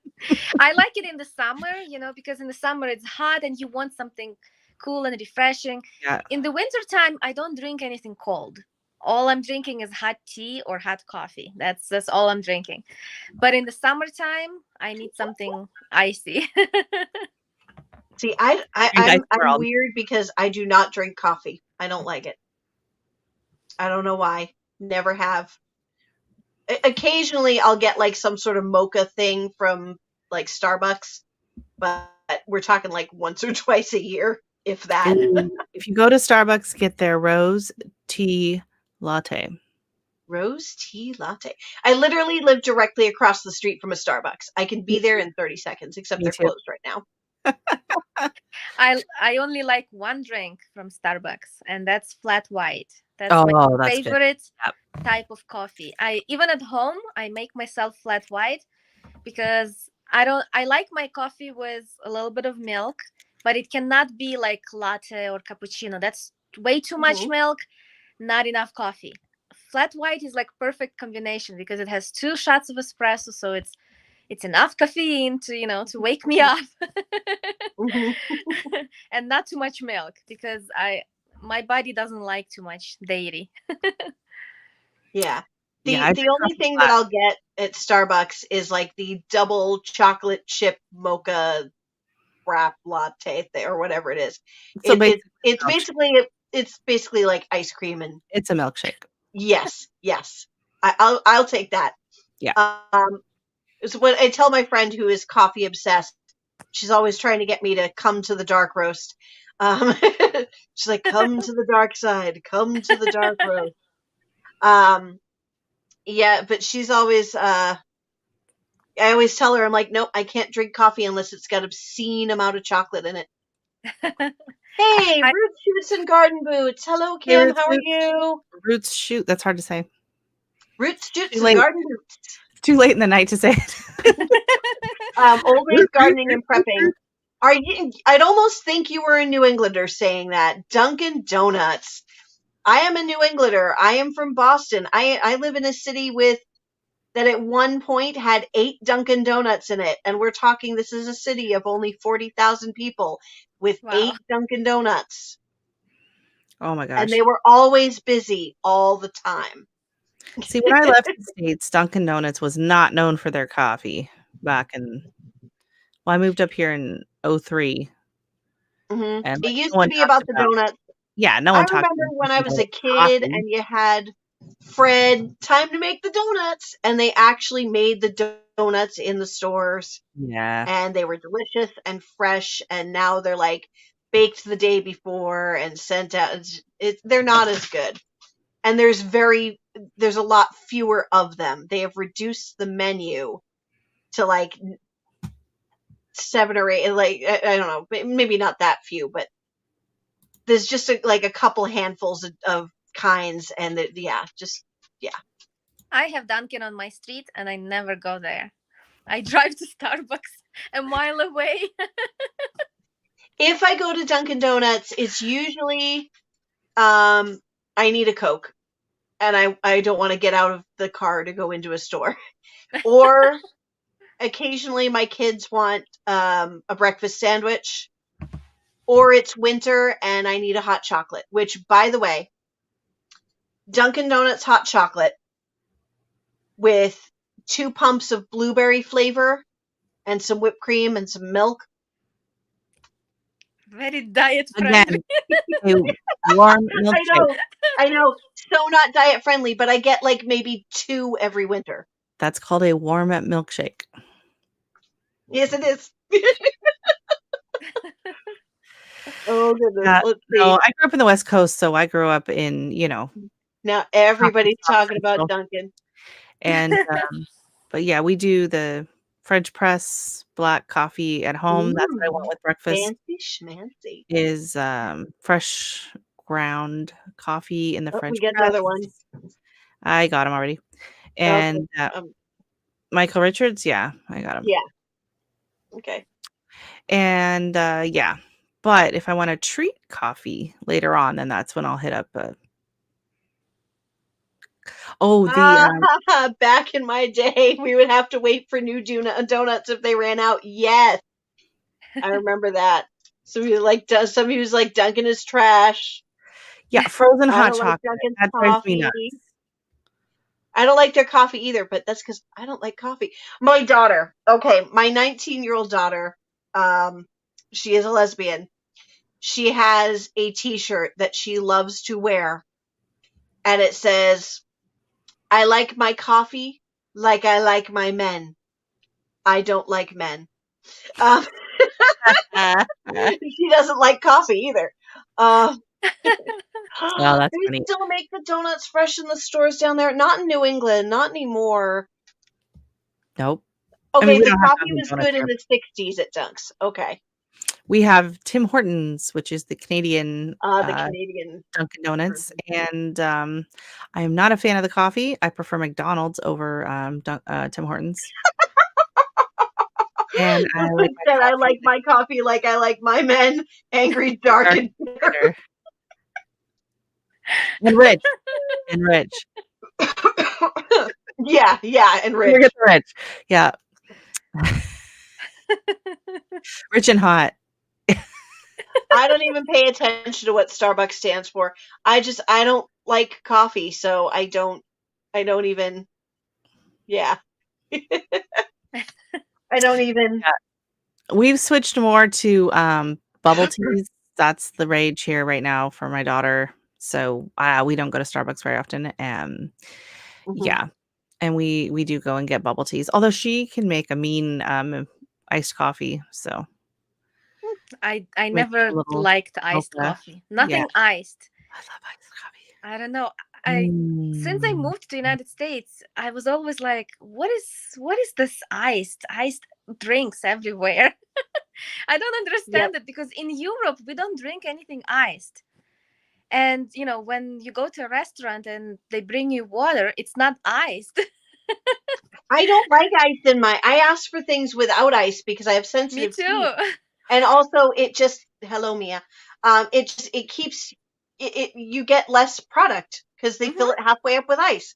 I like it in the summer, because in the summer it's hot and you want something cool and refreshing. Yeah. In the wintertime, I don't drink anything cold. All I'm drinking is hot tea or hot coffee. That's all I'm drinking. But in the summertime, I need something icy. See, Drink Ice I'm World. weird because I do not drink coffee. I don't like it. I don't know why. Never have. Occasionally, I'll get like some sort of mocha thing from like Starbucks, but we're talking like once or twice a year, if that. Ooh, if you go to Starbucks, get their rose tea latte. Rose tea latte. I literally live directly across the street from a Starbucks. I can be Me there too. in 30 seconds, except Me they're too. closed right now. I only like one drink from Starbucks, and that's flat white. That's my Oh, that's good. favorite Yep. type of coffee. I even at home I make myself flat white because I like my coffee with a little bit of milk, but it cannot be like latte or cappuccino. That's way too much milk, not enough coffee. Flat white is like perfect combination because it has 2 shots of espresso, so it's enough caffeine to wake me up. Mhm. And not too much milk because my body doesn't like too much dairy. Yeah. Yeah, I The drink only coffee thing that black. I'll get at Starbucks is like the double chocolate chip mocha wrap latte or whatever it is. So basically, It's basically like ice cream and it's a milkshake. yes. I'll take that. Yeah. So when I tell my friend who is coffee obsessed, she's always trying to get me to come to the dark roast. She's like, come to the dark side, come to the dark roast. Yeah, but she's always, I always tell her, I'm like, nope, I can't drink coffee unless it's got obscene amount of chocolate in it. Hey, I- Root Shoots and Garden Boots. Hello, Hey, Kim. Roots How are Shoots. you? Roots shoot. That's hard to say. Roots Shoots Too and late. Garden Boots. It's too late in the night to say it. Old Ways Gardening and Prepping. I'd almost think you were a New Englander saying that. Dunkin' Donuts. I am a New Englander. I am from Boston. I live in a city that at one point had 8 Dunkin' Donuts in it. And we're talking, this is a city of only 40,000 people with Wow. 8 Dunkin' Donuts. Oh my And gosh. they were always busy all the time. See, when I left the States, Dunkin' Donuts was not known for their coffee back in, well, I moved up here in 03. Mm-hmm. And It like, used no to one be talked about the about, donuts. yeah, no I one talked remember about when I Dunkin' was a Donuts kid coffee. and you had Fred, time to make the donuts. And they actually made the donuts in the stores. Yeah. And they were delicious and fresh. And now they're like baked the day before and sent out. They're not as good. And there's a lot fewer of them. They have reduced the menu to like 7 or 8. Like, I don't know, maybe not that few, but there's just like a couple handfuls of kinds. And yeah. I have Dunkin' on my street and I never go there. I drive to Starbucks a mile away. If I go to Dunkin' Donuts, it's usually I need a Coke and I don't want to get out of the car to go into a store. Or occasionally my kids want a breakfast sandwich, or it's winter and I need a hot chocolate, which, by the way, Dunkin' Donuts hot chocolate with 2 pumps of blueberry flavor and some whipped cream and some milk. Very diet Again, friendly. a warm milkshake. I know, so not diet friendly, but I get like maybe 2 every winter. That's called a warm up milkshake. Yes, it is. Oh goodness. Let's see. No, I grew up in the West Coast, so I grew up in, Now everybody's South talking about Central. Dunkin'. And but yeah, we do the French press black coffee at home. That's what I want with breakfast. Fancy schmancy. Is fresh ground coffee in the Oh, French we get press. another one. I got them already. And Michael Richards, yeah, I got them. Yeah. Okay. And yeah, but if I want to treat coffee later on, then that's when I'll hit up Back in my day, we would have to wait for new donuts if they ran out. Yes, I remember that. Somebody was like, Dunkin' is trash. yeah, frozen I hot don't like chocolate. Dunkin's That drives me coffee. nuts. I don't like their coffee either, but that's because I don't like coffee. My daughter, okay, my 19-year-old daughter, she is a lesbian. She has a t-shirt that she loves to wear, and it says, I like my coffee like I like my men. I don't like men. She doesn't like coffee either. Oh, that's They funny. still make the donuts fresh in the stores down there. Not in New England, not anymore. Nope. Okay, I mean, we the don't have coffee Dunkin' was Donuts good in here. the 60s at Dunk's. Okay. We have Tim Hortons, which is the Canadian The Canadian. Dunkin' Donuts, and I am not a fan of the coffee. I prefer McDonald's over Tim Hortons. And I like my I coffee like my coffee like I like my men, angry, dark, and bitter. bitter. And rich. And rich. Yeah, and rich. Forget the rich. Yeah. Rich and hot. I don't even pay attention to what Starbucks stands for. I don't like coffee, so I don't even, yeah. I don't even. Yeah. We've switched more to bubble teas. That's the rage here right now for my daughter. So we don't go to Starbucks very often. Yeah. And we do go and get bubble teas. Although she can make a mean iced coffee. So I never liked iced coffee. Nothing iced. I love iced coffee. I don't know. Since I moved to the United States, I was always like, what is this iced drinks everywhere? I don't understand it, because in Europe we don't drink anything iced. And when you go to a restaurant and they bring you water, it's not iced. I don't like ice in my. I ask for things without ice because I have sensitive Me too. teeth. And also, it just hello Mia. It keeps it. You get less product because they fill it halfway up with ice.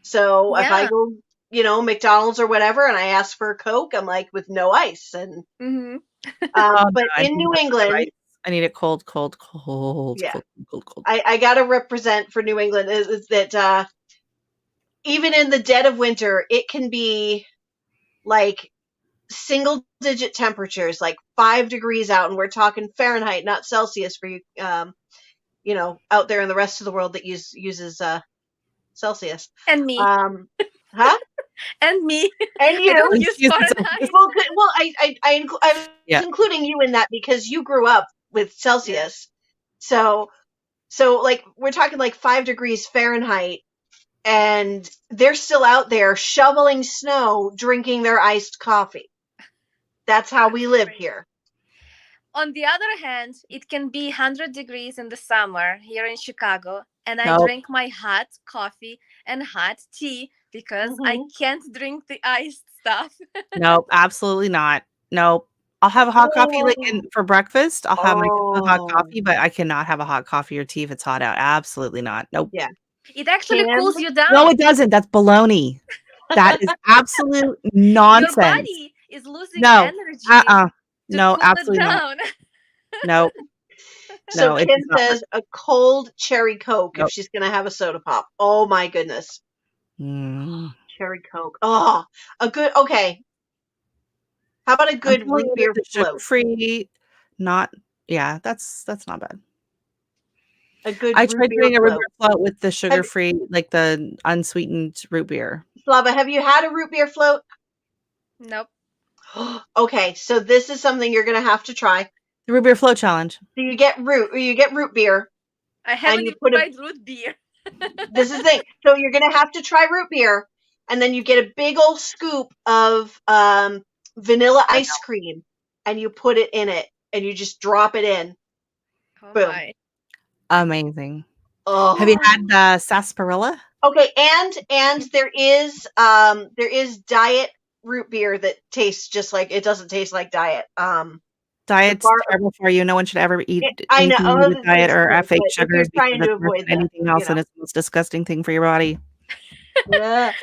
So if I go, McDonald's or whatever, and I ask for a Coke, I'm like with no ice. And but in New England, I need it cold. Yeah. Cold. I got to represent for New England is that even in the dead of winter, it can be like single digit temperatures, like 5 degrees out, and we're talking Fahrenheit, not Celsius for you, out there in the rest of the world that uses Celsius. And me. Huh? And me. And you. I don't use Fahrenheit. Well, I was including you in that because you grew up with Celsius. So like we're talking like 5 degrees Fahrenheit, and they're still out there shoveling snow, drinking their iced coffee. That's how we live here. On the other hand, it can be 100 degrees in the summer here in Chicago, and I drink my hot coffee and hot tea because I can't drink the iced stuff. Nope, absolutely not. Nope. I'll have a hot coffee for breakfast. I'll have my hot coffee, but I cannot have a hot coffee or tea if it's hot out. Absolutely not. Nope. Yeah. It actually cools you down. No, it doesn't. That's baloney. That is absolute nonsense. Your body is losing energy. No, absolutely not. No. So Kim says a cold cherry Coke if she's going to have a soda pop. Oh my goodness. Cherry Coke. Oh, okay. How about a good root beer float? Free, that's not bad. A good I tried doing a root beer float with the sugar-free, like the unsweetened root beer. Slava, have you had a root beer float? Nope. Okay, so this is something you're going to have to try. The root beer float challenge. So you get root beer. I haven't even tried root beer. This is the thing. So you're going to have to try root beer, and then you get a big old scoop of vanilla ice cream, and you put it in it, and you just drop it in. Oh Boom. my. Amazing. Oh. Have you had the sarsaparilla? Okay, and there is diet root beer that tastes just like it doesn't taste like diet. Diet's terrible for you. No one should ever eat anything with diet or fake sugars because to avoid anything else, and it's the most disgusting thing for your body. Yeah.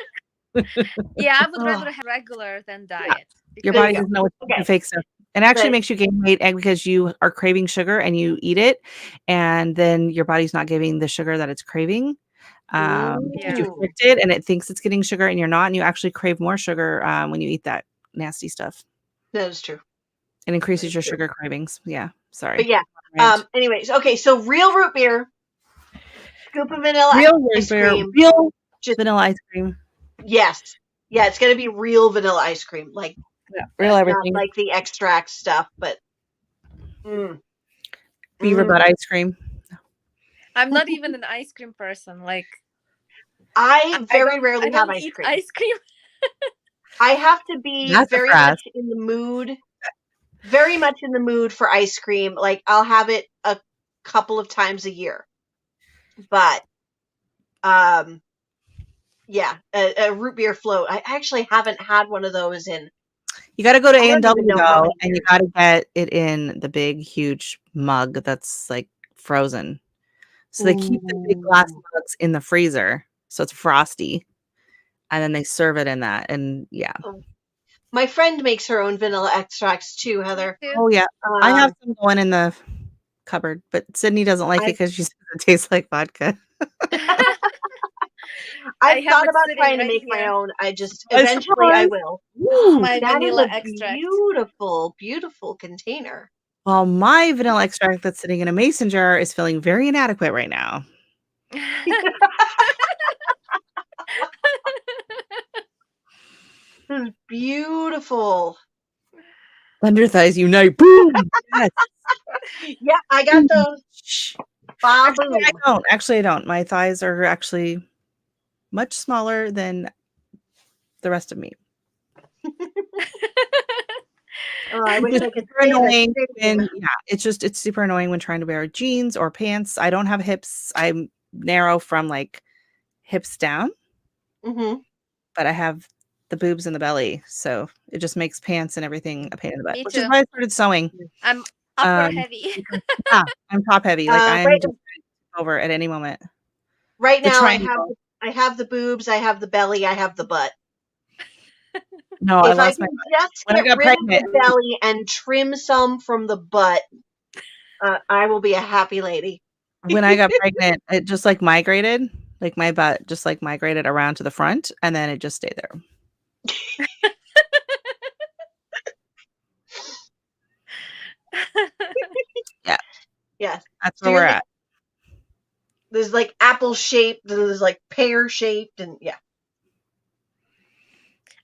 Yeah, I would rather have regular than diet. Your body doesn't know what's the fake stuff. It actually makes you gain weight because you are craving sugar and you eat it, and then your body's not giving the sugar that it's craving. You tricked it, and it thinks it's getting sugar, and you're not, and you actually crave more sugar when you eat that nasty stuff. That is true. It increases your sugar cravings. Yeah, sorry. But yeah. Anyways, okay. So real root beer, scoop of vanilla ice cream, real vanilla ice cream. Yes. Yeah, it's gonna be real vanilla ice cream, like real everything, not like the extract stuff, but beaver butt ice cream. I'm not even an ice cream person. Like I very rarely have ice cream. Ice cream. I have to be very much in the mood very much in the mood for ice cream. Like, I'll have it a couple of times a year. But, yeah, a root beer float. I actually haven't had one of those in. You got to go to I don't even A&W know how though, many and you years. got to get it in the big, huge mug that's like frozen. So they keep the big glass Ooh. mugs in the freezer, so it's frosty, and then they serve it in that. And yeah, Oh. My friend makes her own vanilla extracts too, Heather. Me too. oh yeah, I have Um, some going in the cupboard, but Sydney doesn't like it I because she says it tastes like vodka. I I've have thought it about sitting trying to right make my here. own. I just A eventually I surprise! will. Ooh. My That is vanilla a extract. beautiful, beautiful container. Well, my vanilla extract that's sitting in a mason jar is feeling very inadequate right now. This is beautiful. Thunder thighs unite! Boom! Yes. Yeah, I got those. Shh. Ba Actually, I boom. don't. Actually, I don't. My thighs are actually much smaller than the rest of me. Oh, I wish It's I could super say the annoying same. when it's super annoying when trying to wear jeans or pants. I don't have hips. I'm narrow from like hips down, Mm-hmm. but I have the boobs and the belly, so it just makes pants and everything a pain in the butt. Me Which is too. why I started sewing. I'm upper Um, heavy. because, yeah, I'm top heavy. Like I'm Right, just over at any moment. right The now triangle. I have the boobs, I have the belly, I have the butt. No, I If I lost can my just when I get got rid of pregnant. the belly and trim some from the butt, I will be a happy lady. When I got pregnant, it just like migrated, like my butt just like migrated around to the front, and then it just stayed there. Yeah, Yes. that's So where we're you're like, at. there's like apple shaped, and there's like pear shaped, and yeah.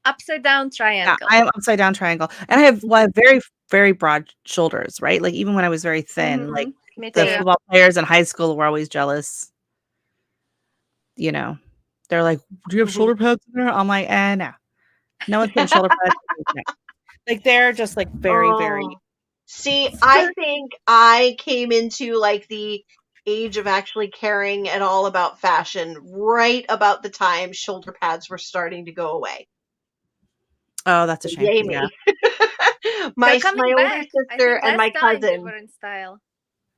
Upside down Yeah, triangle. I am upside down triangle, and I have very very broad shoulders. Right, like even when I was very thin, like Me the too. Same. football players in high school were always jealous. You know, they're like, "Do you have Mhm. shoulder pads in there?" I'm like, no, no one's putting shoulder pads. No. Like they're just like very very. Oh. See, I think I came into like the age of actually caring at all about fashion right about the time shoulder pads were starting to go away. Oh, that's a shame. Yay Yeah. me. They're my coming older back. I sister think and my last time they cousin, were in style.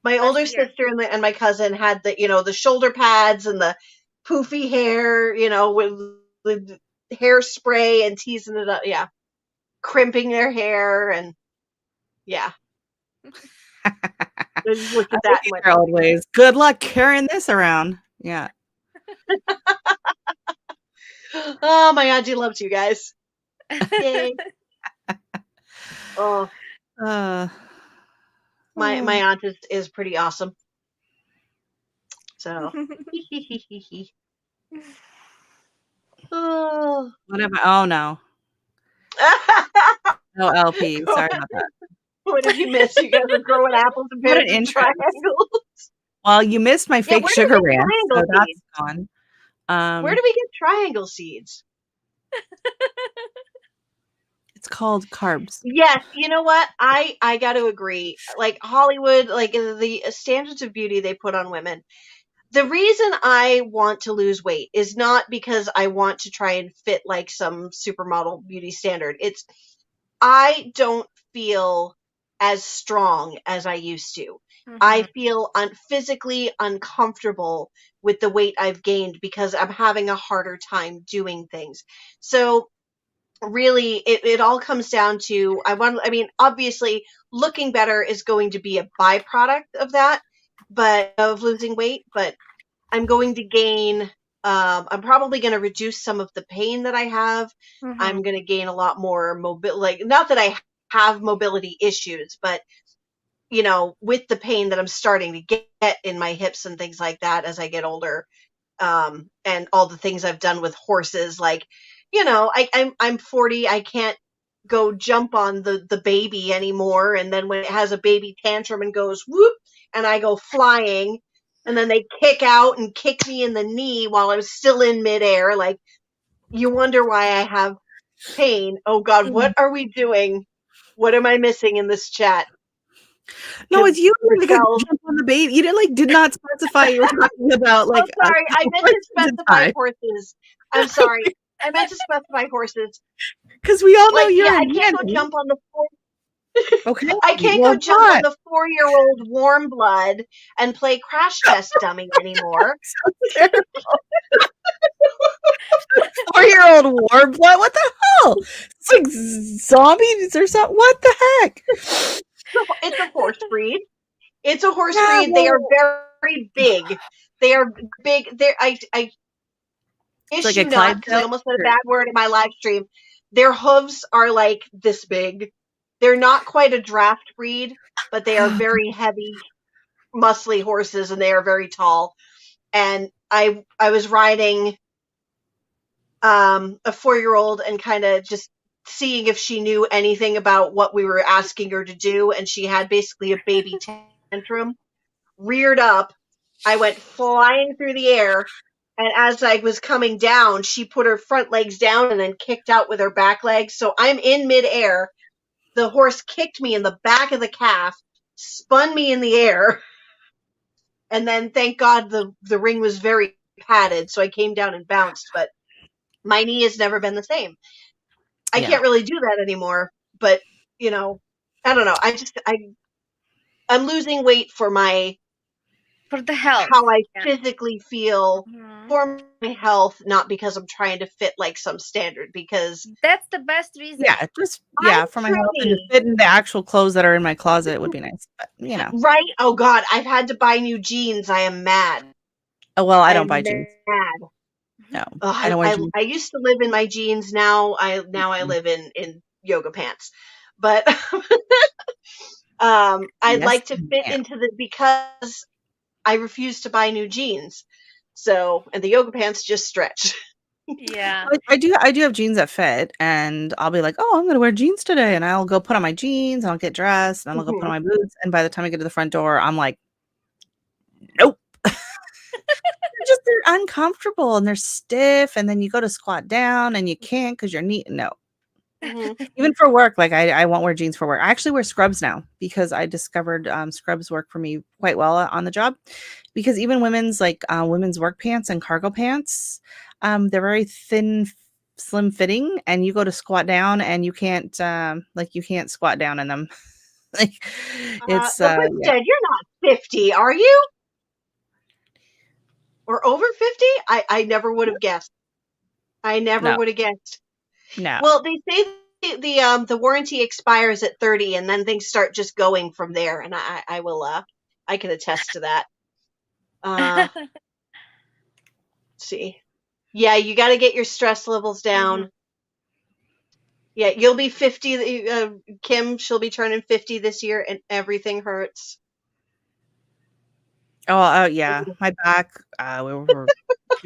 my Last older year. sister and my cousin had the shoulder pads and the poofy hair, with hairspray and teasing it up, yeah, crimping their hair, and yeah, I just looked I at think that and these went, are old ways. Good luck carrying this around. Yeah. oh, my auntie loves you guys. Yay. Oh, Uh, my aunt is pretty awesome. So, oh. whatever. Oh no. No LP. Sorry about that. What did you miss? You guys are growing apples and What an pears and entrance. triangles. Well, you missed my Yeah, fake where do we sugar get ranch, so triangle that's seeds? gone. Where do we get triangle seeds? It's called carbs. Yes, you know what? I got to agree. Like Hollywood, like the standards of beauty they put on women. The reason I want to lose weight is not because I want to try and fit like some supermodel beauty standard. It's I don't feel as strong as I used to. I feel physically uncomfortable with the weight I've gained because I'm having a harder time doing things. So really it all comes down to obviously looking better is going to be a byproduct of that, but of losing weight, but I'm going to gain I'm probably going to reduce some of the pain that I have. I'm going to gain a lot more mobility, like not that I have mobility issues, but with the pain that I'm starting to get in my hips and things like that as I get older, and all the things I've done with horses, like, I'm 40, I can't go jump on the baby anymore, and then when it has a baby tantrum and goes whoop, and I go flying, and then they kick out and kick me in the knee while I'm still in midair, like, you wonder why I have pain. Oh God, what are we doing? What am I missing in this chat? No, it's you like Michelle- jump on the baby. You did not specify you were talking about like. Oh, sorry. I meant to specify time. horses. I'm sorry. I meant to specify horses. Because we all know Like, you're yeah, a I can't go nanny. jump on the Okay. I can't well, go jump on not. the 4-year-old warm blood and play crash test dummy anymore. So terrible. 4-year-old warm blood. What the hell? It's like zombies or something. What the heck? It's a horse breed. It's a horse Yeah, breed. They are well- very big. They are big. I It's like issue a not because I Clydesdale almost said a or- bad word in my live stream. Their hooves are like this big. They're not quite a draft breed, but they are very heavy, muscly horses, and they are very tall. And I was riding a 4-year-old and kind of just seeing if she knew anything about what we were asking her to do, and she had basically a baby tantrum. Reared up, I went flying through the air, and as I was coming down, she put her front legs down and then kicked out with her back legs. So I'm in midair. The horse kicked me in the back of the calf, spun me in the air, and then thank God the ring was very padded, so I came down and bounced, but my knee has never been the same. I can't really do that anymore, but I don't know. I'm losing weight for the health. how I Yeah. physically feel Mhm. for my health, not because I'm trying to fit like some standard, because That's the best reason. Yeah, for my health and to pretty. fit in the actual clothes that are in my closet would be nice. But Right? Oh God, I've had to buy new jeans. I am mad. Oh well, I I don't am buy jeans. mad. No, Ugh, I don't wear jeans. I used to live in my jeans. Now I live in yoga pants, but I'd Yes, like to fit ma'am. into because I refuse to buy new jeans. So, and the yoga pants just stretch. Yeah. I do have jeans that fit, and I'll be like, oh, I'm gonna wear jeans today, and I'll go put on my jeans, and I'll get dressed, and I'll go put on my boots, and by the time I get to the front door, I'm like, nope. They're uncomfortable and they're stiff, and then you go to squat down and you can't because your knee. No, even for work, like I won't wear jeans for work. I actually wear scrubs now because I discovered scrubs work for me quite well on the job. Because even women's women's work pants and cargo pants, they're very thin, slim fitting, and you go to squat down and you can't squat down in them. Like it's The Hood said, "You're not 50, are you? Or over 50?" I never would have guessed. I never No. would have guessed. No. Well, they say the warranty expires at 30, and then things start just going from there. And I will I can attest to that. Let's see. Yeah, you got to get your stress levels down. Yeah, you'll be 50. Kim, she'll be turning 50 this year, and everything hurts. Oh, yeah, my back. We were.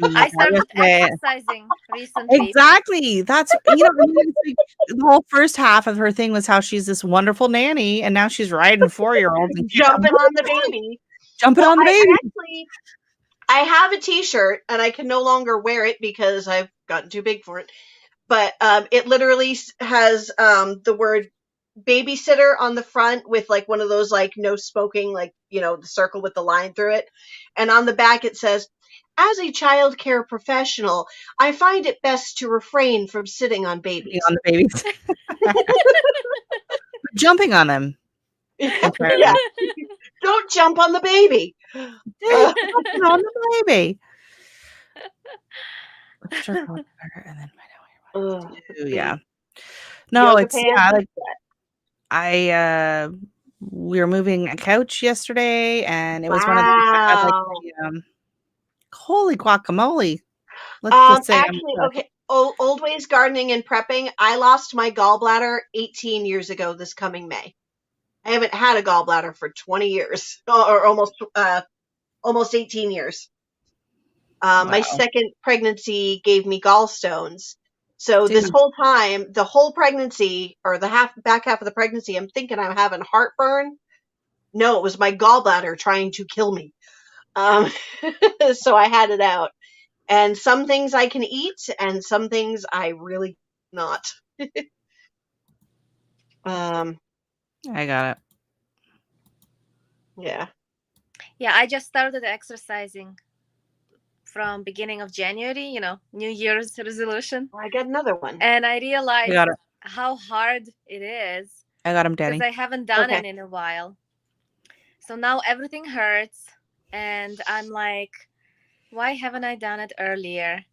I started exercising recently. Exactly. That's the whole first half of her thing was how she's this wonderful nanny, and now she's riding 4-year-olds and Jumping on the baby. jumping on the baby. I have a T-shirt, and I can no longer wear it because I've gotten too big for it. But it literally has the word babysitter on the front with like one of those like no smoking, like the circle with the line through it, and on the back it says, "As a child care professional, I find it best to refrain from sitting on babies." On the babies. Jumping on them. Yeah. Don't jump on the baby. Jumping on the baby. Yeah. No, Yoga it's pants. we were moving a couch yesterday, and it was one of those that had like holy guacamole. Let's just say actually, okay. Old ways gardening and prepping. I lost my gallbladder 18 years ago this coming May. I haven't had a gallbladder for 20 years, or almost 18 years. My second pregnancy gave me gallstones. So this whole time, the whole pregnancy, or the back half of the pregnancy, I'm thinking I'm having heartburn. No, it was my gallbladder trying to kill me. So I had it out. And some things I can eat, and some things I really not. I got it. Yeah. Yeah, I just started exercising from beginning of January, New Year's resolution. I got another one. And I I realized got it. how hard it is I got him, because Danny. I haven't done Okay. it in a while. So now everything hurts. And I'm like, why haven't I done it earlier?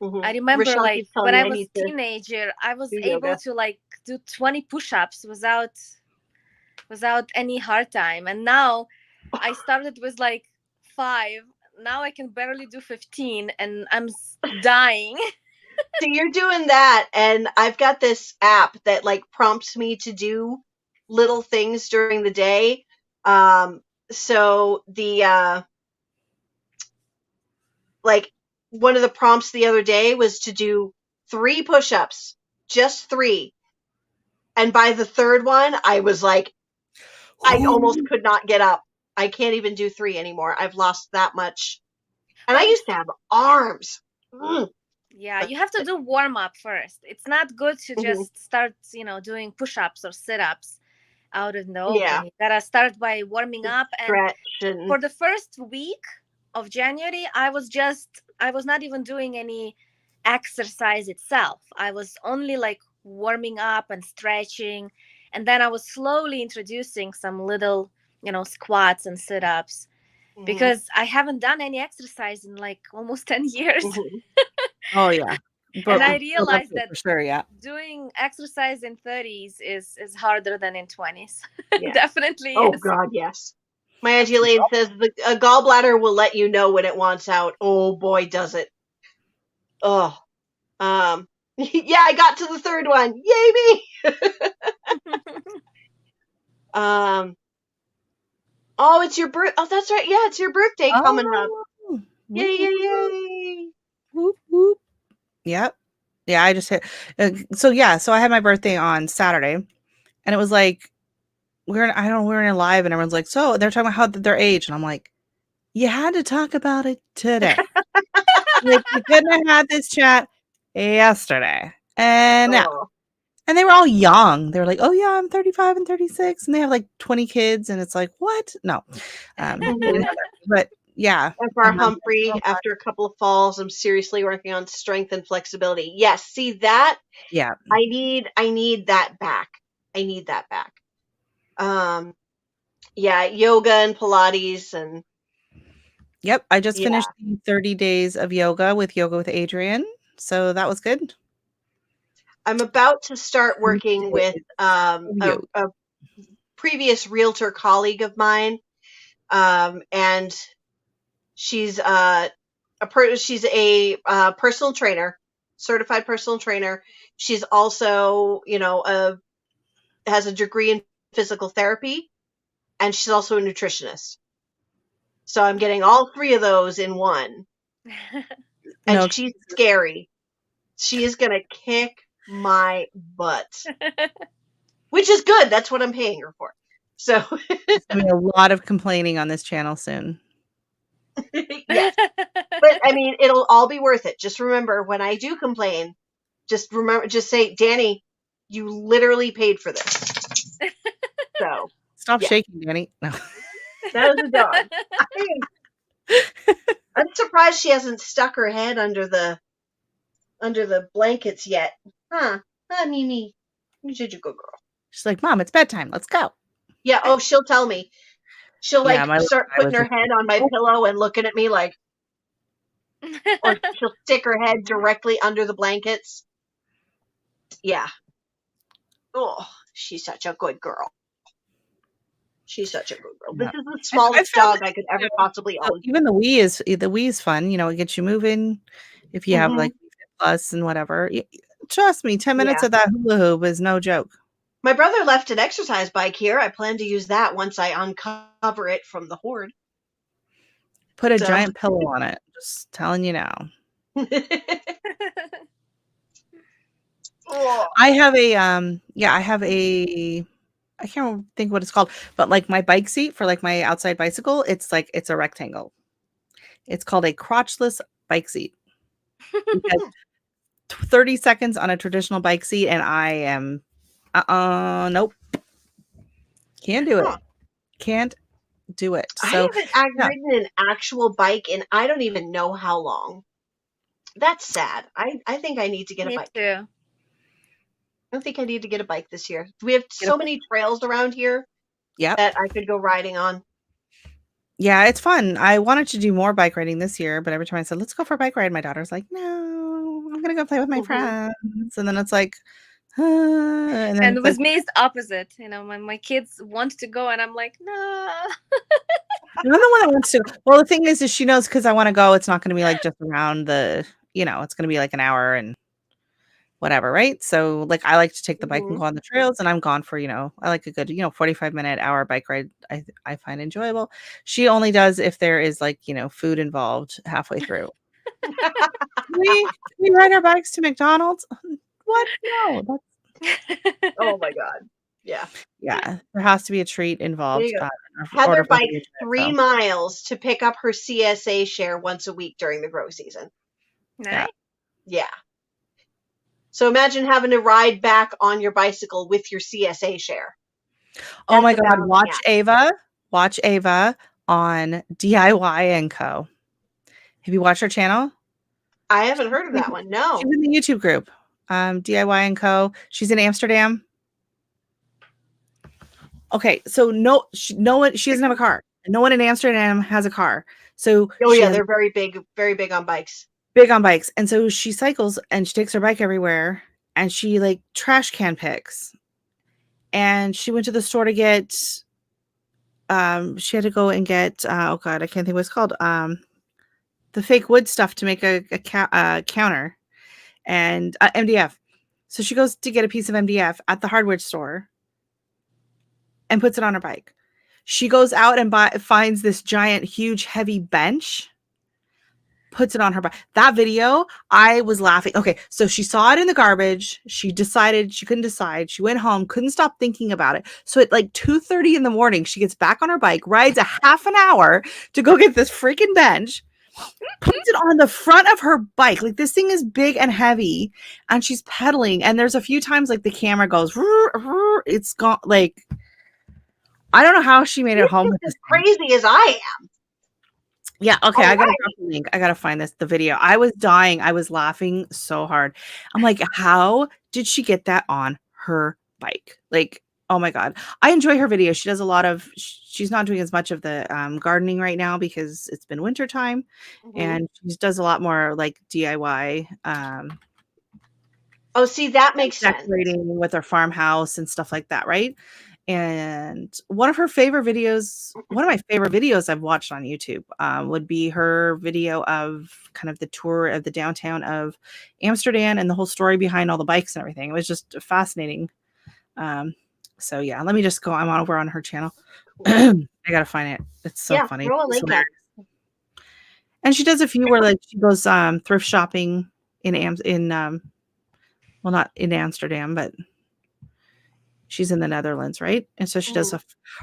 Mhm. I remember Rochelle like keeps telling when me I I was need to teenager, I was do able yoga. to like do 20 push-ups without any hard time. And now I started with like 5. Now I can barely do 15 and I'm dying. So you're doing that, and I've got this app that like prompts me to do little things during the day. So the like one of the prompts the other day was to do 3 push-ups, just 3. And by the third one, I was like, I almost Ooh. could not get up. I can't even do 3 anymore. I've lost that much. And I Well, used to have arms. Mm. yeah, you have to do warm up first. It's not good to Mhm. just start, doing push-ups or sit-ups out in the Yeah. open. You gotta start by warming up. And Stretch and for the first week of January, I was not even doing any exercise itself. I was only like warming up and stretching. And then I was slowly introducing some little, squats and sit-ups Mhm. because I haven't done any exercise in like almost 10 years. Mhm. Oh yeah. And I Well, realized that's it that for sure. Yeah. doing exercise in 30s is harder than in 20s. Yeah. Definitely Oh is. God, yes. My Auntie Elaine says a gallbladder will let you know when it wants out. Oh boy, does it. Oh. Yeah, I got to the third one. Yay me. Um Oh, it's your Oh, that's right. Yeah, it's your birthday coming up. Oh. Yay, yay, yay. Whoop, whoop. Yep. Yeah, I just hit. So I had my birthday on Saturday, and it was like we're in live, and everyone's like, so they're talking about how their age, and I'm like, you had to talk about it today. Like you couldn't have had this chat yesterday, and now. Oh. And they were all young. They were like, "Oh yeah, I'm 35 and 36," and they have like 20 kids, and it's like, what? No, they didn't Mhm. have that. But yeah, F.R. and I'm like, Humphrey, oh, after a couple of falls, I'm seriously working on strength and flexibility. Yes, see that? yeah, I need that back. I need that back. Yeah, yoga and Pilates and yep. I just yeah. finished the 30 days of yoga with Adrian, so that was good. I'm about to start 30 working with days of yoga. a previous realtor colleague of mine, and she's she's a personal trainer, certified personal trainer. She's also, has a degree in physical therapy, and she's also a nutritionist. So I'm getting all 3 of those in one, and No, she's scary. She is gonna kick my butt, which is good. That's what I'm paying her for. So there's gonna be a lot of complaining on this channel soon. yes, but I mean, it'll all be worth it. Just remember, when I do complain, just say, Danny, you literally paid for this. So Stop yeah, shaking, Danny. No. that was a dog. I'm surprised she hasn't stuck her head under the blankets yet. Huh? Mimi, you're such a good girl. She's like, Mom, it's bedtime. Let's go. Yeah. Oh, she'll tell me. She'll Yeah, like my little start guy putting was her just head like, on my oh, pillow and looking at me like, or she'll stick her head directly under the blankets. Yeah. Oh, she's such a good girl. She's such a good girl. This yeah. is the I smallest found dog that, I could ever possibly own. even the Wii is fun. It gets you moving. If you have Hmm. like Plus and whatever, trust me, 10 minutes Yeah. of that hula hoop is no joke. My brother left an exercise bike here. I plan to use that once I uncover it from the horde. Put a So. giant pillow on it. Just telling you now. Oh. I have a I can't think what it's called, but like my bike seat for like my outside bicycle, it's a rectangle. It's called a crotchless bike seat because 30 seconds on a traditional bike seat and I am nope. Can't do it. Huh. Can't do it. I So haven't yeah. ridden an actual bike in I don't even know how long. That's sad. I think I need to get a Me bike. too. I don't think I need to get a bike this year. We have Get a so many trails around here Yep. that I could go riding on. Yeah, it's fun. I wanted to do more bike riding this year, but every time I said, let's go for a bike ride, my daughter's like, no, I'm going to go play with my Mhm. friends. And then it's like, and then And it's with like, me, it's opposite. You know, my kids want to go, and I'm like, no. I'm the one that wants to. Well, the thing is she knows because I want to go. It's not going to be like just around the, it's going to be like an hour and whatever, right? So like I like to take the bike and Mhm. go on the trails, and I'm gone for, I like a good, 45-minute hour bike ride. I find enjoyable. She only does if there is like, food involved halfway through. Can we ride our bikes to McDonald's? What? No. Oh my god. Yeah. Yeah, there has to be a treat There involved. you go. In Heather order for me to bikes enjoy it, 3 so, miles to pick up her CSA share once a week during the grow season. Nice. Yeah. So imagine having to ride back on your bicycle with your CSA share. Oh my That's a God, balancing act. watch Ava on DIY and Co. Have you watched her channel? I haven't heard of that one. No. She's in the YouTube group, DIY and Co. She's in Amsterdam. Okay, so no one, she doesn't have a car. No one in Amsterdam has a car. So Oh she yeah, has they're very big on bikes. big on bikes. And so she cycles and she takes her bike everywhere and she like trash can picks. And she went to the store to get she had to go and get oh god, I can't think what it's called. The fake wood stuff to make a counter and MDF. So she goes to get a piece of MDF at the hardware store and puts it on her bike. She goes out and finds this giant, huge, heavy bench, puts it on her bike. That video, I was laughing. Okay, so she saw it in the garbage. She decided she couldn't decide. She went home, couldn't stop thinking about it. So at like 2:30 in the morning, she gets back on her bike, rides a half an hour to go get this freaking bench, puts it on the front of her bike. Like this thing is big and heavy, and she's pedaling. And there's a few times like the camera goes, it's gone. Like I don't know how she made it home with As this thing. crazy as I am. Yeah, okay. All I gotta right. drop the link. I gotta find the video. I was dying. I was laughing so hard. I'm like, how did she get that on her bike? Like, oh my god. I enjoy her videos. She does a lot of she's not doing as much of the gardening right now because it's been winter time. Mhm. And she does a lot more like DIY Oh, see, that makes sense. decorating with her farmhouse and stuff like that, right? And one of my favorite videos I've watched on YouTube would be her video of kind of the tour of the downtown of Amsterdam and the whole story behind all the bikes and everything. It was just fascinating. So yeah, let me just go. I'm over on her channel. I gotta find it. It's so Yeah, funny. throw a It's link hilarious. up. And she does a few where like she goes thrift shopping in well, not in Amsterdam, but she's in the Netherlands, right? And so she does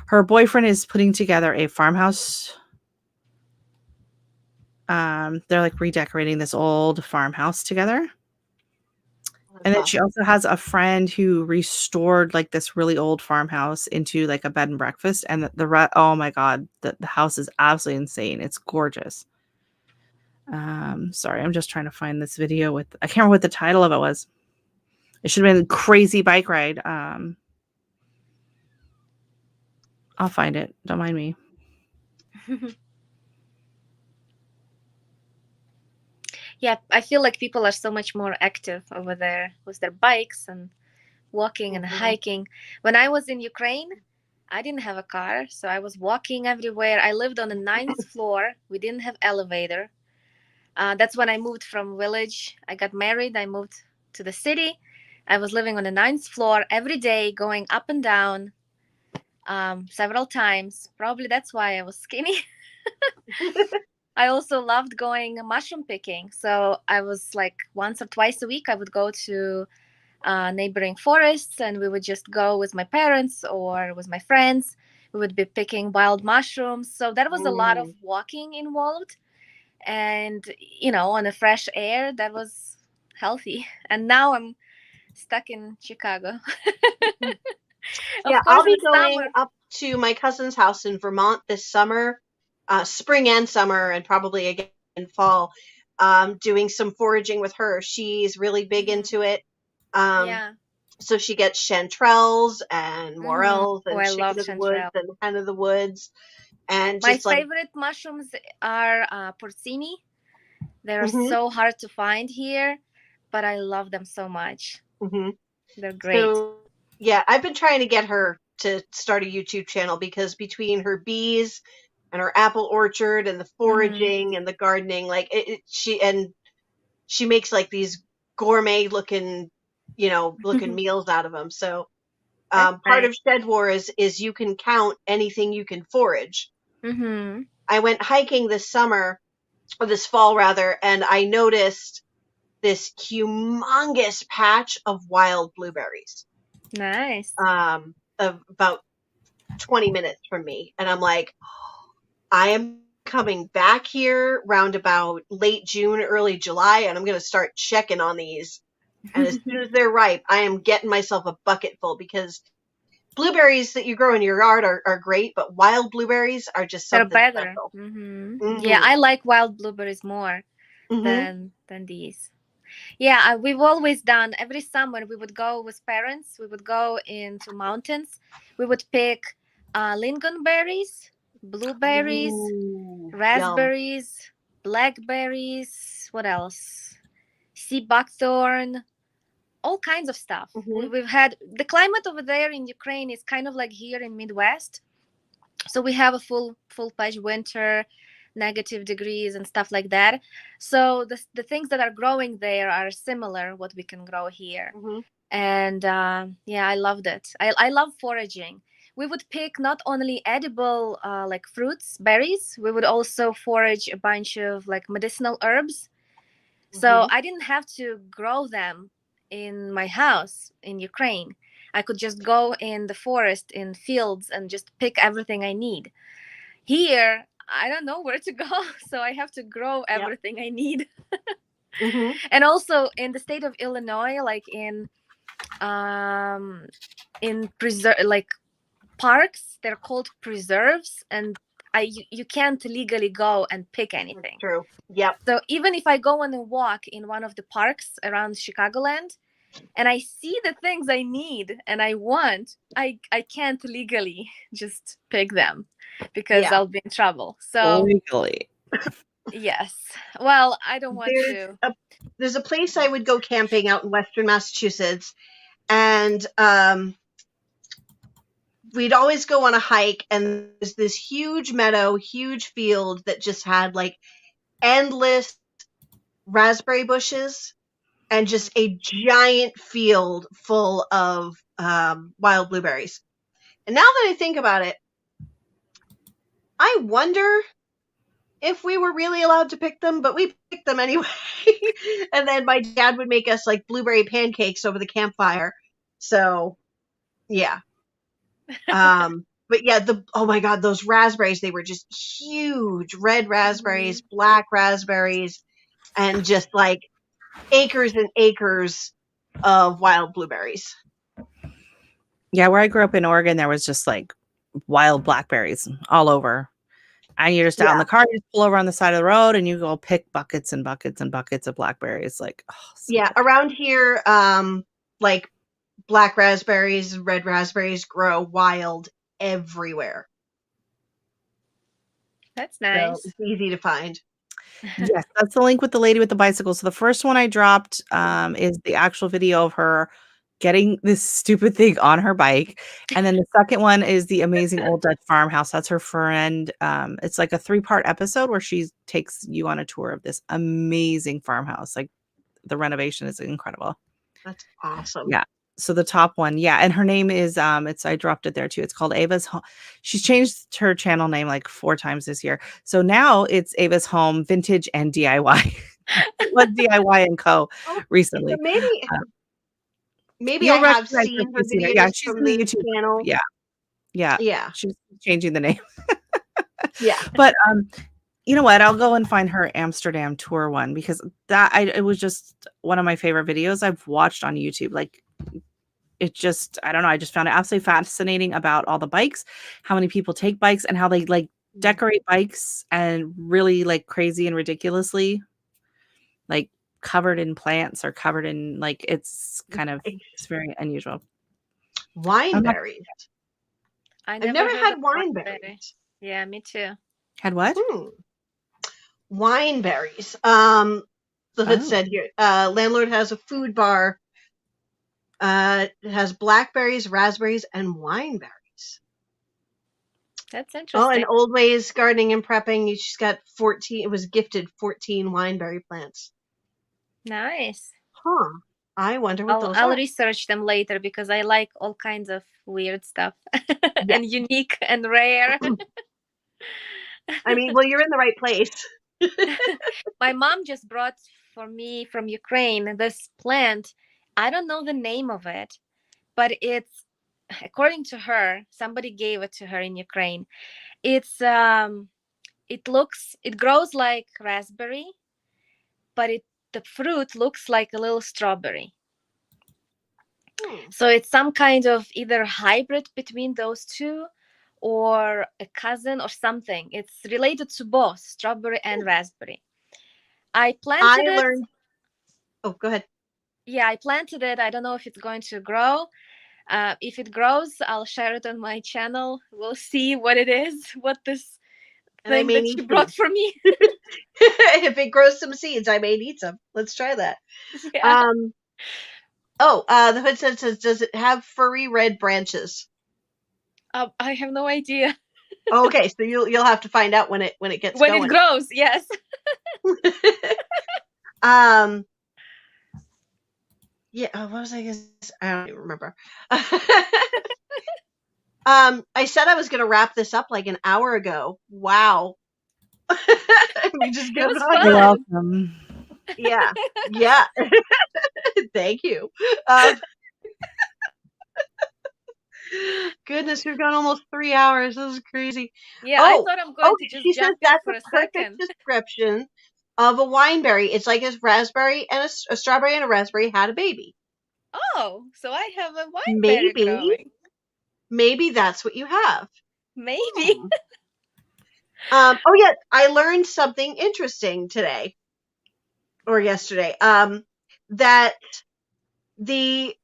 her boyfriend is putting together a farmhouse. They're like redecorating this old farmhouse together. And then she also has a friend who restored like this really old farmhouse into like a bed and breakfast. And oh my God, the house is absolutely insane. It's gorgeous. Sorry, I'm just trying to find this video I can't remember what the title of it was. It should have been Crazy Bike Ride. I'll find it. Don't mind me. Yeah, I feel like people are so much more active over there with their bikes and walking and hiking. When I was in Ukraine, I didn't have a car, so I was walking everywhere. I lived on the 9th floor. We didn't have elevator. That's when I moved from village. I got married. I moved to the city. I was living on the 9th floor every day, going up and down several times. Probably that's why I was skinny. I also loved going mushroom picking. So I was like once or twice a week, I would go to neighboring forests and we would just go with my parents or with my friends. We would be picking wild mushrooms. So that was a lot of walking involved. And, on the fresh air, that was healthy. And now I'm stuck in Chicago. Yeah, Of course, I'll in be the going summer. up to my cousin's house in Vermont this summer, spring and summer, and probably again in fall, doing some foraging with her. She's really big Mhm. into it. Um, Yeah. so she gets chanterelles and morels Oh, and I chicken love of the woods chanterelle. and hen of the woods, and My just like, favorite mushrooms are porcini. They're hmm so hard to find here, but I love them so much. hmm They're great. So yeah, I've been trying to get her to start a YouTube channel because between her bees and her apple orchard and the Hmm. foraging and the gardening, like she makes like these gourmet looking, looking meals out of them. So That's part nice. of Shed War is you can count anything you can forage. Hmm. I went hiking this summer, or this fall rather, and I noticed this humongous patch of wild blueberries, Nice. of about 20 minutes from me. And I'm like, I am coming back here round about late June, early July, and I'm going to start checking on these. And as soon as they're ripe, I am getting myself a bucket full because blueberries that you grow in your yard are great, but wild blueberries are just They're something better. special. Yeah, Hmm I like wild blueberries more hmm than these. Yeah, we've always done every summer. We would go with parents. We would go into mountains. We would pick lingonberries, blueberries, Ooh, yum. raspberries, blackberries. What else? Sea buckthorn. All kinds of stuff. Hmm We've had the climate over there in Ukraine is kind of like here in Midwest, so we have a full fledged winter, negative degrees and stuff like that. So the things that are growing there are similar what we can grow here. hmm And yeah, I loved it. I love foraging. We would pick not only edible like fruits, berries, we would also forage a bunch of like medicinal herbs. So hmm I didn't have to grow them in my house in Ukraine. I could just go in the forest, in fields, and just pick everything I need. Here, I don't know where to go, so I have to grow Yep. everything I need. hmm And also in the state of Illinois, like in preserve like parks, they're called preserves, and you can't legally go and pick That's anything. true. Yep. So even if I go on a walk in one of the parks around Chicagoland and I see the things I need and I want, I can't legally just pick them because Yeah. I'll be in trouble. So Legally. yes. Well, I don't want There's to. a there's a place I would go camping out in Western Massachusetts, and we'd always go on a hike, and there's this huge meadow, huge field that just had like endless raspberry bushes and just a giant field full of wild blueberries. And now that I think about it, I wonder if we were really allowed to pick them, but we picked them anyway. And then my dad would make us like blueberry pancakes over the campfire. So yeah. But yeah, oh my god, those raspberries, they were just huge. Red raspberries, Mhm. black raspberries, and just like acres and acres of wild blueberries. Yeah, where I grew up in Oregon, there was just like wild blackberries all over. And you're just out in Yeah. the car, you just pull over on the side of the road and you go pick buckets and buckets and buckets of blackberries. Like, oh, so Yeah, good. around here, like black raspberries, red raspberries grow wild everywhere. That's So nice. it's easy to find. Yes, that's the link with the lady with the bicycle. So the first one I dropped is the actual video of her getting this stupid thing on her bike. And then the second one is the amazing old Dutch farmhouse. That's her friend. It's like a 3-part episode where she takes you on a tour of this amazing farmhouse. Like the renovation is incredible. That's awesome. Yeah. So the top one, yeah, and her name is I dropped it there too. It's called Ava's Home. She's changed her channel name like 4 times this year. So now it's Ava's Home Vintage and DIY. It was DIY and Co Oh, so recently. maybe I You'll have recognize her if seen her you see her. Yeah, videos she's from in the this YouTube. channel. Yeah, yeah. Yeah. She's changing the name. Yeah. But you know what? I'll go and find her Amsterdam tour one because it was just one of my favorite videos I've watched on YouTube. Like it just, I don't know, I just found it absolutely fascinating about all the bikes, how many people take bikes and how they like decorate bikes and really like crazy and ridiculously like covered in plants or covered in like it's very unusual. Wineberries. I've never heard had of wineberries. Yeah, me too. Had what? Wineberries. The hood said here, landlord has a food bar. It has blackberries, raspberries, and wineberries. That's Oh, interesting. and Old Ways Gardening and Prepping. She's got 14. It was gifted 14 wineberry plants. Nice. Huh. I wonder what those I'll are. research them later because I like all kinds of weird stuff and unique and rare. I mean, well, you're in the right place. My mom just brought for me from Ukraine this plant. I don't know the name of it, but it's, according to her, somebody gave it to her in Ukraine. It's it grows like raspberry, but the fruit looks like a little strawberry. So it's some kind of either hybrid between those two or a cousin or something. It's related to both strawberry and raspberry. I planted it. Oh, go ahead. Yeah, I planted it. I don't know if it's going to grow. If it grows, I'll share it on my channel. We'll see what it is, what this thing that she brought for me. If it grows some seeds, I may need some. Let's try that. Yeah. The hood says, does it have furry red branches? I have no idea. Okay, so you'll have to find out when it gets going. When it grows, yes. Yeah, what was I gonna say? I don't even remember. I said I was gonna wrap this up like an hour ago. Wow. We just It was fun. You're welcome. Yeah. Thank you. Goodness, we've gone almost 3 hours. This is crazy. Yeah, I thought I'm going to just jump in for a second. Description of a wineberry. It's like a raspberry and a strawberry and a raspberry had a baby. Oh, so I have a wineberry growing. Maybe that's what you have. Maybe. Oh yeah, I learned something interesting today or yesterday. That the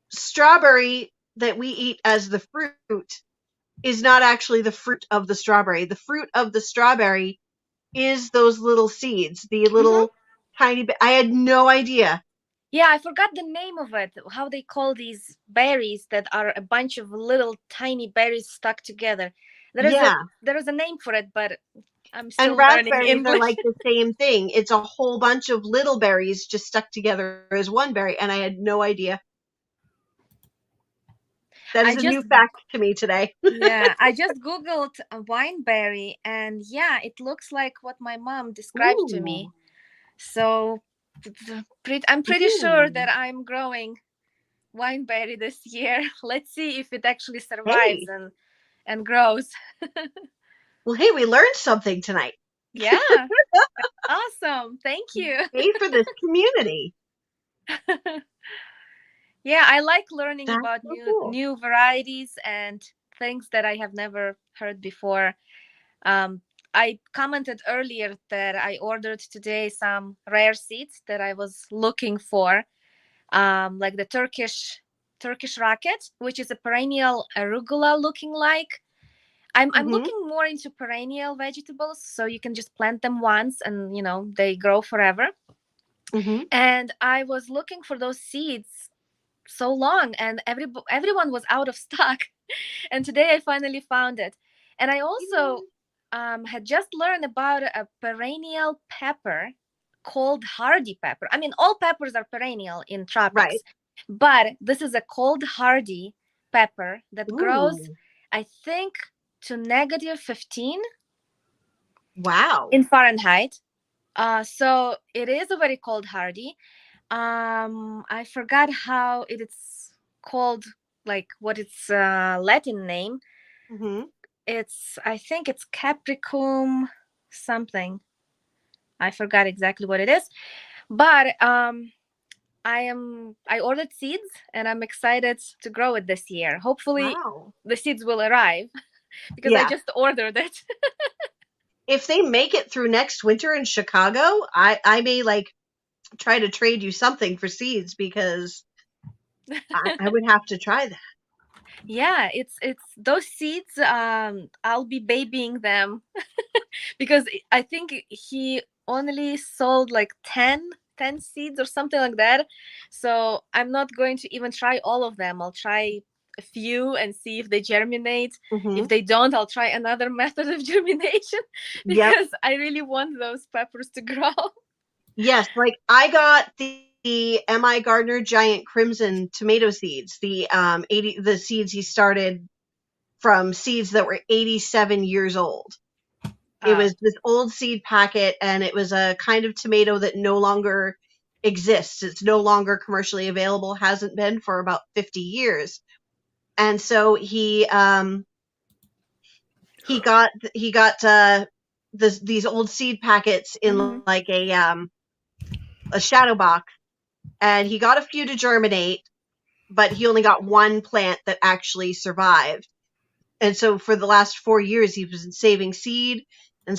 strawberry that we eat as the fruit is not actually the fruit of the strawberry. The fruit of the strawberry is those little seeds, the little tiny bit. I had no idea. Yeah, I forgot the name of it. How they call these berries that are a bunch of little tiny berries stuck together. There is a name for it, but I'm still learning English. And raspberries are like the same thing. It's a whole bunch of little berries just stuck together as one berry, and I had no idea. That is a new fact to me today. Yeah, I just Googled a wineberry, and yeah, it looks like what my mom described to me. So I'm pretty sure that I'm growing wineberry this year. Let's see if it actually survives and grows. Well, hey, we learned something tonight. Yeah. Awesome. Thank you. Hey, for this community. Yeah, I like learning about new varieties and things that I have never heard before. I commented earlier that I ordered today some rare seeds that I was looking for, like the Turkish rocket, which is a perennial arugula looking like. I'm looking more into perennial vegetables, so you can just plant them once and they grow forever. And I was looking for those seeds so long, and everyone was out of stock. And today I finally found it. And I also had just learned about a perennial pepper called hardy pepper. I mean, all peppers are perennial in tropics, but this is a cold hardy pepper that grows, I think, to -15. Wow. In Fahrenheit. So it is a very cold hardy. I forgot how it is called, like what its Latin name. I think it's Capricum something. I forgot exactly what it is, but I ordered seeds and I'm excited to grow it this year. Hopefully Wow. the seeds will arrive because I Yeah. just ordered it. If they make it through next winter in Chicago, I may like try to trade you something for seeds because I would have to try that. Yeah, it's those seeds. I'll be babying them because I think he only sold like 10 seeds or something like that. So I'm not going to even try all of them. I'll try a few and see if they germinate. Mm-hmm. If they don't, I'll try another method of germination Yep. because I really want those peppers to grow. Yes, like I got the M.I. Gardner Giant Crimson tomato seeds, the 80 seeds he started from seeds that were 87 years old. It was this old seed packet, and it was a kind of tomato that no longer exists. It's no longer commercially available, hasn't been for about 50 years. And so he got these old seed packets in Mhm. like a shadow box, and he got a few to germinate, but he only got one plant that actually survived. And so for the last 4 years, he was saving seed and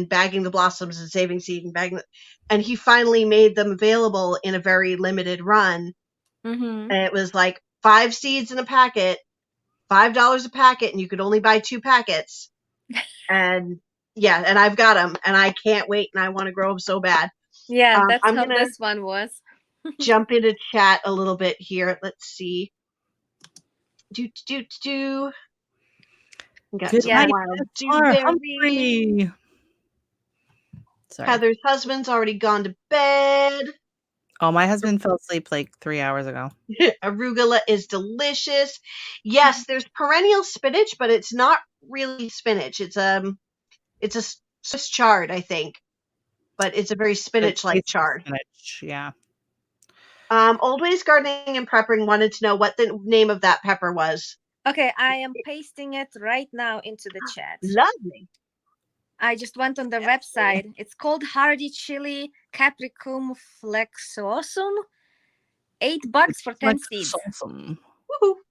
bagging the blossoms and saving seed and bagging and he finally made them available in a very limited run. Mhm. And it was like 5 seeds in a packet, $5 a packet, and you could only buy 2 packets. And yeah, and I've got them, and I can't wait, and I want to grow them so bad. Yeah, that's I'm how gonna this one was. jump into chat a little bit here. Let's see. Do. Got Good some Yeah. night, wild Our dewberry. Humphrey. Sorry. Heather's husband's already gone to bed. Oh, my husband fell asleep like 3 hours ago. Arugula is delicious. Yes, there's perennial spinach, but it's not really spinach. It's a Swiss chard, I think, but it's a very It spinach-like tastes like chard. spinach. Yeah. Old Ways Gardening and Prepping wanted to know what the name of that pepper was. Okay, I am pasting it right now into the chat. Lovely. I just went on the website. It's called Hardy Chili Capricum Flexosum. $8 for 10 seeds. Awesome. Woohoo.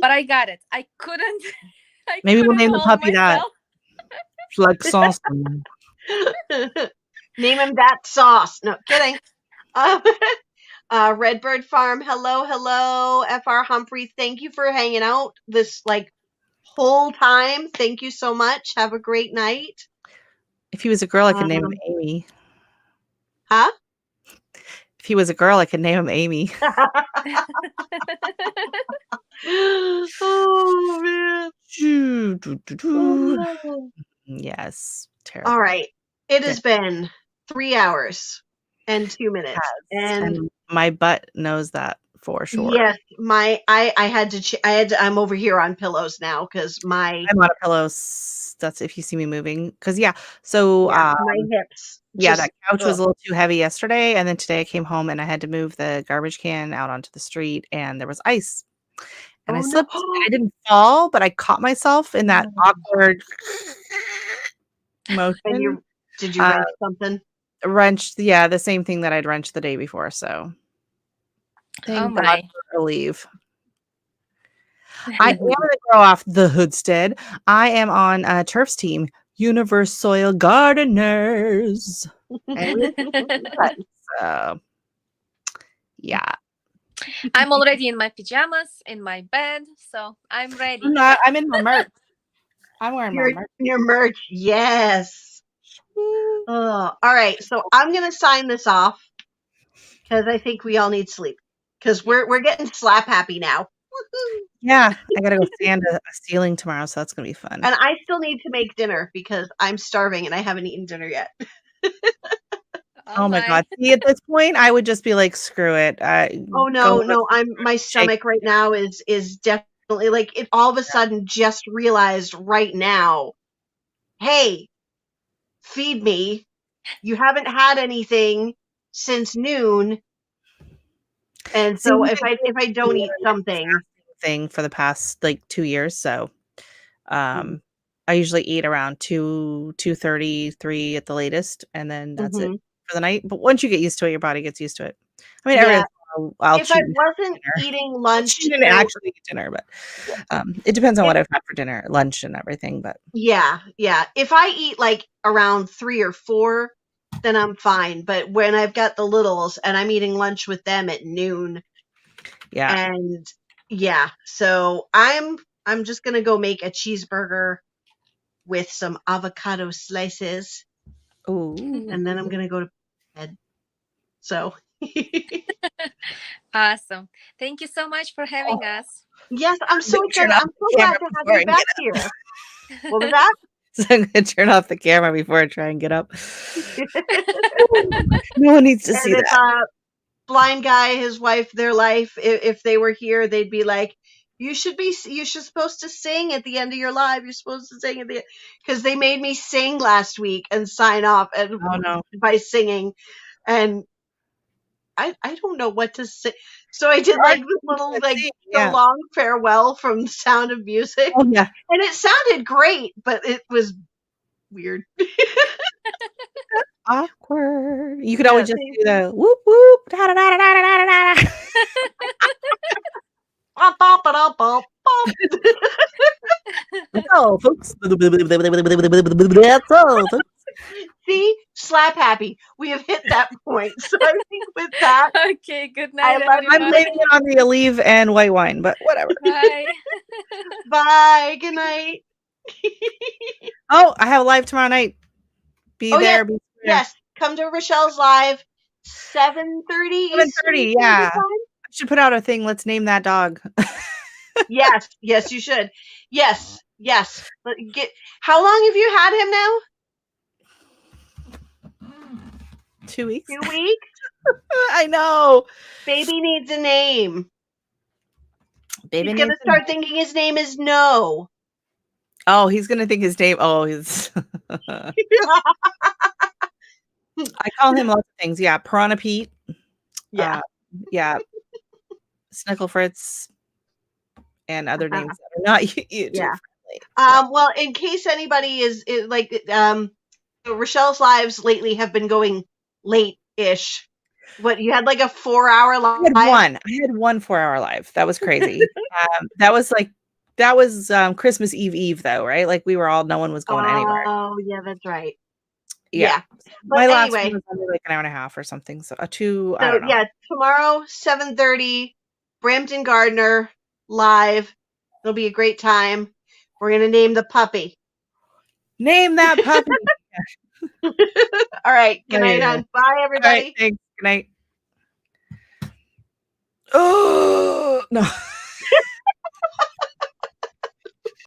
But I got it. I couldn't. Maybe we'll name the hold puppy that. myself. Flex awesome. Name him that sauce. No, kidding. Redbird Farm, hello, FR Humphrey. Thank you for hanging out this whole time. Thank you so much. Have a great night. If he was a girl, I could name him Amy. Huh? If he was a girl, I could name him Amy. Oh man. Oh. Yes. Terrible. All right. It has been 3 hours and 2 minutes. And my butt knows that for sure. Yes, I'm over here on pillows now because my I'm on a pillow. That's if you see me moving. Because so my hips. that couch was a little too heavy yesterday, and then today I came home and I had to move the garbage can out onto the street, and there was ice, and I slipped. No. I didn't fall, but I caught myself in that awkward motion. And did you wrench something? Wrenched, the same thing that I'd wrenched the day before. So thank God for relief. I am going to grow off the hoodstead. I am on Turf's team, Universe Soil Gardeners. So, yeah. I'm already in my pajamas, in my bed, so I'm ready. I'm in my merch. I'm wearing my merch. Your merch, yes. Oh, all right, so I'm going to sign this off because I think we all need sleep because we're getting slap happy now. Yeah, I gotta go sand a ceiling tomorrow, so that's gonna be fun. And I still need to make dinner because I'm starving and I haven't eaten dinner yet. Oh my God! See, at this point, I would just be like, "Screw it." Oh no! My stomach right now is definitely like it. All of a sudden, just realized right now, hey, feed me. You haven't had anything since noon, and so if I don't eat something. Thing for the past 2 years, so I usually eat around 2:30, 3 at the latest, and then that's it for the night. But once you get used to it, your body gets used to it. I mean, Yeah. I'll If I cheat. wasn't eating lunch, She didn't actually eat dinner, but it depends on what I've had for dinner, lunch, and everything. But yeah. If I eat like around 3 or 4, then I'm fine. But when I've got the littles and I'm eating lunch with them at noon, yeah, and yeah, so I'm just gonna go make a cheeseburger with some avocado slices, ooh, and then I'm gonna go to bed. So Awesome. Thank you so much for having us. yes, I'm so Turn excited. off I'm the so glad camera to have before you I back get here. What was that? So I'm gonna turn off the camera before I try and get up. No one needs to see And if that. blind guy, his wife, their life, if they were here, they'd be like, you should supposed to sing at the end of your live. You're supposed to sing at the because they made me sing last week and sign off and Oh no! by singing, and I don't know what to say. So I did There are like this little that like sing, so yeah. long farewell from The Sound of Music, Oh yeah. and it sounded great, but it was weird. Awkward. You could Yeah, always just do the whoop whoop da da da da da da da da. bop, bop, bop, bop, bop. Oh, folks. That's all, folks. See, slap happy. We have hit that point. So I think with that, Okay, good I night, love you. I'm everybody. blaming it on the Aleve and white wine, but whatever. Bye. Bye. Good night. Oh, I have a live tomorrow night. Be Oh there. yeah, Be there. yes. Come to Rochelle's live, 7:30 Eastern 7:30. Standard Yeah. Time. I should put out a thing. Let's name that dog. Yes, you should. Yes. But how long have you had him now? 2 weeks. 2 weeks. I know. Baby needs a name. Baby He's needs gonna a start thinking his name is No. Oh, he's gonna think his name. Oh, he's. I call him lots of things. Yeah, Piranha Pete. Yeah. Yeah, Snickle Fritz, and other names that are not YouTube Yeah. friendly. Well, in case anybody is like, Rochelle's lives lately have been going late-ish. What, you had like a 4-hour live? I had one 4-hour live. That was crazy. That was Christmas Eve though, right? Like no one was going anywhere. Oh, yeah, that's right. Yeah. But My last anyway, one was only like an hour and a half or something. So I so don't know. yeah, tomorrow 7:30, Brampton Gardner live. It'll be a great time. We're gonna name the puppy. Name that puppy. All right. Good night, Yeah. hon. Bye, All everybody. right, thanks. Good night. Oh no.